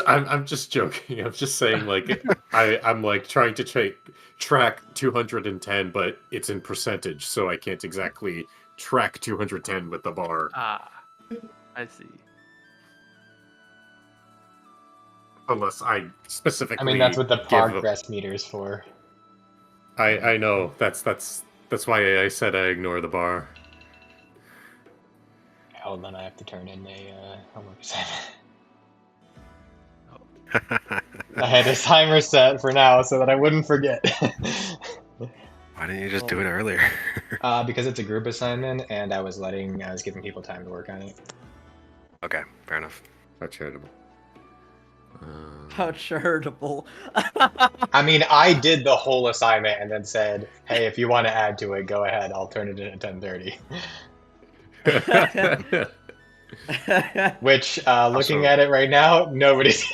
joking. I'm just saying, like, I'm like trying to track 210, but it's in percentage, so I can't exactly track 210 with the bar. Ah, I see. Unless I specifically. I mean, that's what the give progress meter's for. I know. That's why I said I ignore the bar. Oh, then I have to turn in a homework assignment. I had a timer set for now so that I wouldn't forget. Why didn't you just do it earlier? Because it's a group assignment, and I was giving people time to work on it. Okay, fair enough. How charitable. How charitable. I mean, I did the whole assignment and then said, "Hey, if you want to add to it, go ahead. I'll turn it in at 10:30." Which, looking at it right now, nobody's.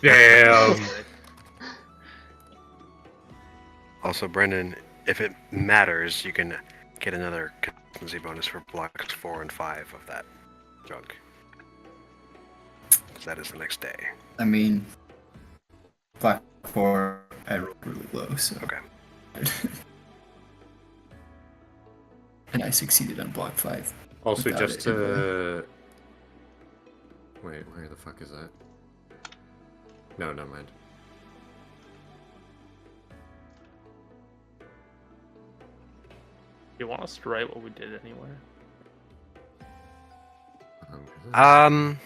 Damn. Also, Brendan, if it matters, you can get another consistency bonus for blocks 4 and 5 of that junk. 'Cause that is the next day. I mean, block 4, I rolled really low, so. Okay. And I succeeded on block 5. Also, Without just it, to. Wait, where the fuck is that? No, never mind. You want us to write what we did anywhere? I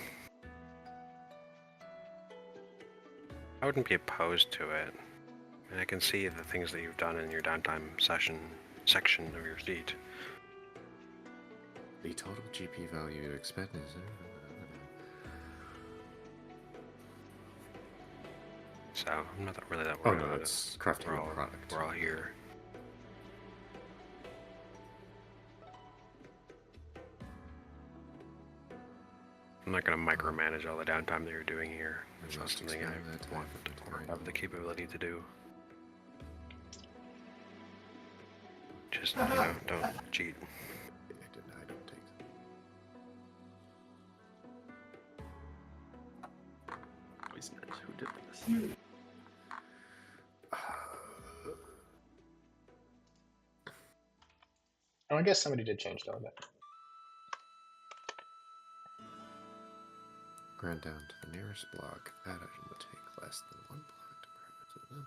wouldn't be opposed to it. And I can see the things that you've done in your downtime section of your sheet. The total GP value to expend is. So I'm not really that Oh worried no, about it's it. crafting We're a all, product. we're all here. I'm not going to micromanage all the downtime that you're doing here. It's not something I want or have the capability to do. Just, don't cheat. I don't take. Poisoners, who did this? Oh, I guess somebody did change the limit. Grant down to the nearest block. That item will take less than 1 block to prove.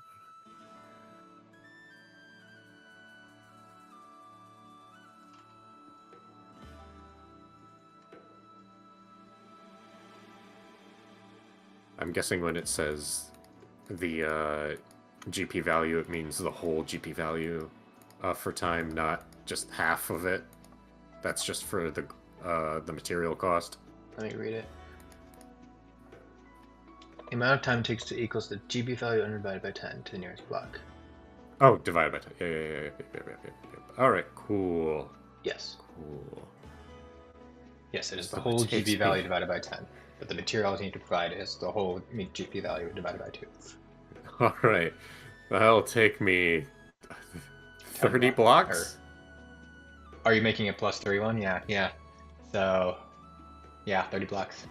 I'm guessing when it says the GP value, it means the whole GP value for time, not just half of it. That's just for the material cost. Let me read it. The amount of time it takes to equals the GB value undivided by 10 to the nearest block. Oh, divided by 10. Yeah. All right, cool. Yes. Cool. Yes, it is the So whole it takes GB value me- divided by 10. But the materials you need to provide is the whole GP value divided by 2. All right. That'll take me 30 blocks? Are you making a +3 one? Yeah. So, yeah, 30 blocks.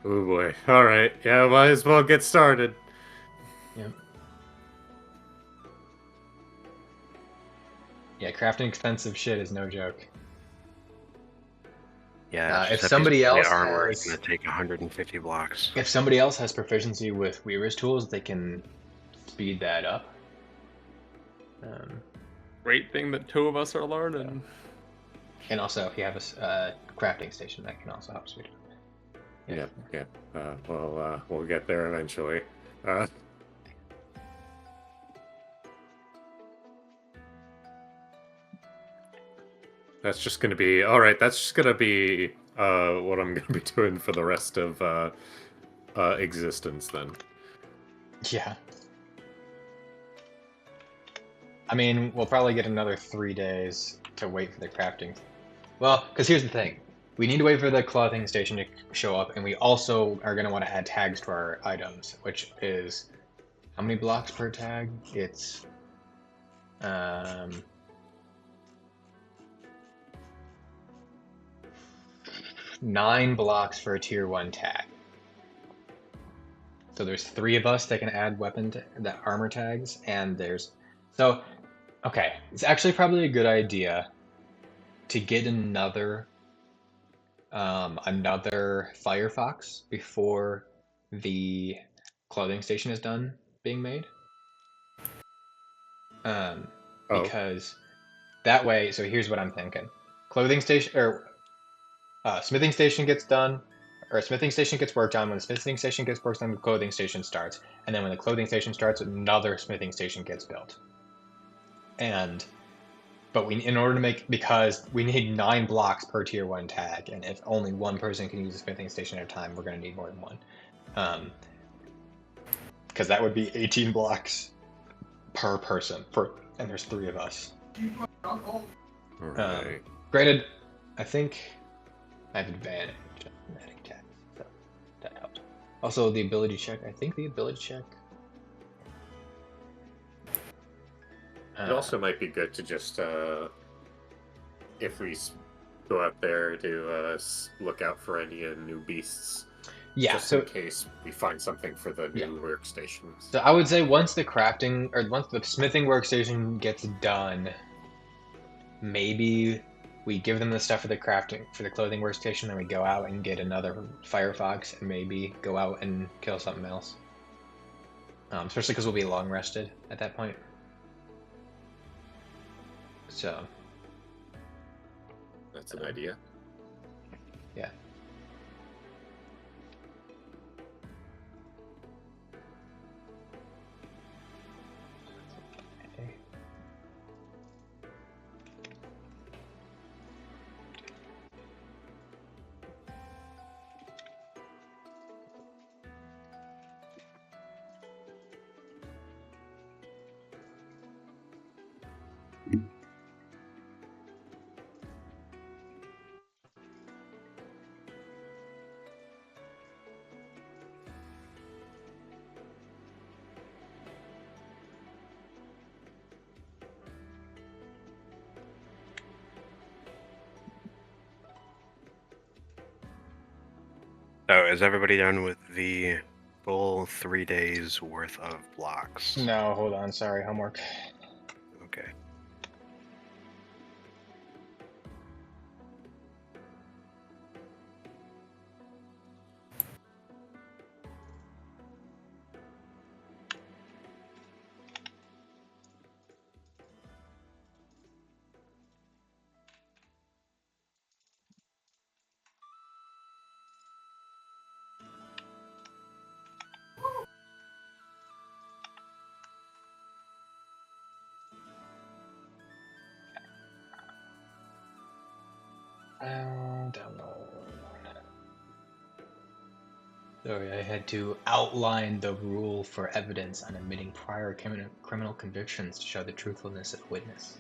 Oh boy. Alright, yeah, might as well get started. Yep. Yeah, crafting expensive shit is no joke. Yeah, If just that piece of somebody plate else armor is has, gonna take 150 blocks. if somebody else has proficiency with Weaver's tools, they can speed that up. Great thing that 2 of us are learning. And also, if you have a crafting station, that can also help speed it up. Yeah. We'll get there eventually. That's just gonna be alright. That's just gonna be what I'm gonna be doing for the rest of existence then. Yeah. I mean, we'll probably get another 3 days to wait for the crafting. Well, because here's the thing. We need to wait for the clothing station to show up, and we also are going to want to add tags to our items, which is... How many blocks per tag? It's... 9 blocks for a tier 1 tag. So there's 3 of us that can add the armor tags, and there's... So, okay, it's actually probably a good idea to get another Firefox before the clothing station is done being made. Because that way, so here's what I'm thinking. Clothing station, or smithing station gets done, or smithing station gets worked on. When the smithing station gets worked on, the clothing station starts. And then when the clothing station starts, another smithing station gets built. But in order to make, because we need 9 blocks per tier 1 tag, and if only one person can use a smithing station at a time, we're going to need more than one. Because that would be 18 blocks per person, and there's 3 of us. Alright. Granted, I think I have advantage on adding tags, so that helps. Also, the ability check, I think the ability check... It also might be good to just, if we go out there to look out for any new beasts. Yeah, just so in case we find something for the new workstations. So I would say once the smithing workstation gets done, maybe we give them the stuff for the clothing workstation, and we go out and get another Firefox, and maybe go out and kill something else. Especially because we'll be long rested at that point. So that's an idea. Yeah. So, is everybody done with the full 3 days worth of blocks? No, hold on. Sorry, homework. Okay. Download. Sorry, I had to outline the rule for evidence on admitting prior criminal convictions to show the truthfulness of the witness.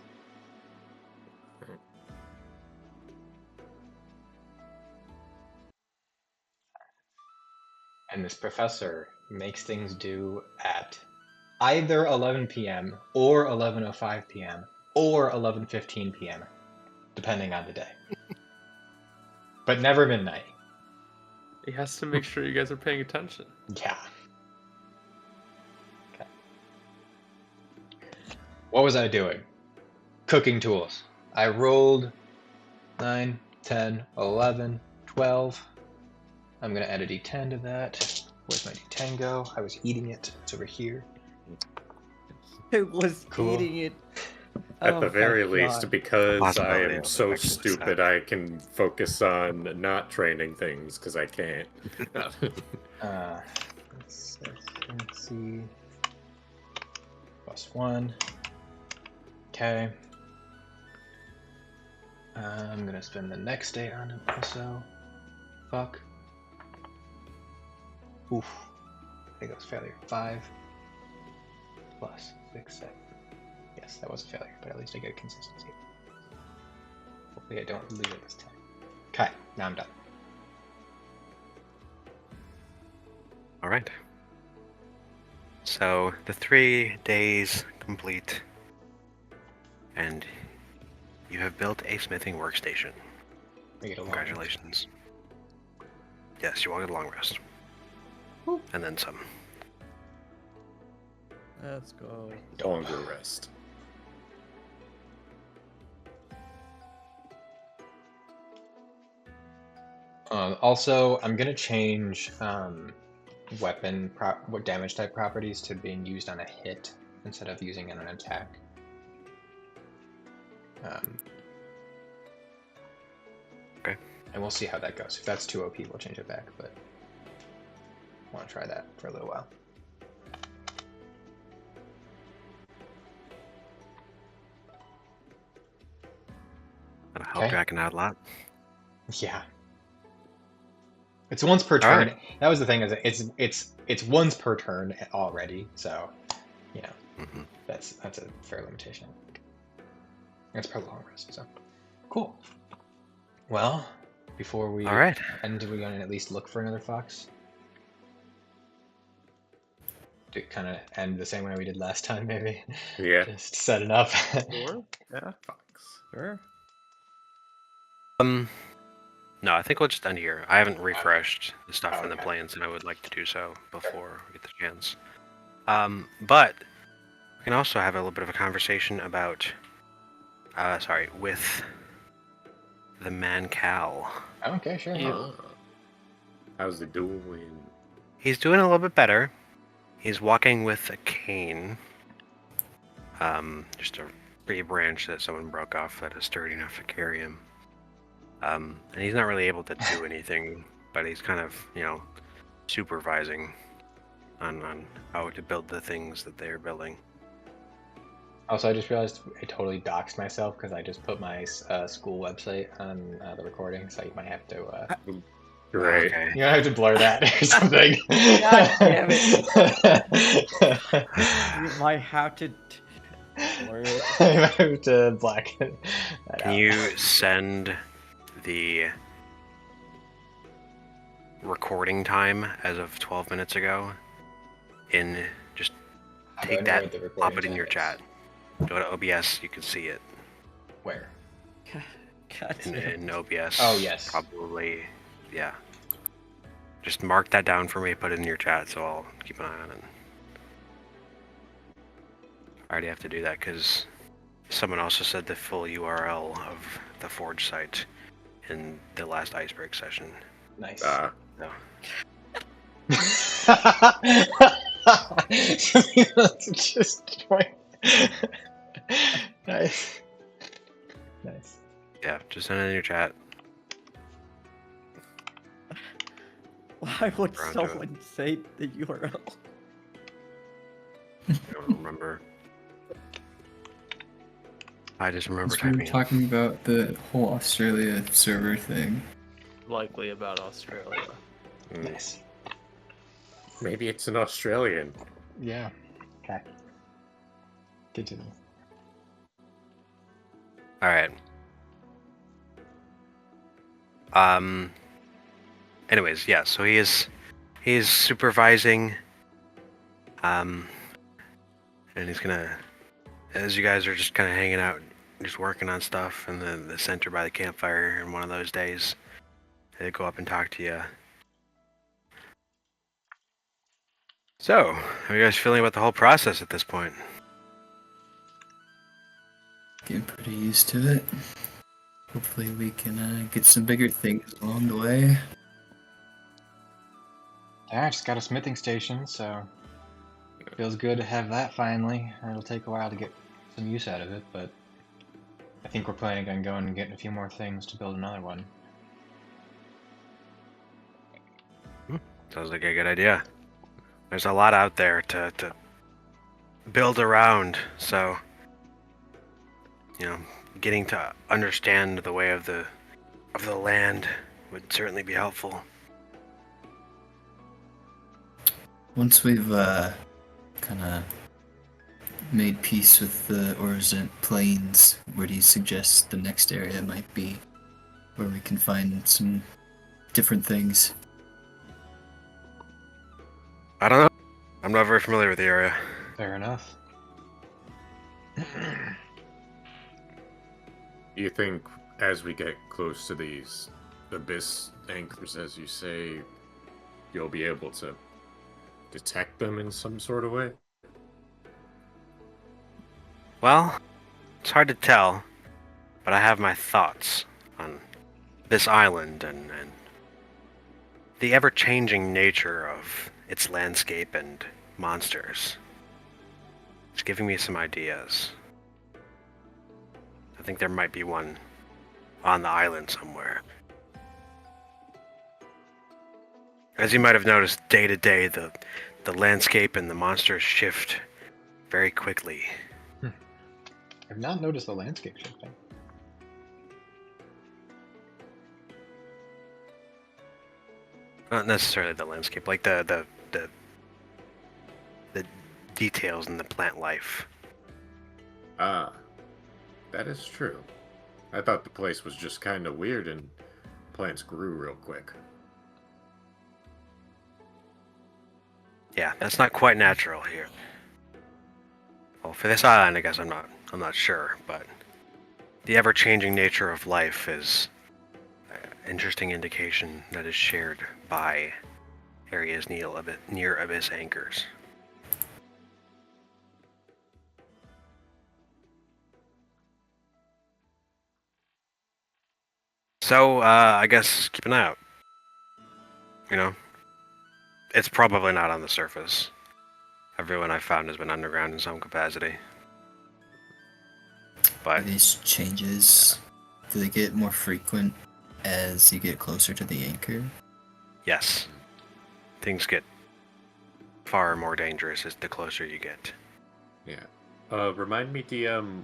And this professor makes things do at either 11 p.m. or 11:05 p.m. or 11:15 p.m. depending on the day. But never midnight. He has to make sure you guys are paying attention. Yeah. Okay. What was I doing? Cooking tools. I rolled 9, 10, 11, 12. I'm going to add a d10 to that. Where's my d10 go? I was eating it. It's over here. It was Cool. eating it. At Oh the my very least, God. because I Possibility am of so effectively stupid, I can focus on not training things because I can't. Let's see. +1. Okay. I'm going to spend the next day on it also. Fuck. Oof. I think that was failure. 5 plus 6, 7. Yes, that was a failure, but at least I get consistency. Hopefully I don't lose it this time. Okay, now I'm done. All right. So the 3 days complete, and you have built a smithing workstation. I get a long rest. Congratulations. Yes, you all get a long rest. And then some. Let's go. Longer rest. Also, I'm gonna change what damage type properties to being used on a hit instead of using it on an attack. Okay. And we'll see how that goes. If that's too OP, we'll change it back, but I want to try that for a little while. That'll help Okay. Draken out a lot. Yeah. It's once per turn. Alright. That was the thing, is it's once per turn already, so yeah. Mm-hmm. That's a fair limitation. It's per long rest, so cool. Well, before we All right. end, we're gonna at least look for another fox. To kind of end the same way we did last time, maybe. Yeah. Just set it up. Sure. Yeah. Fox. Sure. No, I think we'll just end here. I haven't refreshed the stuff in the Okay. plans, and I would like to do so before we get the chance. But we can also have a little bit of a conversation about, with the man Cal. Okay, sure. How's it doing? He's doing a little bit better. He's walking with a cane. Just a tree branch that someone broke off that is sturdy enough to carry him. And he's not really able to do anything, but he's kind of, supervising on how to build the things that they're building. Also, I just realized I totally doxed myself because I just put my school website on the recording, so you might have to. Great. Okay. You might have to blur that or something. God damn You might have to. Blur it. You might have to black that Can out. you send the recording time as of 12 minutes ago in, just How do I take know that, what the recording pop it in time your is? chat. Go to OBS, you can see it Where? God damn. in OBS. Oh, yes. Probably, yeah. Just mark that down for me, put it in your chat, so I'll keep an eye on it. I already have to do that because someone also said the full URL of the Forge site in the last Icebreak session. Nice. Ah. So, Just nice. Nice. yeah, just send it in your chat. Why would Around to it. someone say the URL? I don't remember. I just remember We were typing it. talking about the whole Australia server thing. Likely about Australia. Nice. Maybe it's an Australian. Yeah. Okay. Continue. All right. Anyways, yeah. So he's supervising. And he's gonna, as you guys are just kind of hanging out, just working on stuff in the center by the campfire in one of those days, they go up and talk to you. So, how are you guys feeling about the whole process at this point? Getting pretty used to it. Hopefully we can get some bigger things along the way. Yeah, I just got a smithing station, so feels good to have that finally. It'll take a while to get some use out of it, but I think we're planning on going and getting a few more things to build another one. Sounds like a good idea. There's a lot out there to build around, so getting to understand the way of the land would certainly be helpful. Once we've kind of made peace with the Orizette Plains, where do you suggest the next area might be, where we can find some different things? I don't know. I'm not very familiar with the area. Fair enough. You think as we get close to these abyss anchors, as you say, you'll be able to detect them in some sort of way? Well, it's hard to tell, but I have my thoughts on this island and the ever-changing nature of its landscape and monsters. It's giving me some ideas. I think there might be one on the island somewhere. As you might have noticed, day to day, the landscape and the monsters shift very quickly. I've not noticed the landscape shifting. Not necessarily the landscape, like the details in the plant life. Ah, that is true. I thought the place was just kind of weird and plants grew real quick. Yeah, that's not quite natural here. Well, for this island, I guess I'm not sure, but the ever-changing nature of life is an interesting indication that is shared by areas near abyss anchors. So, I guess keep an eye out. It's probably not on the surface. Everyone I've found has been underground in some capacity. Are But these changes, do they get more frequent as you get closer to the anchor? yes, things get far more dangerous as the closer you get. Yeah. Remind me, DM,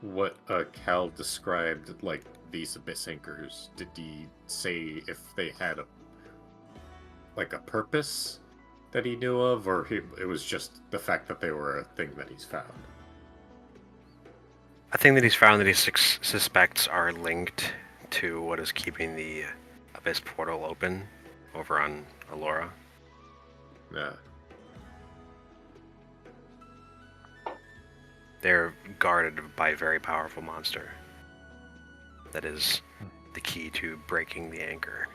what Cal described, like, these abyss anchors. Did he say if they had a purpose that he knew of, or it was just the fact that they were a thing that he's found? A thing that he's found that he suspects are linked to what is keeping the abyss portal open over on Aloura. Yeah. They're guarded by a very powerful monster. That is the key to breaking the anchor.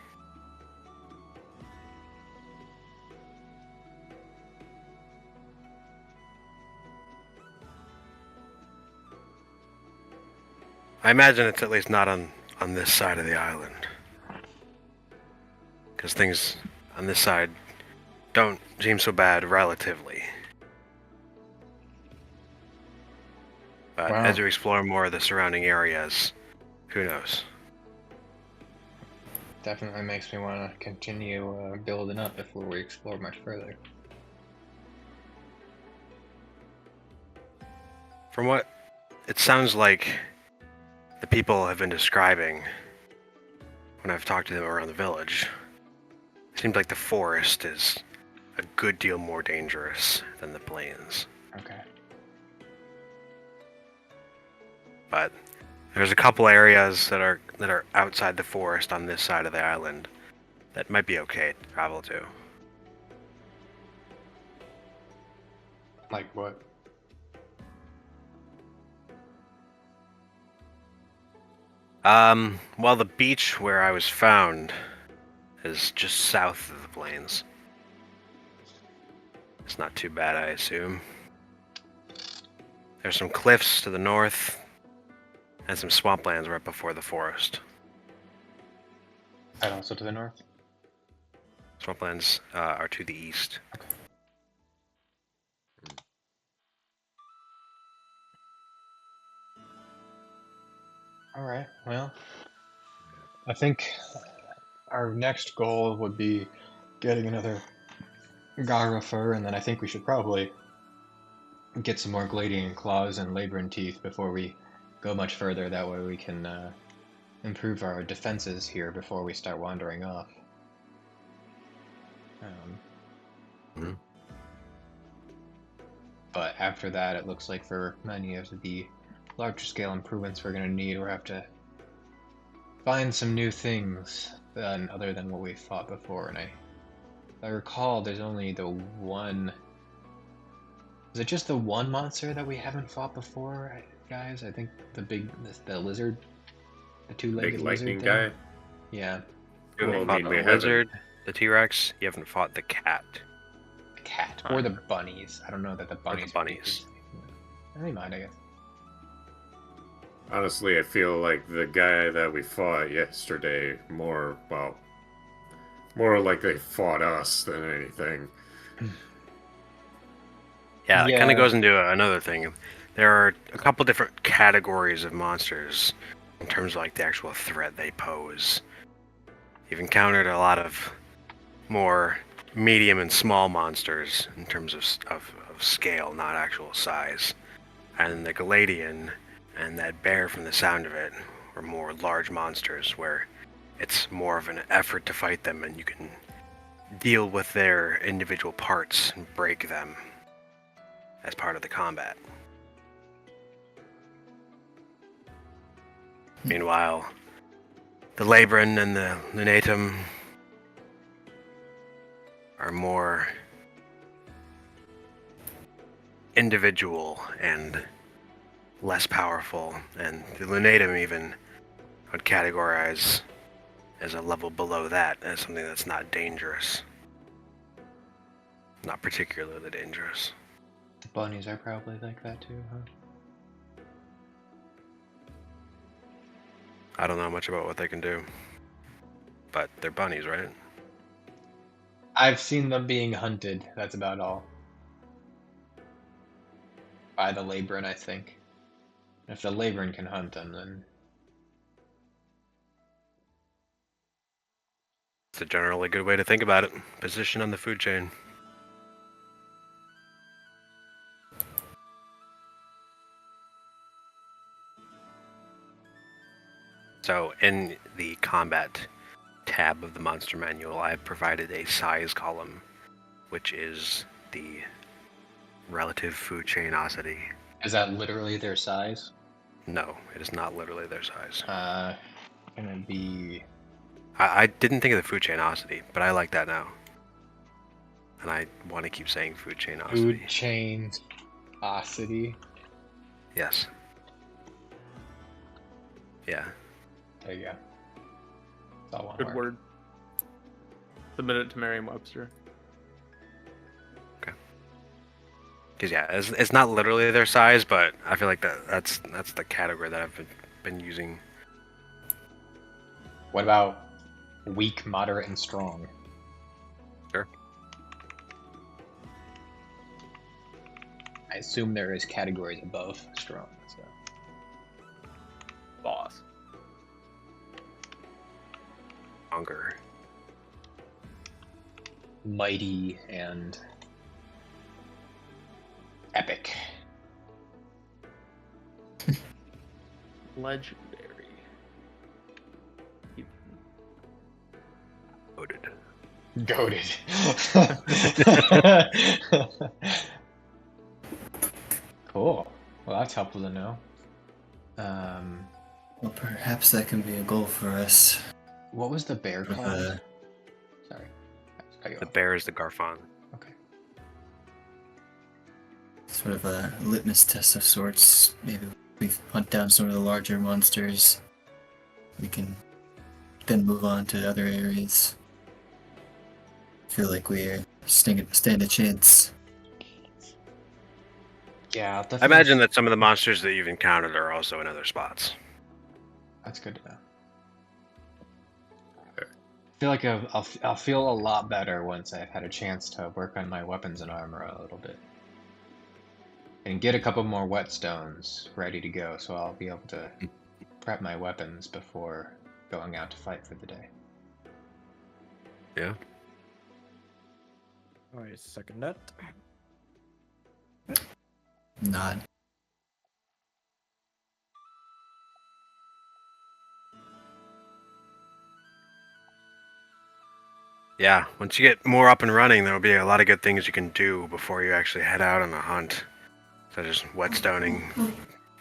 I imagine it's at least not on this side of the island. Because things on this side don't seem so bad relatively. But Wow. as you explore more of the surrounding areas, who knows? Definitely makes me want to continue building up before we explore much further. From what it sounds like the people have been describing when I've talked to them around the village, it seems like the forest is a good deal more dangerous than the plains. Okay. But there's a couple areas that are outside the forest on this side of the island that might be okay to travel to. Like what? Well, the beach where I was found is just south of the plains. It's not too bad, I assume. There's some cliffs to the north, and some swamplands right before the forest. And also to the north. Swamplands are to the east. All right. Well, I think our next goal would be getting another Gara fur, and then I think we should probably get some more gladiator claws and labyrinth teeth before we go much further. That way we can improve our defenses here before we start wandering off. Mhm. But after that, it looks like for many of the larger scale improvements we're going to need, we'll have to find some new things other than what we fought before. And if I recall, there's only the one. Is it just the one monster that we haven't fought before, guys? I think the lizard, the two-legged Big lizard lightning thing. guy. Yeah, You Well, haven't I fought mean, the we haven't- lizard, the T-Rex. You haven't fought the cat. the cat or the bunnies. I don't know that the bunnies. bunnies. Never mind, I guess. Honestly, I feel like the guy that we fought yesterday more like they fought us than anything. Yeah, it kind Yeah. of goes into another thing. There are a couple different categories of monsters in terms of like the actual threat they pose. You've encountered a lot of more medium and small monsters in terms of scale, not actual size. And the Galadian and that bear, from the sound of it, are more large monsters where it's more of an effort to fight them, and you can deal with their individual parts and break them as part of the combat. Meanwhile, the Labrin and the Lunatum are more individual and less powerful, and the Lunatum even would categorize as a level below that, as something that's not dangerous. Not particularly dangerous. The bunnies are probably like that too, huh? I don't know much about what they can do, but they're bunnies, right? I've seen them being hunted. That's about all. By the Labrin, I think. If the Labrin can hunt them, then It's a generally good way to think about it. Position on the food chain. So in the combat tab of the monster manual, I've provided a size column, which is the relative food chainosity. is that literally their size? No, it is not literally their size. Gonna be. I didn't think of the food chainosity, but I like that now. And I want to keep saying food chainosity. Food chain osity. Yes. Yeah. There you go. It's all one Good word. Submit it to Merriam-Webster. Because yeah, it's not literally their size, but I feel like that's the category that I've been using. What about weak, moderate, and strong? Sure. I assume there is categories above strong. So. Boss. Stronger. Mighty and epic. Legendary. Loaded. Goated. Cool. Well, that's helpful to know. Well, perhaps that can be a goal for us. What was the bear called? Uh, Sorry. I cut you The off. bear is the Garfon. Okay. Sort of a litmus test of sorts. Maybe we hunt down some of the larger monsters. we can then move on to other areas. Feel like we stand a chance. Yeah, I'll I definitely. imagine that some of the monsters that you've encountered are also in other spots. That's good to know. I feel like I'll feel a lot better once I've had a chance to work on my weapons and armor a little bit. And get a couple more whetstones ready to go, so I'll be able to prep my weapons before going out to fight for the day. Yeah. Alright, second that. Nod. Yeah, once you get more up and running, there'll be a lot of good things you can do before you actually head out on a hunt. Such as whetstoning,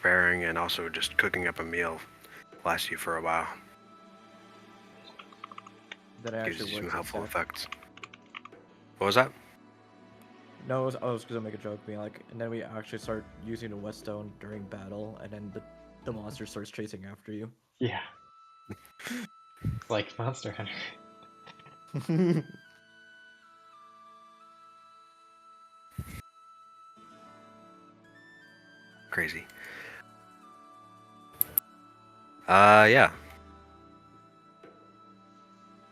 fairing, and also just cooking up a meal lasts you for a while. That Gives actually you some works. helpful exactly. effects. What was that? No, I was gonna make a joke, being like, and then we actually start using the whetstone during battle, and then the monster starts chasing after you. Yeah. Like Monster Hunter. Crazy. Yeah.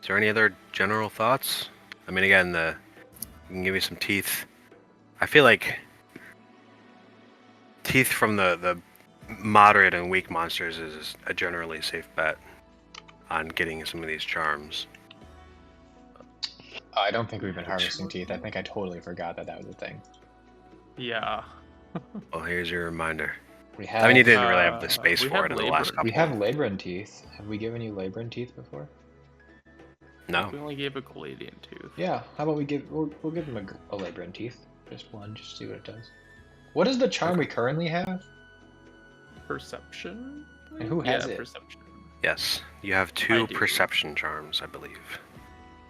Is there any other general thoughts? I mean, again, you can give me some teeth. I feel like teeth from the moderate and weak monsters is a generally safe bet on getting some of these charms. I don't think we've been harvesting teeth. I think I totally forgot that was a thing. Yeah. Well, here's your reminder. We have. I mean, you didn't really have the space we for have it in the last labor. couple. We have labrum teeth. Have we given you labrum teeth before? No. We only gave a Gladian tooth. Yeah. How about we'll give him a labrum teeth, just one, just see what it does. What is the charm we currently have? Perception? And who has yeah, it? Perception. Yes, you have I two do. perception charms, I believe.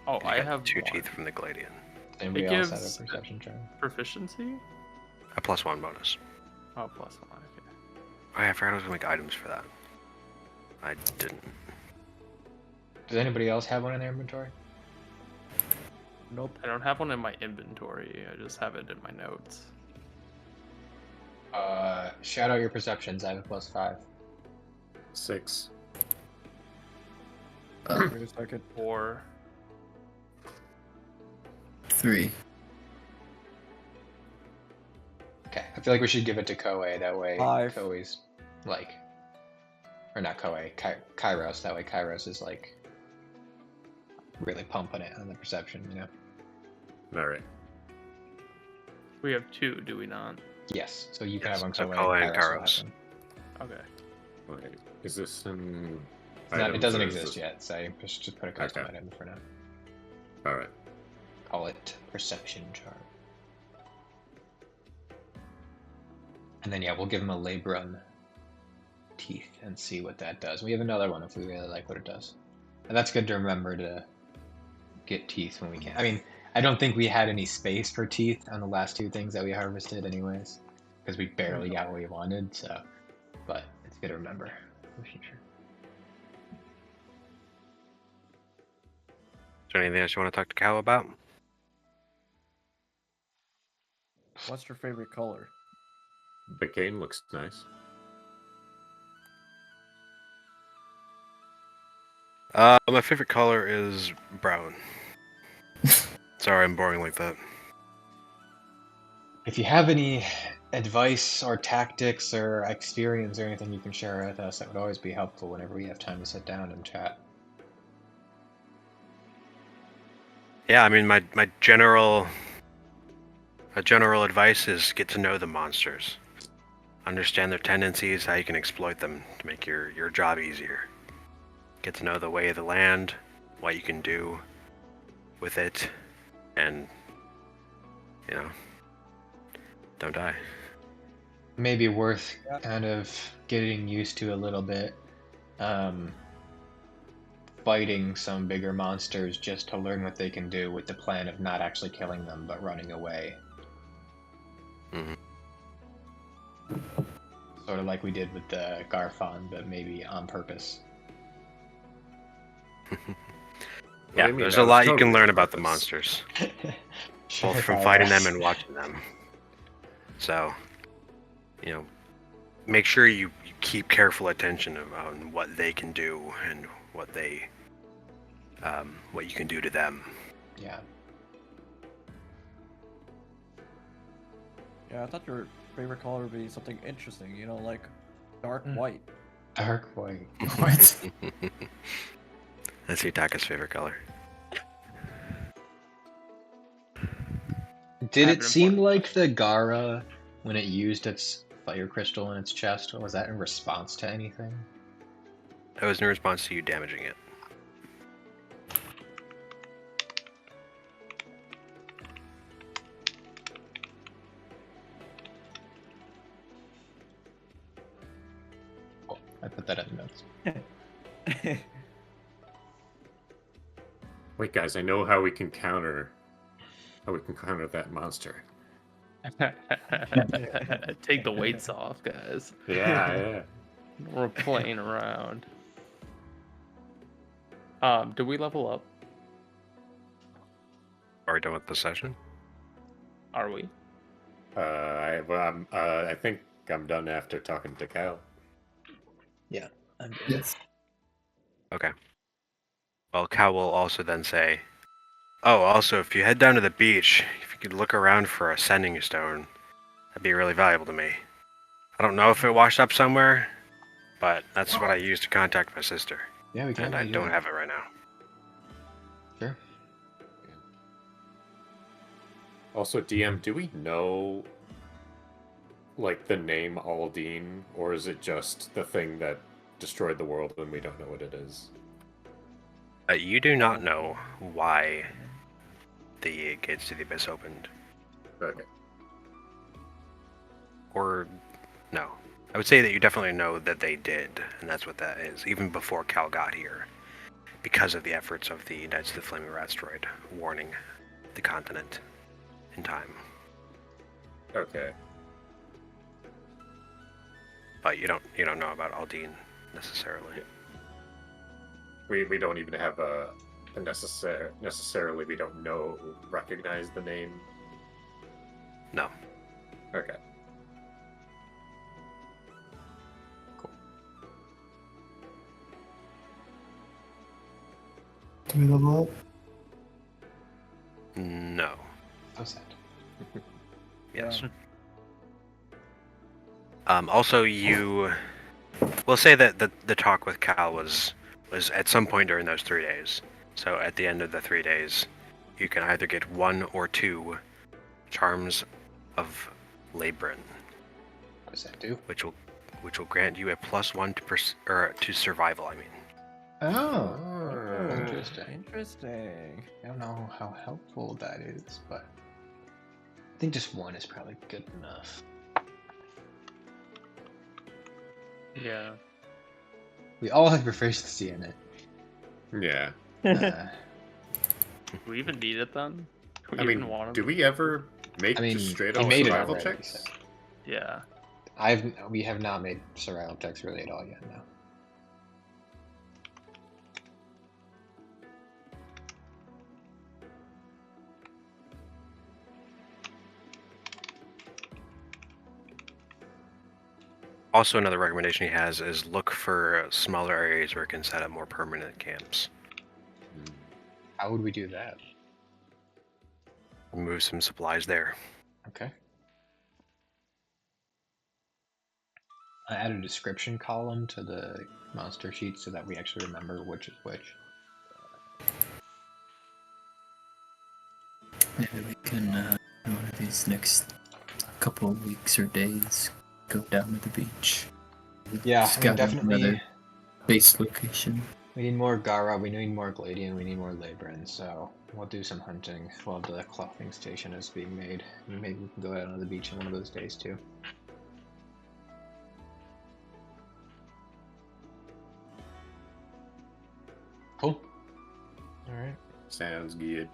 Oh, You I got have two one. teeth from the Gladian. Anybody It else have gives- a perception charm? Proficiency? A +1 bonus. Oh, +1. Okay. Oh, yeah, I forgot I was gonna make items for that. I didn't. Does anybody else have one in their inventory? Nope. I don't have one in my inventory. I just have it in my notes. Shout out your perceptions. I have a +5. 6. Wait a second. 4. 3. Okay, I feel like we should give it to Koei. That way, 5. Koei's like, or not Koei, Kairos. That way, Kairos is like really pumping it on the perception. You know? All right. We have 2, do we not? Yes. So you can Yes, have one so Koei. Koei and Kairos will have Kairos. one. Okay. Wait, is this in? It's not- it items, doesn't or is exist this- yet, so you just put a custom Okay. item for now. All right. Call it perception charm. And then yeah, we'll give him a labrum teeth and see what that does. We have another one if we really like what it does. And that's good to remember to get teeth when we can. I mean, I don't think we had any space for teeth on the last 2 things that we harvested anyways, because we barely got what we wanted, so, but it's good to remember for future. Is there anything else you want to talk to Cal about? What's your favorite color? The cane looks nice. My favorite color is brown. Sorry, I'm boring like that. If you have any advice or tactics or experience or anything you can share with us, that would always be helpful whenever we have time to sit down and chat. Yeah, I mean, my general advice is get to know the monsters. Understand their tendencies, how you can exploit them to make your job easier. Get to know the way of the land, what you can do with it, and, you know, don't die. Maybe worth kind of getting used to a little bit. Fighting some bigger monsters just to learn what they can do with the plan of not actually killing them but running away. Mhm. Sort of like we did with the Garfon, but maybe on purpose. Yeah, I mean, there's that a was lot you totally can learn on about the purpose. monsters, Sure, both from I fighting them was. and watching them. So, make sure you keep careful attention on what they can do and what what you can do to them. Yeah. Yeah, I thought your favorite color would be something interesting, like dark white. Dark white. What? That's Yutaka's favorite color. Did have it an seem important like the Gara, when it used its fire crystal in its chest, was that in response to anything? That was in response to you damaging it. Oh, I put that in the notes. Wait, guys, I know how we can counter that monster. Take the weights off, guys. Yeah. We're playing around. Do we level up? Are we done with the session? Are we? I think I'm done after talking to Cal. Yeah. I'm good. Yes. Okay. Well, Cal will also then say, "Oh, also, if you head down to the beach, if you could look around for a sending stone, that'd be really valuable to me. I don't know if it washed up somewhere, but that's what I used to contact my sister, Yeah, we can. and I don't have it right now." Sure. Also, DM, do we know, like, the name Aldeen, or is it just the thing that destroyed the world and we don't know what it is? You do not know why the gates to the abyss opened, Okay. or no. I would say that you definitely know that they did, and that's what that is, even before Cal got here, because of the efforts of the Knights of the Flaming Asteroid warning the continent in time. Okay. But you don't know about Aldeen necessarily. Yeah. We don't even have a necessarily we don't recognize the name. No. Okay. Do we level up? No. So sad. Yes. Also, we'll say that the talk with Cal was at some point during those 3 days. So at the end of the 3 days, you can either get 1 or 2 charms of Labrin, What does that do? which will grant you a +1 to survival. I mean, Oh, Oh. interesting. Interesting. I don't know how helpful that is, but I think just 1 is probably good enough. Yeah. We all have proficiency in it. Yeah. Uh, Do we even need it then? Do we I even mean, want do it? we ever make I mean, just straight we up made it survival already, checks? so- Yeah. we have not made survival checks really at all yet. No. also another recommendation he has is look for smaller areas where it can set up more permanent camps. How would we do that? Move some supplies there. Okay. I add a description column to the monster sheet so that we actually remember which is which. Maybe we can, one of these next couple of weeks or days, go down to the beach. Yeah, I mean, Scout out definitely. another base location. We need more Gara, we need more Gladian, we need more Labrin, so we'll do some hunting while the clothing station is being made. Maybe we can go out on the beach on one of those days too. Cool. Alright. Sounds good.